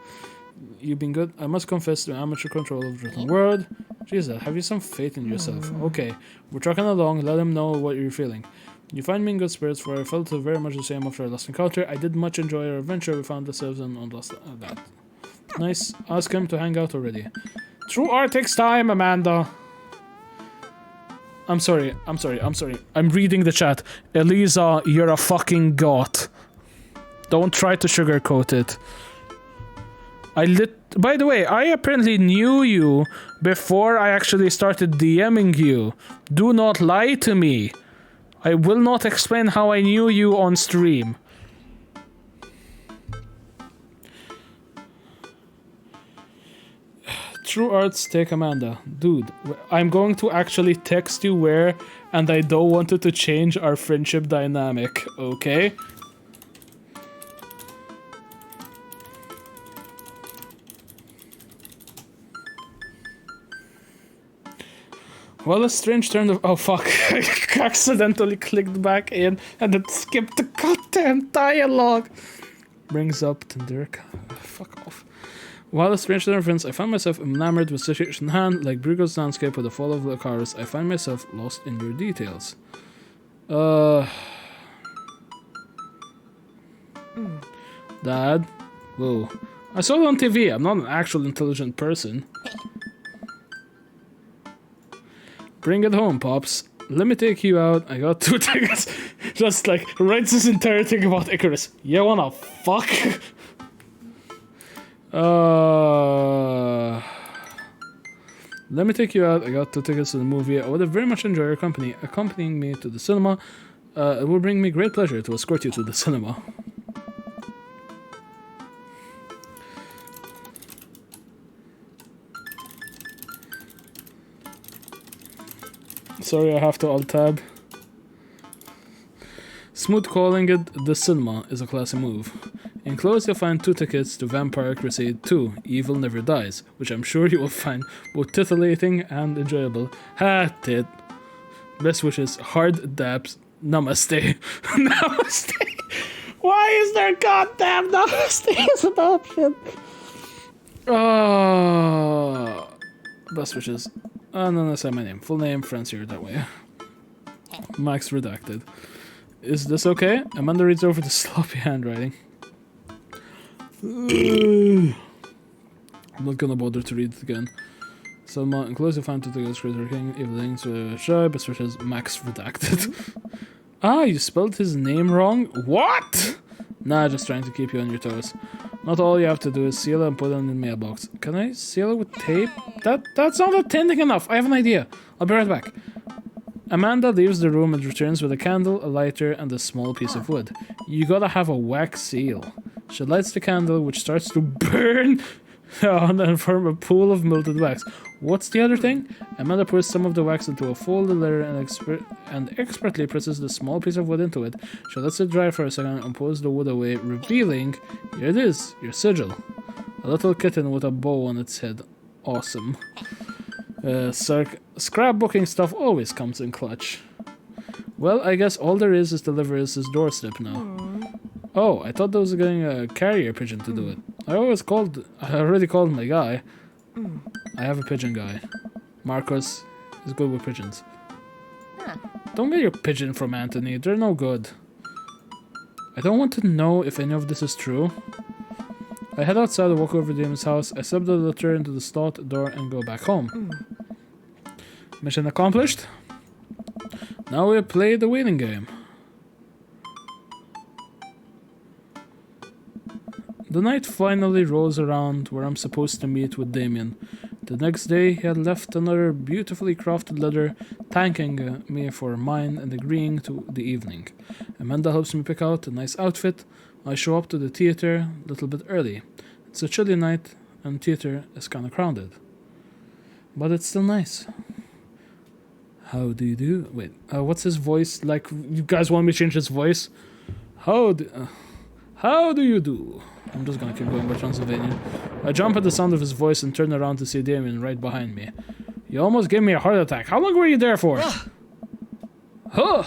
You've been good. I must confess to amateur control of the written word. Jesus, have you some faith in yourself? Okay, we're trucking along. Let him know what you're feeling. You find me in good spirits, for I felt very much the same after our last encounter. I did much enjoy our adventure. We found ourselves on last that. Nice. Ask him to hang out already. True art takes time, Amanda. I'm sorry. I'm reading the chat. Eliza, you're a fucking goth. Don't try to sugarcoat it. By the way, I apparently knew you before I actually started DMing you. Do not lie to me. I will not explain how I knew you on stream. True arts take Amanda. Dude, I'm going to actually text you where, and I don't want it to change our friendship dynamic, okay? Well, a strange turn of— oh fuck, I accidentally clicked back in and it skipped the goddamn dialogue. Brings up Tinderic. Fuck off. While a strange turn of events, I found myself enamored with situation in hand, like Brugo's landscape with the fall of Lucaris. I find myself lost in your details. Dad? Whoa. I saw it on TV. I'm not an actual intelligent person. Bring it home, Pops. Let me take you out. I got 2 tickets. Just like, writes this entire thing about Icarus. You wanna fuck? Let me take you out. I got 2 tickets to the movie. I would have very much enjoyed your company. Accompanying me to the cinema. It will bring me great pleasure to escort you to the cinema. Sorry, I have to alt-tab. Smooth calling it the cinema is a classy move. Enclosed you'll find 2 tickets to Vampire Crusade 2, Evil Never Dies, which I'm sure you will find both titillating and enjoyable. Ha, tit. Best wishes, hard dabs, namaste. Namaste! Why is there goddamn namaste as an option? Best wishes. No, that's not my name. Full name, friends here that way. Max redacted. Is this okay? Amanda reads over the sloppy handwriting. I'm not gonna bother to read it again. Selma, enclose the fan to the Creator King, Eveling, so shy, but searches Max redacted. Ah, you spelled his name wrong? What? Nah, just trying to keep you on your toes. Not all you have to do is seal it and put it in the mailbox. Can I seal it with tape? That's not attending enough. I have an idea. I'll be right back. Amanda leaves the room and returns with a candle, a lighter, and a small piece of wood. You gotta have a wax seal. She lights the candle, which starts to burn and form a pool of melted wax. What's the other thing? Amanda pours some of the wax into a folded letter and expertly presses the small piece of wood into it. She lets it dry for a second and pulls the wood away, revealing, here it is, your sigil. A little kitten with a bow on its head. Awesome. Scrapbooking stuff always comes in clutch. Well, I guess all there is deliver his doorstep now. Oh, I thought that was getting a carrier pigeon to do it. I already called my guy. I have a pigeon guy. Marcus is good with pigeons. Don't get your pigeon from Anthony. They're no good. I don't want to know if any of this is true. I head outside to walk over to Damon's house. I slip the letter into the slot door and go back home. Mission accomplished. Now we play the waiting game. The night finally rolls around where I'm supposed to meet with Damien. The next day, he had left another beautifully crafted letter thanking me for mine and agreeing to the evening. Amanda helps me pick out a nice outfit. I show up to the theater a little bit early. It's a chilly night and theater is kind of crowded. But it's still nice. How do you do? Wait, what's his voice? Like, you guys want me to change his voice? How do you do? I'm just gonna keep going by Transylvania. I jump at the sound of his voice and turn around to see Damien right behind me. You almost gave me a heart attack. How long were you there for? Huh?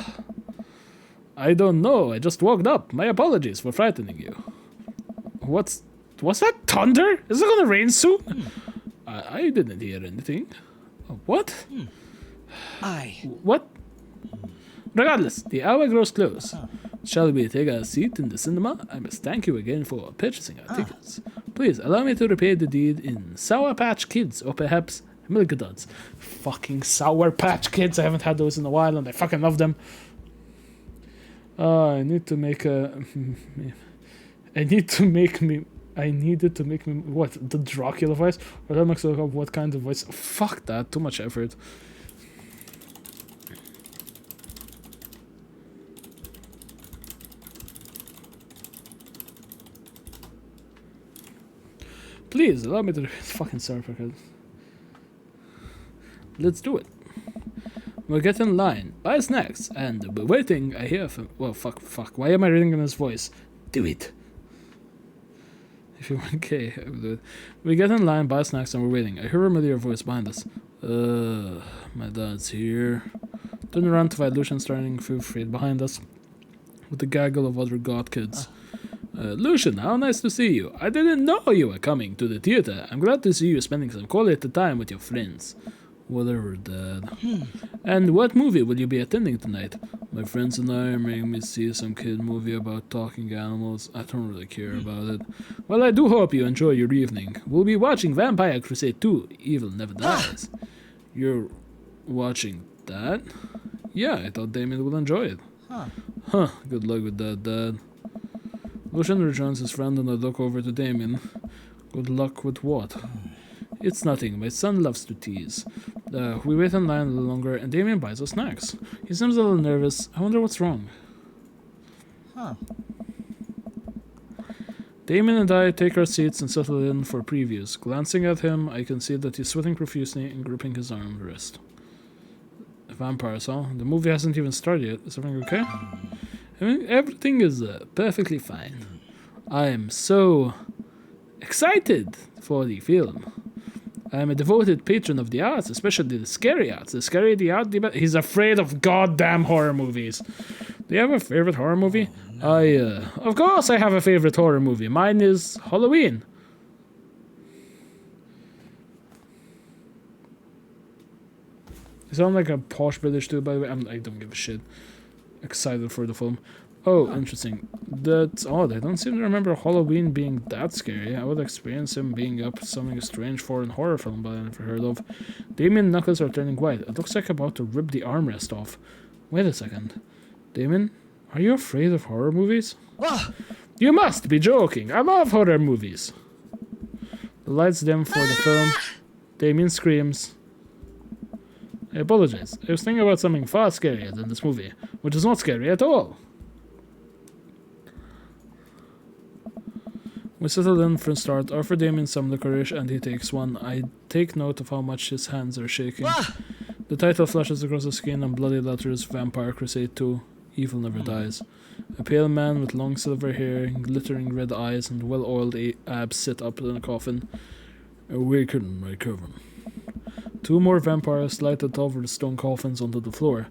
I don't know. I just woke up. My apologies for frightening you. Was that thunder? Is it gonna rain soon? I didn't hear anything. What? What? Regardless, the hour grows close. Shall we take a seat in the cinema? I must thank you again for purchasing our tickets. Please allow me to repay the deed in Sour Patch Kids or perhaps Milk Duds. Fucking Sour Patch Kids. I haven't had those in a while and I fucking love them. I needed to make me what, the Dracula voice? Or let me look up what kind of voice. Fuck that, too much effort. Please allow me to fucking sorry for that. Let's do it. We'll get in line, buy snacks, and we're waiting. I hear from. Well, fuck. Why am I reading in his voice? Do it. If you want, okay, I will do it. We get in line, buy snacks, and we're waiting. I hear a familiar voice behind us. My dad's here. Turn around to find Lucian starting fifth grade behind us, with a gaggle of other god kids. Lucian, how nice to see you. I didn't know you were coming to the theater. I'm glad to see you spending some quality time with your friends. Whatever, Dad. And what movie will you be attending tonight? My friends and I are making me see some kid movie about talking animals. I don't really care about it. Well, I do hope you enjoy your evening. We'll be watching Vampire Crusade 2, Evil Never Dies. You're watching that? Yeah, I thought Damien would enjoy it. Huh, good luck with that, Dad. Lucian rejoins his friend and I look over to Damien. Good luck with what? It's nothing. My son loves to tease. We wait in line a little longer and Damien buys us snacks. He seems a little nervous. I wonder what's wrong. Damien and I take our seats and settle in for previews. Glancing at him, I can see that he's sweating profusely and gripping his arm wrist. Vampires, huh? The movie hasn't even started yet. Is everything okay? I mean, everything is perfectly fine. I am so excited for the film. I am a devoted patron of the arts, especially the scary arts. The scary the art, he's afraid of goddamn horror movies. Do you have a favorite horror movie? Of course I have a favorite horror movie. Mine is Halloween. You sound like a posh British dude, by the way. I don't give a shit. Excited for the film. Oh, interesting. That's odd. I don't seem to remember Halloween being that scary. I would experience him being up something strange foreign horror film but I never heard of. Damien knuckles are turning white. It looks like about to rip the armrest off. Wait a second. Damien, are you afraid of horror movies? You must be joking. I love horror movies. The lights dim for the film. Damien screams. I apologize. I was thinking about something far scarier than this movie, which is not scary at all. We settle in for a start, offer Damien some licorice, and he takes one. I take note of how much his hands are shaking. The title flashes across the screen in bloody letters, Vampire Crusade 2, Evil Never Dies. A pale man with long silver hair, glittering red eyes, and well-oiled abs sit up in a coffin. Awaken, my coven. Two more vampires lighted over the stone coffins onto the floor.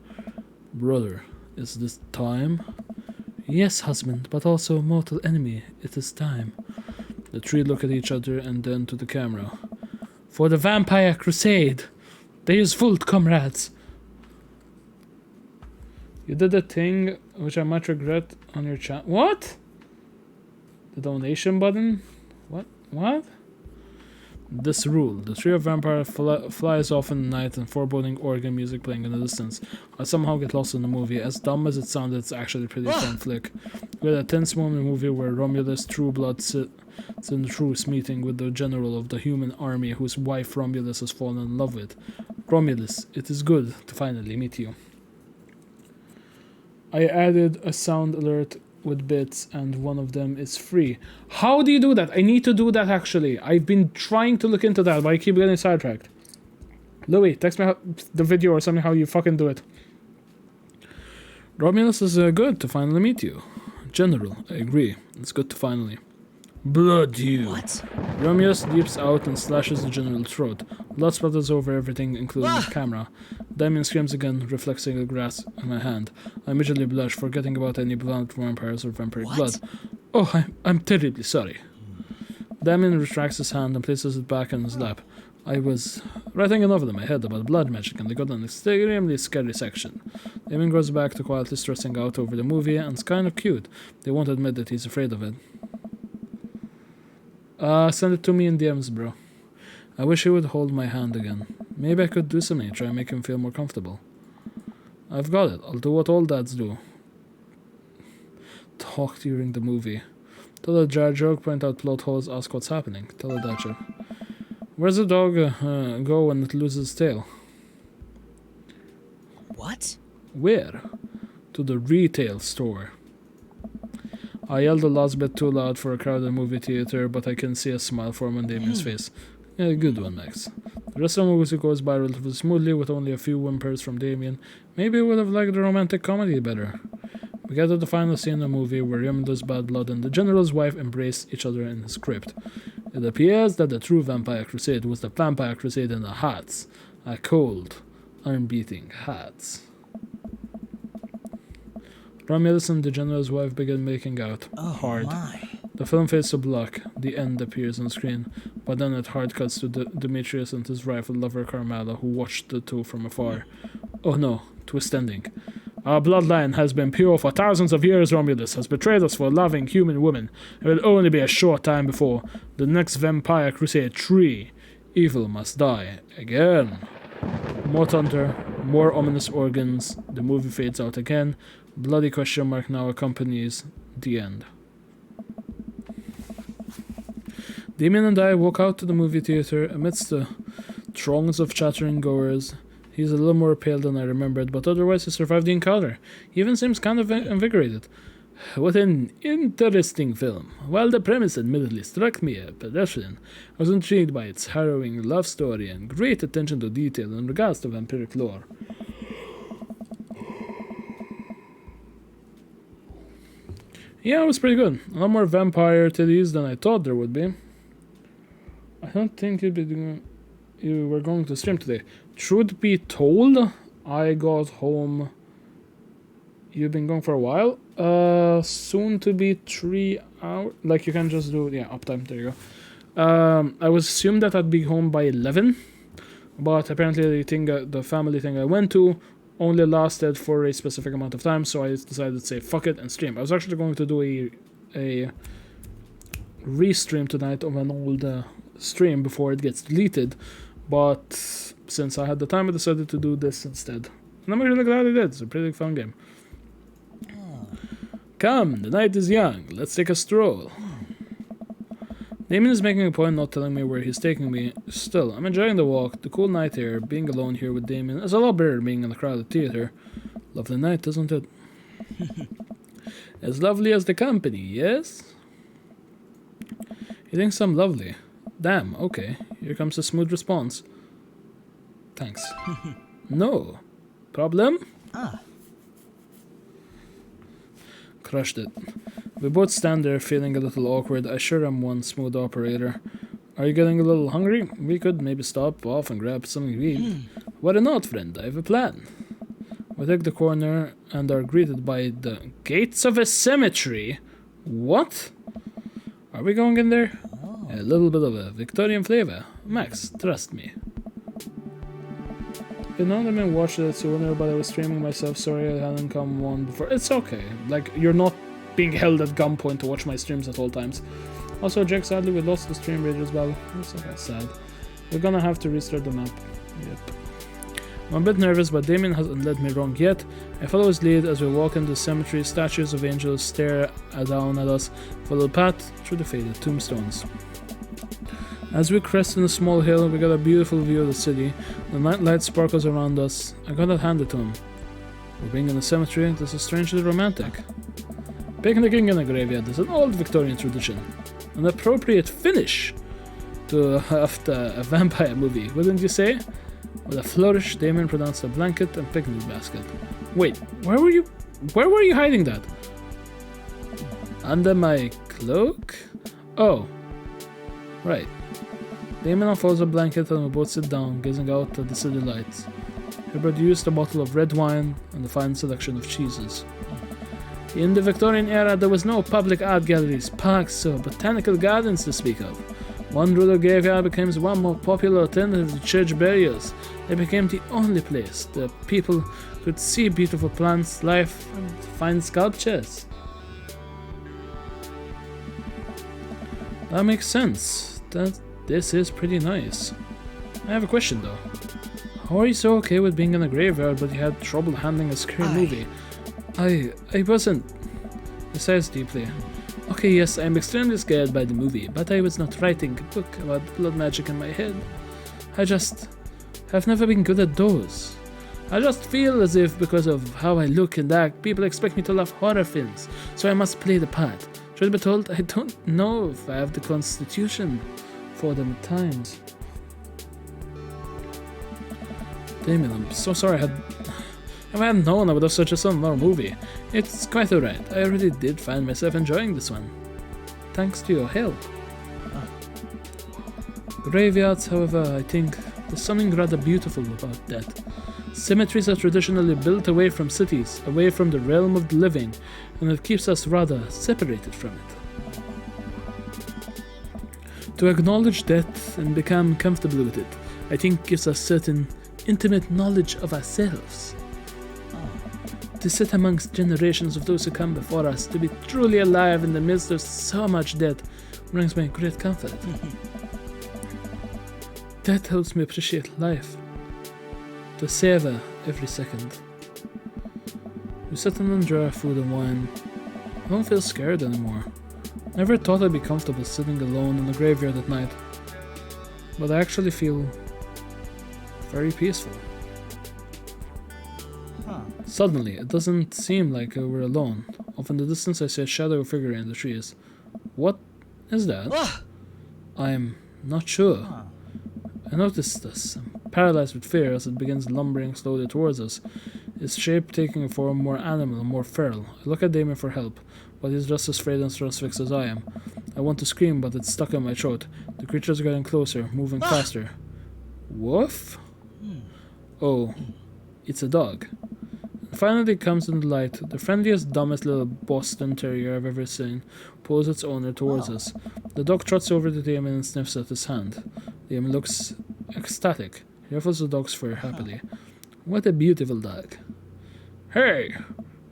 Brother, is this time? Yes, husband, but also mortal enemy. It is time. The three look at each other and then to the camera. For the Vampire Crusade. They use Volt, comrades. You did a thing which I might regret on your channel. What? The donation button? What? What? This rule. The trio of vampire flies off in the night and foreboding organ music playing in the distance. I somehow get lost in the movie. As dumb as it sounded, it's actually a pretty fun flick. We had a tense moment in the movie where Romulus, True Blood, sits in the truce meeting with the general of the human army whose wife Romulus has fallen in love with. Romulus, it is good to finally meet you. I added a sound alert with bits and one of them is free. How do you do that? I need to do that actually. I've been trying to look into that but I keep getting sidetracked. Louis, text me the video or something how you fucking do it. Romulus is good to finally meet you. General, I agree. It's good to finally. Blood you. What? Romulus leaps out and slashes the general's throat. Blood splatters over everything, including the camera. Damien screams again, reflexing the grass in my hand. I immediately blush, forgetting about any blood vampires or vampiric blood. Oh, I'm terribly sorry. Damien retracts his hand and places it back in his lap. I was writing a novel in my head about blood magic and they got an extremely scary section. Damien goes back to quietly stressing out over the movie and it's kind of cute. They won't admit that he's afraid of it. Send it to me in DMs, bro. I wish he would hold my hand again. Maybe I could do something to try and make him feel more comfortable. I've got it. I'll do what all dads do. Talk during the movie. Tell a jar joke, point out plot holes, ask what's happening. Tell a dad joke. Where's the dog go when it loses its tail? What? Where? To the retail store. I yelled a last bit too loud for a crowded movie theater, but I can see a smile form on Damien's face. Yeah, good one, Max. The rest of the movie goes by relatively smoothly with only a few whimpers from Damien. Maybe I would have liked the romantic comedy better. We get to the final scene in the movie where Yamado's bad blood and the general's wife embrace each other in his crypt. It appears that the true Vampire Crusade was the Vampire Crusade in the Hats. A cold, unbeating Hats. Romulus and the general's wife begin making out. Hard. My. The film fades to black. The end appears on screen, but then it hard cuts to Demetrius and his rival lover Carmela, who watched the two from afar. Oh no, twist ending. Our bloodline has been pure for thousands of years. Romulus has betrayed us for loving human women. It will only be a short time before the next Vampire Crusade 3. Evil must die again. More thunder, more ominous organs. The movie fades out again. Bloody question mark now accompanies the end. Damien and I walk out to the movie theater amidst the throngs of chattering goers. He's a little more pale than I remembered, but otherwise he survived the encounter. He even seems kind of invigorated. What an interesting film. While the premise admittedly struck me as pedestrian, I was intrigued by its harrowing love story and great attention to detail in regards to vampiric lore. Yeah, it was pretty good. A lot more vampire titties than I thought there would be. I don't think you were going to stream today. Truth be told, I got home. You've been going for a while. Soon to be 3 hours. Like you can just do uptime. There you go. I was assumed that I'd be home by 11, but apparently the family thing I went to only lasted for a specific amount of time, so I decided to say fuck it and stream. I was actually going to do a restream tonight of an old stream before it gets deleted, but since I had the time, I decided to do this instead. And I'm actually glad I did. It's a pretty fun game. Come, the night is young. Let's take a stroll. Damien is making a point not telling me where he's taking me. Still, I'm enjoying the walk, the cool night air. Being alone here with Damien is a lot better than being in a crowded theater. Lovely night, isn't it? As lovely as the company, yes? He thinks I'm lovely. Damn, okay. Here comes a smooth response. Thanks. No. Problem? Crushed it. We both stand there feeling a little awkward. I sure am one smooth operator. Are you getting a little hungry? We could maybe stop off and grab something to eat. Why not, friend? I have a plan. We take the corner and are greeted by the gates of a cemetery. What? Are we going in there? A little bit of a Victorian flavor. Max, trust me. You know, let me watch it sooner, but I was streaming myself. Sorry I hadn't come on before. It's okay. Like, you're not being held at gunpoint to watch my streams at all times. Also, Jack, sadly, we lost the stream rate as well. That's okay, sad. We're gonna have to restart the map. Yep. I'm a bit nervous, but Damien hasn't led me wrong yet. I follow his lead as we walk into the cemetery. Statues of angels stare down at us. Follow the path through the faded tombstones. As we crest on a small hill, we got a beautiful view of the city. The night light sparkles around us. I gotta hand it to him. For being in a cemetery, this is strangely romantic. Picnicking in a graveyard is an old Victorian tradition. An appropriate finish to after a vampire movie, wouldn't you say? With a flourish, Damon pronounced a blanket and picnic basket. Wait, where were you hiding that? Under my cloak? Oh, right. Damon unfolds a blanket and we both sit down, gazing out at the city lights. He produced a bottle of red wine and a fine selection of cheeses. In the Victorian era, there was no public art galleries, parks, or botanical gardens to speak of. One rural graveyard became one more popular alternative to church burials. They became the only place that people could see beautiful plants, life, and fine sculptures. That makes sense. This is pretty nice. I have a question though. How are you so okay with being in a graveyard but you had trouble handling a scary movie? I wasn't. He sighs deeply. Okay, yes, I'm extremely scared by the movie, but I was not writing a book about blood magic in my head. I just have never been good at those. I just feel as if because of how I look and act, people expect me to love horror films, so I must play the part. Truth be told, I don't know if I have the constitution for them at times. Damien, I'm so sorry if I hadn't known I would have such a similar movie. It's quite alright. I really did find myself enjoying this one. Thanks to your help. Graveyards, however, I think there's something rather beautiful about that. Cemeteries are traditionally built away from cities, away from the realm of the living, and it keeps us rather separated from it. To acknowledge death and become comfortable with it, I think gives us certain intimate knowledge of ourselves. To sit amongst generations of those who come before us, to be truly alive in the midst of so much death, brings me great comfort. That helps me appreciate life, to savor every second. We sit and enjoy our food and wine. I don't feel scared anymore. Never thought I'd be comfortable sitting alone in the graveyard at night, but I actually feel very peaceful. Suddenly, it doesn't seem like we're alone. Off in the distance, I see a shadow figure in the trees. What is that? I'm not sure. I notice this. I'm paralyzed with fear as it begins lumbering slowly towards us, its shape taking a form more animal, more feral. I look at Damon for help, but he's just as afraid and transfixed as I am. I want to scream, but it's stuck in my throat. The creature's getting closer, moving faster. Woof? Oh, it's a dog. Finally comes into light. The friendliest, dumbest little Boston Terrier I've ever seen pulls its owner towards us. The dog trots over to Damon and sniffs at his hand. Damon looks ecstatic. He ruffles the dog's fur happily. What a beautiful dog. Hey!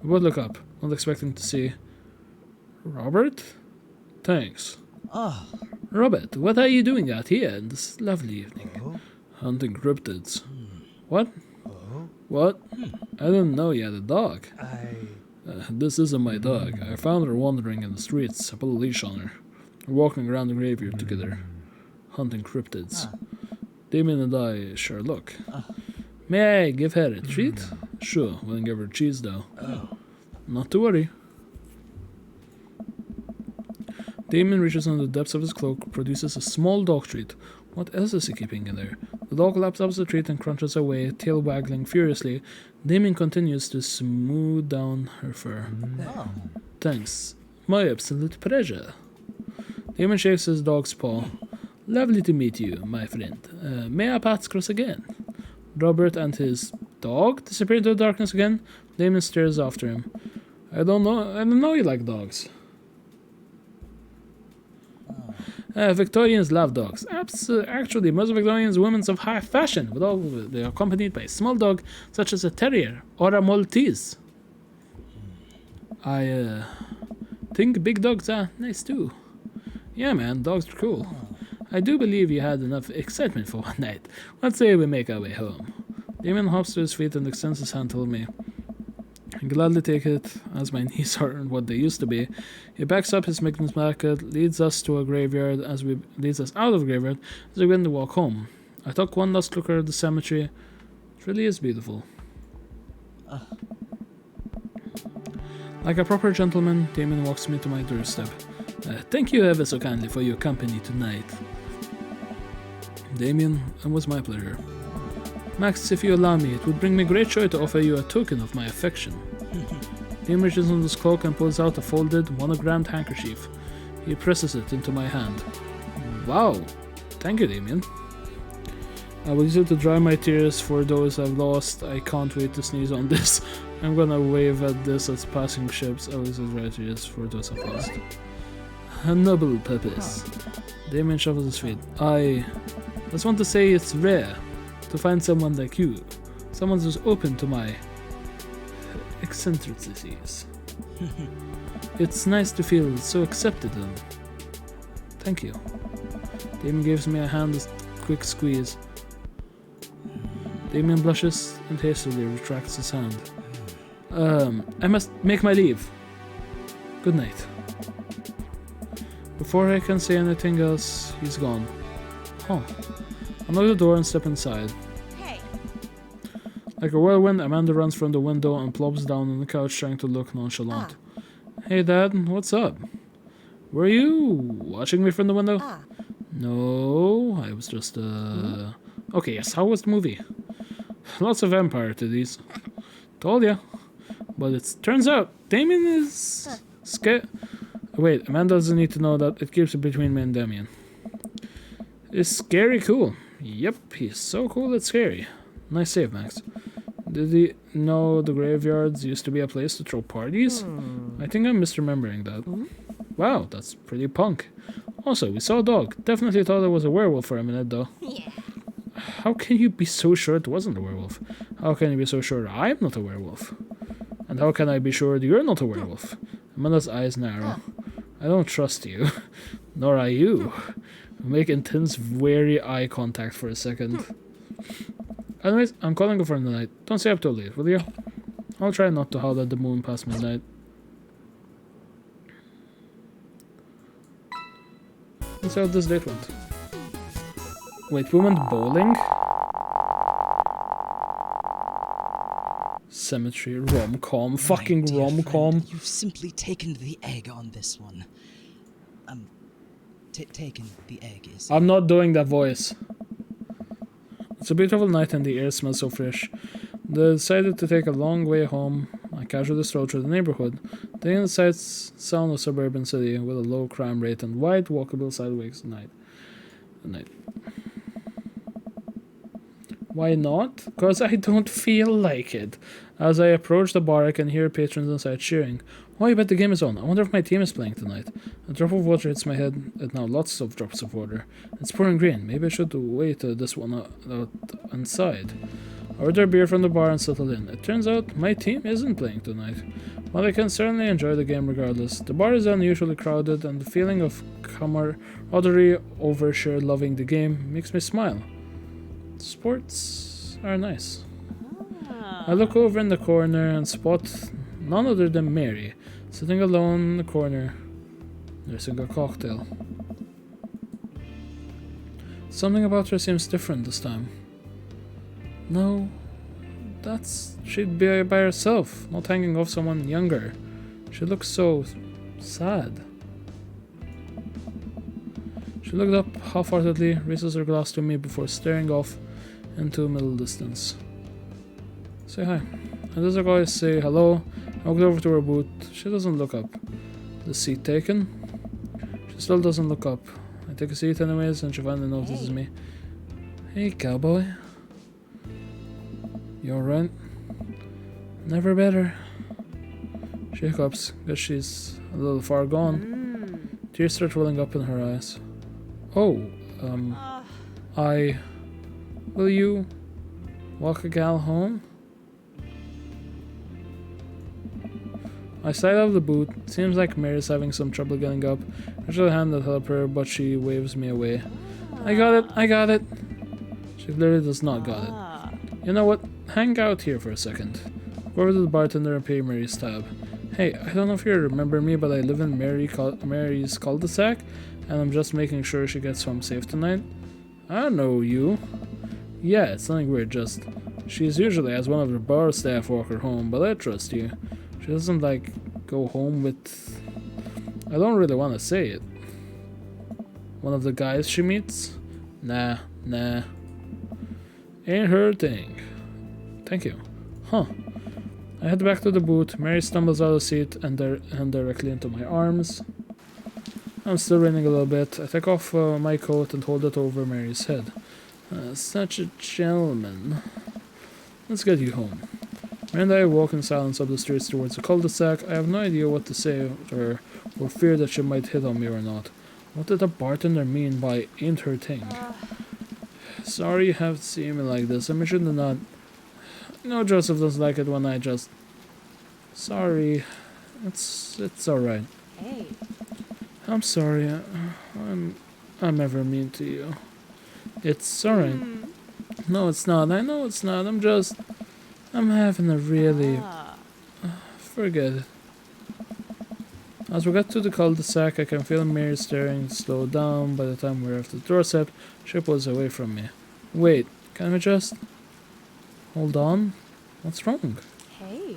We both look up, not expecting to see... Robert? Thanks. Robert, what are you doing out here in this lovely evening? Hunting cryptids. What? What? I didn't know you had a dog. This isn't my dog. I found her wandering in the streets. I put a leash on her. We're walking around the graveyard together, hunting cryptids. Damien and I share a look. May I give her a treat? Sure, wouldn't give her cheese though. Not to worry. Damien reaches into the depths of his cloak, produces a small dog treat. What else is he keeping in there? The dog laps up the treat and crunches away, tail waggling furiously. Damien continues to smooth down her fur. Thanks. My absolute pleasure. Damien shakes his dog's paw. Lovely to meet you, my friend. May our paths cross again? Robert and his dog disappear into the darkness again. Damien stares after him. I don't know you like dogs. Victorians love dogs. Actually, most Victorians women of high fashion would all be accompanied by a small dog, such as a terrier or a Maltese. I think big dogs are nice too. Yeah, man, dogs are cool. I do believe you had enough excitement for one night. Let's say we make our way home. Damien hops to his feet and extends his hand toward me. I gladly take it, as my knees aren't what they used to be. He backs up his Mickens bucket, leads us out of graveyard as we begin to walk home. I took one last look at the cemetery. It really is beautiful. Like a proper gentleman, Damien walks me to my doorstep. Thank you ever so kindly for your company tonight. Damien, it was my pleasure. Max, if you allow me, it would bring me great joy to offer you a token of my affection. Damien reaches into his cloak and pulls out a folded, monogrammed handkerchief. He presses it into my hand. Wow! Thank you, Damien. I will use it to dry my tears for those I've lost. I can't wait to sneeze on this. I'm gonna wave at this as passing ships. I will use it to dry tears for those I've lost. A noble purpose. Damien shuffles his feet. I just want to say it's rare to find someone like you. Someone who's open to my eccentricities. It's nice to feel so accepted and thank you. Damien gives me a hand a quick squeeze. Damien blushes and hastily retracts his hand. I must make my leave. Good night. Before I can say anything else, he's gone. Huh. I knock the door and step inside. Hey. Like a whirlwind, Amanda runs from the window and plops down on the couch trying to look nonchalant. Hey Dad, what's up? Were you watching me from the window? No, I was just Okay, yes, how was the movie? Lots of vampire titties. Told ya. But it turns out Damien is scared. Wait, Amanda doesn't need to know that. It keeps it between me and Damien. Is scary cool? Yep, he's so cool it's scary. Nice save, Max. Did he know the graveyards used to be a place to throw parties? I think I'm misremembering that. Wow, that's pretty punk. Also, we saw a dog. Definitely thought it was a werewolf for a minute, though. Yeah. How can you be so sure it wasn't a werewolf? How can you be so sure I'm not a werewolf? And how can I be sure that you're not a werewolf? Amanda's eyes narrow. I don't trust you. Nor I you. We make intense, wary eye contact for a second. Anyways, I'm calling you for the night. Don't stay up too late, will you? I'll try not to howl at the moon past midnight. Let's see how this date went. Wait, we went bowling? Cemetery, rom-com, fucking My dear rom-com. friend, you've simply taken the egg on this one. Taken the egg is. I'm not doing that voice. It's a beautiful night and the air smells so fresh. They decided to take a long way home. I casually strolled through the neighborhood. The inside sound of suburban city with a low crime rate and wide walkable sidewalks at night. Why not? Because I don't feel like it. As I approach the bar, I can hear patrons inside cheering. Oh, I bet the game is on. I wonder if my team is playing tonight. A drop of water hits my head, and now lots of drops of water. It's pouring green. Maybe I should wait this one out inside. I order a beer from the bar and settle in. It turns out my team isn't playing tonight. While I can certainly enjoy the game regardless, the bar is unusually crowded, and the feeling of camaraderie over shared loving the game makes me smile. Sports are nice. I look over in the corner and spot none other than Mary, sitting alone in the corner, nursing a cocktail. Something about her seems different this time. No, she'd be by herself, not hanging off someone younger. She looks so sad. She looked up half-heartedly, raises her glass to me before staring off into middle distance. Say hi. And as I go, I say hello. I walk over to her booth. She doesn't look up. The seat taken? She still doesn't look up. I take a seat anyways, and she finally notices me. Hey, cowboy. You alright? Never better. She hiccups, guess she's a little far gone. Tears start welling up in her eyes. Oh, I... Will you walk a gal home? I slide out of the boot. Seems like Mary's having some trouble getting up. I try to hand to help her, but she waves me away. I got it. She clearly does not got it. You know what? Hang out here for a second. Go over to the bartender and pay Mary's tab. Hey, I don't know if you remember me, but I live in Mary's cul-de-sac, and I'm just making sure she gets home safe tonight. I know you. Yeah, it's nothing weird, just... She's usually as one of the bar staff walk her home, but I trust you. She doesn't, like, go home with... I don't really want to say it. One of the guys she meets? Nah. Ain't her thing. Thank you. Huh. I head back to the booth. Mary stumbles out of the seat and directly into my arms. I'm still raining a little bit. I take off my coat and hold it over Mary's head. Such a gentleman. Let's get you home. Mary and I walk in silence up the streets towards the cul-de-sac. I have no idea what to say to her, or fear that she might hit on me or not. What did the bartender mean by ain't her thing? Sorry you have to see me like this. I'm sure not. No, Joseph doesn't like it when I just... Sorry. It's alright. Hey. I'm sorry. I'm ever mean to you. It's alright. No, it's not. I know it's not. I'm having a really... Forget it. As we get to the cul-de-sac, I can feel Mary staring slow down. By the time we're at the doorstep, she pulls away from me. Wait, can we just... Hold on? What's wrong? Hey.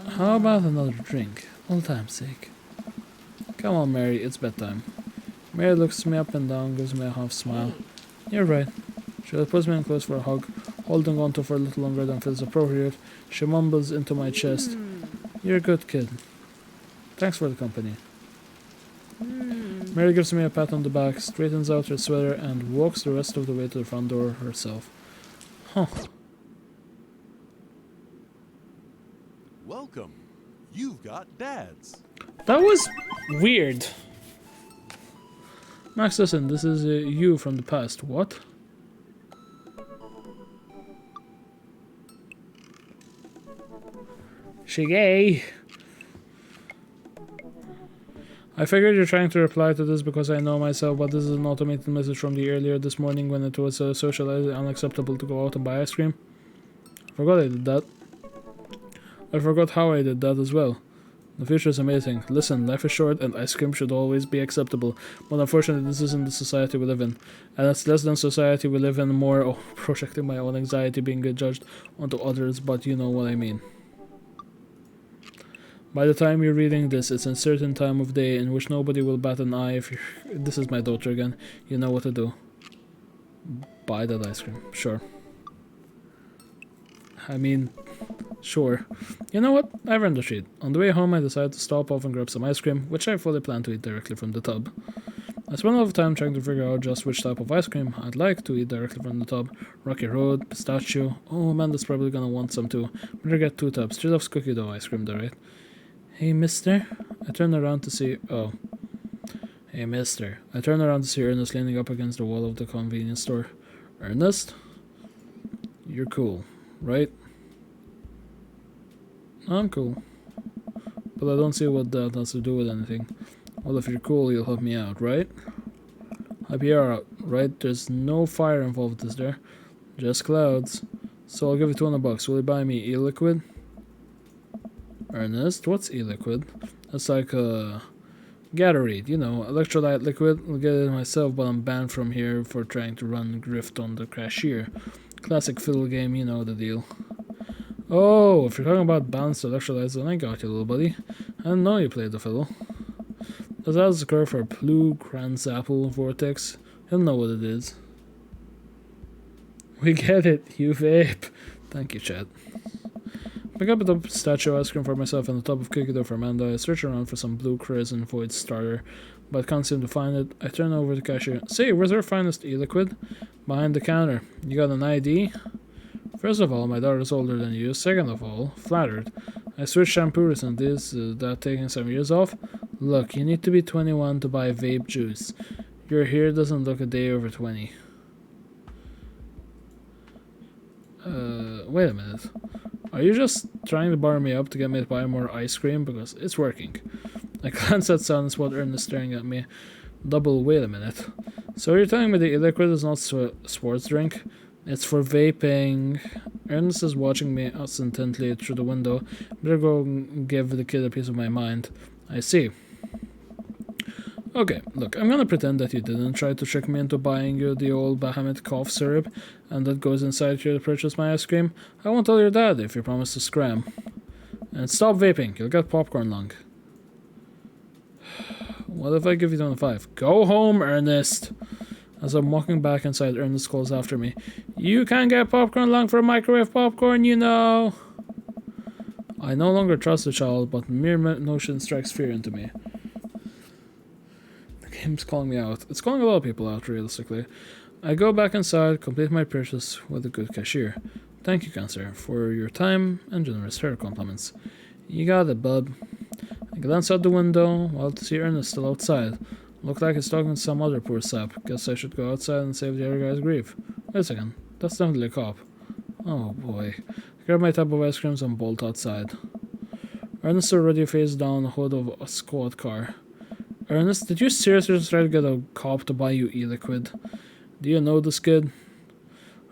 How about another drink? Old time's sake. Come on, Mary, it's bedtime. Mary looks me up and down, gives me a half smile. You're right. She pulls me in close for a hug, holding on to for a little longer than feels appropriate. She mumbles into my chest. You're a good kid. Thanks for the company. Mary gives me a pat on the back, straightens out her sweater, and walks the rest of the way to the front door herself. Huh. Welcome. You've got dads. That was weird. Max, listen, this is you from the past. What? She gay. I figured you're trying to reply to this because I know myself, but this is an automated message from the earlier this morning when it was socially unacceptable to go out and buy ice cream. I forgot I did that. I forgot how I did that as well. The future is amazing. Listen, life is short and ice cream should always be acceptable. But unfortunately, this isn't the society we live in. And it's less than society we live in, more projecting my own anxiety being judged onto others, but you know what I mean. By the time you're reading this, it's a certain time of day in which nobody will bat an eye if you're... This is my daughter again. You know what to do. Buy that ice cream. Sure. I mean... Sure. You know what? I've earned the treat. On the way home, I decided to stop off and grab some ice cream, which I fully plan to eat directly from the tub. I spent a lot of time trying to figure out just which type of ice cream I'd like to eat directly from the tub. Rocky Road, pistachio. Oh, Amanda's probably gonna want some too. Better get 2 tubs. She loves cookie dough ice cream though, right? Hey, mister. I turn around to see... Oh. Hey, mister. I turn around to see Ernest leaning up against the wall of the convenience store. Ernest? You're cool, right? I'm cool. But I don't see what that has to do with anything. Well, if you're cool, you'll help me out, right? Help you out, right? There's no fire involved, is there? Just clouds. So I'll give you $200. Will you buy me e-liquid? Ernest, what's e-liquid? That's like a Gatorade, you know, electrolyte liquid. I'll get it myself, but I'm banned from here for trying to run grift on the cashier. Classic fiddle game, you know the deal. Oh, if you're talking about balanced electrolytes, then I got you, little buddy. I didn't know you played the fiddle. Does that occur for Blue Grand Apple Vortex? He'll know what it is. We get it, you vape. Thank you, Chad. Pick up a pistachio ice cream for myself and a tub of cookie dough for Amanda. I search around for some Blue Crescent Void starter, but can't seem to find it. I turn over to the cashier. Say, where's our finest e-liquid? Behind the counter. You got an ID? First of all, my daughter's older than you. Second of all, flattered. I switched shampoo recently. Is that taking some years off? Look, you need to be 21 to buy vape juice. Your hair doesn't look a day over 20. Wait a minute. Are you just trying to bar me up to get me to buy more ice cream? Because it's working. I glance at Silence while Ernest staring at me. Double, wait a minute. So you're telling me the e-liquid is not sports drink? It's for vaping. Ernest is watching me us intently through the window. Better go give the kid a piece of my mind. I see. Okay, look, I'm gonna pretend that you didn't try to trick me into buying you the old Bahamut cough syrup, and that goes inside here to purchase my ice cream. I won't tell your dad if you promise to scram. And stop vaping, you'll get popcorn lung. What if I give you 25? Go home, Ernest! As I'm walking back inside, Ernest calls after me. You can't get popcorn lung for microwave popcorn, you know! I no longer trust the child, but mere notion strikes fear into me. The game's calling me out. It's calling a lot of people out, realistically. I go back inside, complete my purchase with a good cashier. Thank you, Cancer, for your time and generous hair compliments. You got it, bub. I glance out the window, while to see Ernest still outside. Looked like he's talking to some other poor sap. Guess I should go outside and save the other guy's grief. Wait a second. That's definitely a cop. Oh boy. I grab my tub of ice creams and bolt outside. Ernest already face down the hood of a squad car. Ernest, did you seriously just try to get a cop to buy you e-liquid? Do you know this kid?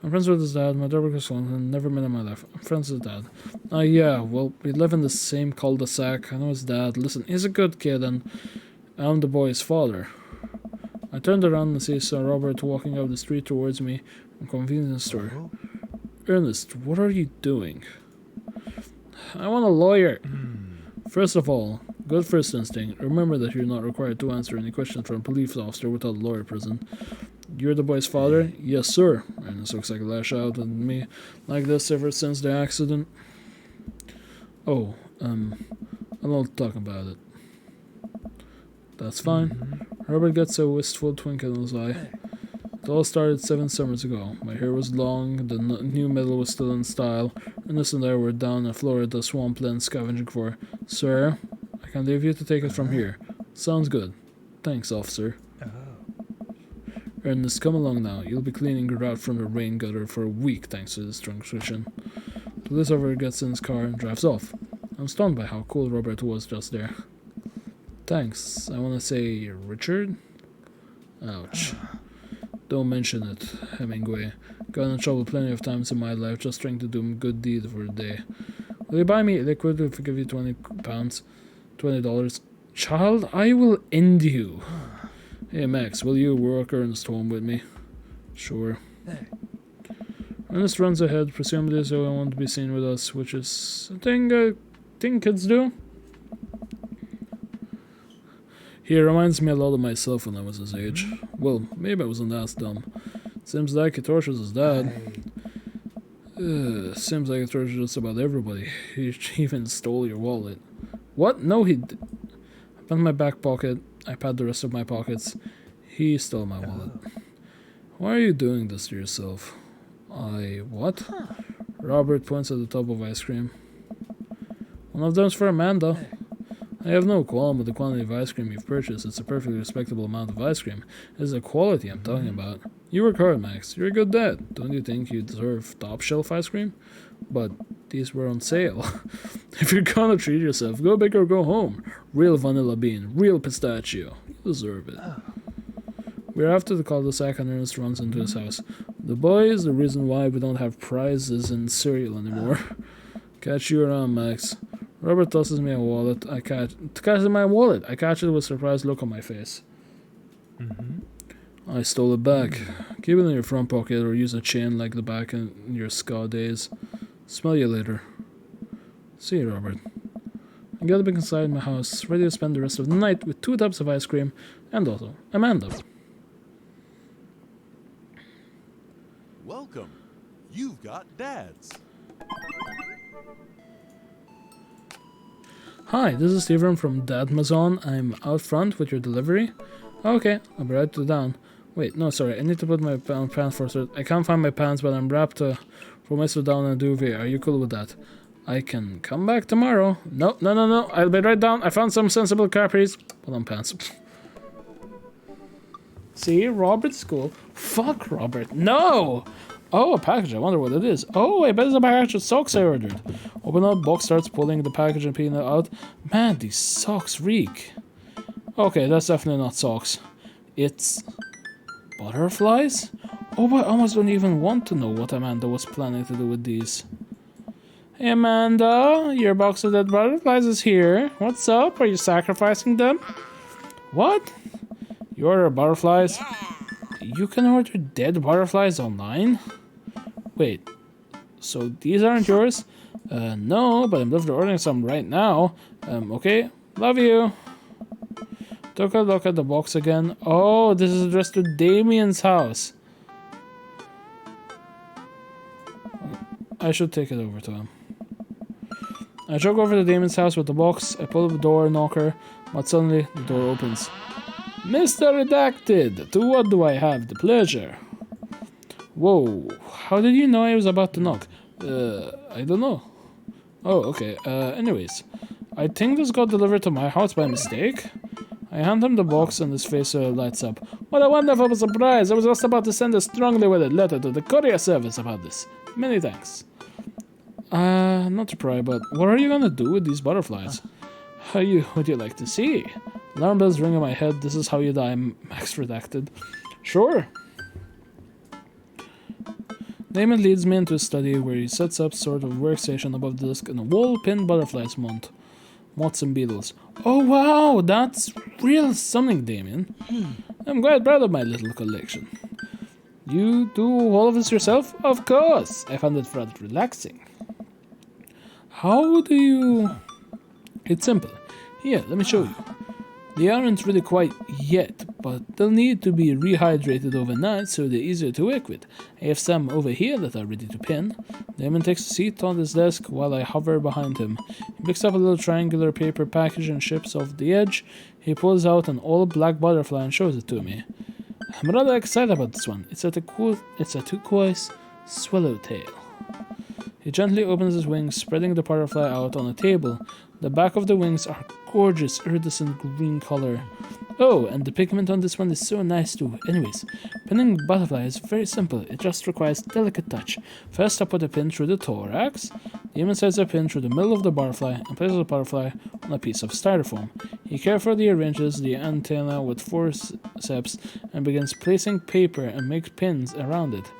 I'm friends with his dad. My daughter was one and never met him in my life. I'm friends with his dad. Yeah, well, we live in the same cul-de-sac. I know his dad. Listen, he's a good kid and I'm the boy's father. I turned around and see Sir Robert walking up the street towards me from a convenience store. Ernest, what are you doing? I want a lawyer. First of all, good first instinct. Remember that you're not required to answer any questions from a police officer without a lawyer present. You're the boy's father? Yes, sir. Ernest looks like a lash out at me like this ever since the accident. Oh, I don't talk about it. That's fine. Robert gets a wistful twinkle in his eye. It all started 7 summers ago. My hair was long, the new metal was still in style. Ernest and I were down in Florida swampland scavenging for. Sir, I can leave you to take it from here. Sounds good. Thanks, officer. Ernest, come along now. You'll be cleaning your route from the rain gutter for a week thanks to this transcription. The police officer gets in his car and drives off. I'm stunned by how cool Robert was just there. Thanks. I want to say Richard? Ouch. Don't mention it, Hemingway. Got in trouble plenty of times in my life just trying to do a good deed for a day. Will you buy me liquid if I give you £20? $20? Child, I will end you. Hey Max, will you work Ernest home with me? Sure. Ernest runs ahead, presumably so I won't be seen with us, which is a thing I think kids do. He reminds me a lot of myself when I was his age. Well, maybe I wasn't that dumb. Seems like he tortures his dad. Seems like he tortures just about everybody. He even stole your wallet. What? No, he did. I put in my back pocket. I pat the rest of my pockets. He stole my wallet. Why are you doing this to yourself? What? Robert points at the tub of ice cream. One of them's for Amanda. I have no qualm with the quantity of ice cream you've purchased. It's a perfectly respectable amount of ice cream. It's the quality I'm talking about. You work hard, Max. You're a good dad. Don't you think you deserve top shelf ice cream? But these were on sale. If you're gonna treat yourself, go big or go home. Real vanilla bean, real pistachio. You deserve it. We're after the cul-de-sac and Ernest runs into his house. The boy is the reason why we don't have prizes in cereal anymore. Catch you around, Max. Robert tosses me a wallet. I catch it with a surprised look on my face. I stole it back. Keep it in your front pocket or use a chain like the back in your ska days. Smell you later. See you, Robert. I got back inside my house, ready to spend the rest of the night with 2 tubs of ice cream and also Amanda. Welcome. You've got dads. Hi, this is Steven from Dad Mazon. I'm out front with your delivery. Okay, I'll be right down. Wait, no, sorry, I need to put my pants first. I can't find my pants, but I'm wrapped for myself down in a duvet. Are you cool with that? I can come back tomorrow. No, I'll be right down. I found some sensible capris. Put on pants. See, Robert's school. Fuck Robert. No! Oh, a package. I wonder what it is. Oh, I bet it's a package of socks I ordered. Open up, box starts pulling the package and peeling it out. Man, these socks reek. Okay, that's definitely not socks. It's butterflies? Oh, but I almost don't even want to know what Amanda was planning to do with these. Hey, Amanda, your box of dead butterflies is here. What's up? Are you sacrificing them? What? You order butterflies? You can order dead butterflies online? Wait, so these aren't yours? No, but I'm definitely ordering some right now. Okay, love you. Took a look at the box again. Oh, this is addressed to Damien's house. I should take it over to him. I jog over to Damien's house with the box. I pull up the door knocker, but suddenly the door opens. Mr. Redacted, to what do I have the pleasure? Whoa, how did you know I was about to knock? I don't know. Oh, okay, anyways. I think this got delivered to my house by mistake. I hand him the box and his face lights up. What a wonderful surprise! I was just about to send a strongly worded letter to the courier service about this. Many thanks. Not to pry, but what are you gonna do with these butterflies? Would you like to see? Alarm bells ring in my head. This is how you die, Max Redacted. Sure. Damon leads me into his study where he sets up sort of workstation above the desk and a wall pinned butterflies moths and beetles. Oh wow, that's real something, Damien. I'm quite proud of my little collection. You do all of this yourself? Of course. I found it rather relaxing. How do you... It's simple. Here, let me show you. They aren't really quite yet, but they'll need to be rehydrated overnight so they're easier to work with. I have some over here that are ready to pin. Damon takes a seat on his desk while I hover behind him. He picks up a little triangular paper package and chips off the edge. He pulls out an all-black butterfly and shows it to me. I'm rather excited about this one. It's a turquoise swallowtail. He gently opens his wings, spreading the butterfly out on a table. The back of the wings are gorgeous iridescent green color. Oh, and the pigment on this one is so nice too. Anyways, pinning butterfly is very simple. It just requires delicate touch. First, I put a pin through the thorax. Damon inserts a pin through the middle of the butterfly and places the butterfly on a piece of styrofoam. He carefully arranges the antenna with forceps and begins placing paper and makes pins around it.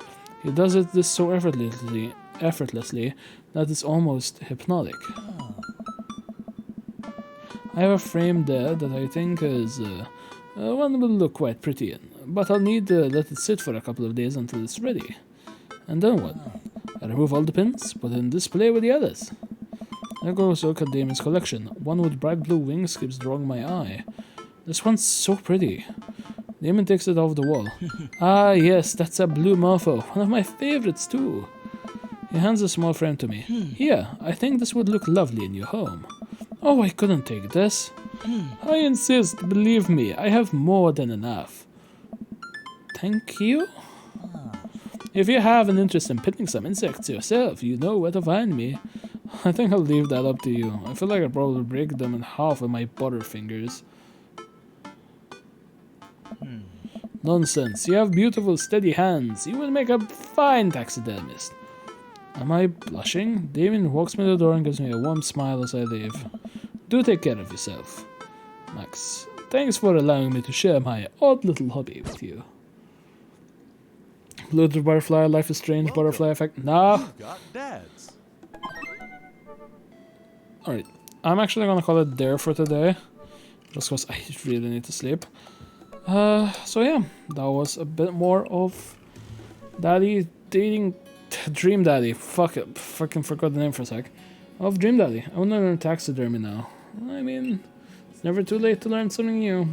He does this so effortlessly that it's almost hypnotic. I have a frame there that I think is one will look quite pretty in, but I'll need to let it sit for a couple of days until it's ready. And then what? I remove all the pins, put it in display with the others. I go look at Damon's collection. One with bright blue wings keeps drawing my eye. This one's so pretty. Damon takes it off the wall. Ah yes, that's a blue morpho, one of my favorites too. He hands a small frame to me. Here, I think this would look lovely in your home. Oh, I couldn't take this. I insist, believe me, I have more than enough. Thank you? If you have an interest in pinning some insects yourself, you know where to find me. I think I'll leave that up to you. I feel like I'd probably break them in half with my butterfingers. Nonsense, you have beautiful steady hands. You will make a fine taxidermist. Am I blushing? Damien walks me to the door and gives me a warm smile as I leave. Do take care of yourself. Max, thanks for allowing me to share my odd little hobby with you. Blue butterfly, life is strange, Welcome. butterfly effect. Nah. You've got dads. Alright, I'm actually gonna call it there for today. Just because I really need to sleep. So yeah, that was a bit more of Daddy dating Dream Daddy. Fuck it, fucking forgot the name for a sec. Of Dream Daddy. I want to learn taxidermy now. I mean, it's never too late to learn something new.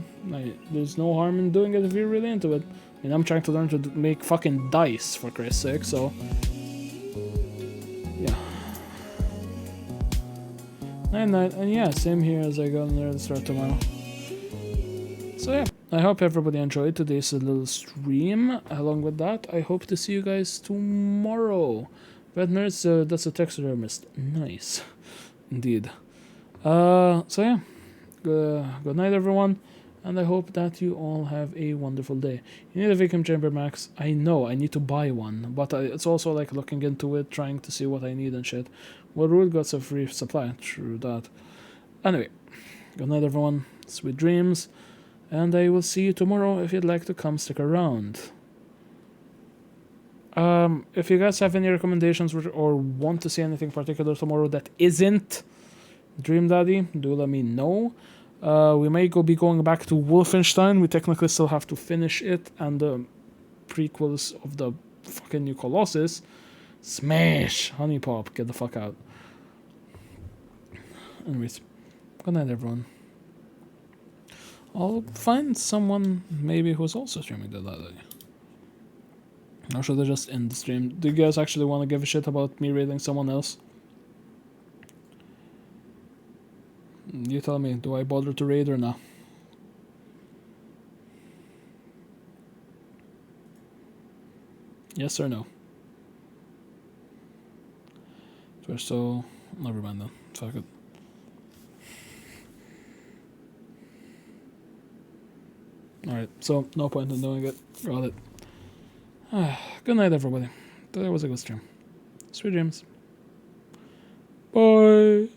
There's no harm in doing it if you're really into it. I mean, I'm trying to learn to make fucking dice, for Christ's sake, so... yeah. Night, and yeah, same here as I go in there to start tomorrow. So yeah, I hope everybody enjoyed today's little stream. Along with that, I hope to see you guys tomorrow. Red Nerds, that's a taxidermist. Nice. Indeed. So yeah, good night everyone. and I hope that you all have a wonderful day. You need a vacuum chamber, Max. I know, I need to buy one, but it's also like looking into it, trying to see what I need and shit. Well, Root got a free supply, true that. Anyway, good night everyone, sweet dreams, and I will see you tomorrow if you'd like to come stick around. If you guys have any recommendations or want to see anything particular tomorrow that isn't Dream Daddy, do let me know. We may be going back to Wolfenstein. We technically still have to finish it, and the prequels of the fucking new Colossus. Smash! Honey Pop, get the fuck out. Anyways, good night everyone. I'll find someone maybe who's also streaming the Daddy. Or should I just end the stream? Do you guys actually want to give a shit about me raiding someone else? You tell me, do I bother to raid or not? Yes or no? So, never mind then. Fuck it. Alright, so no point in doing it. Got it. Good night, everybody. That was a good stream. Sweet dreams. Bye.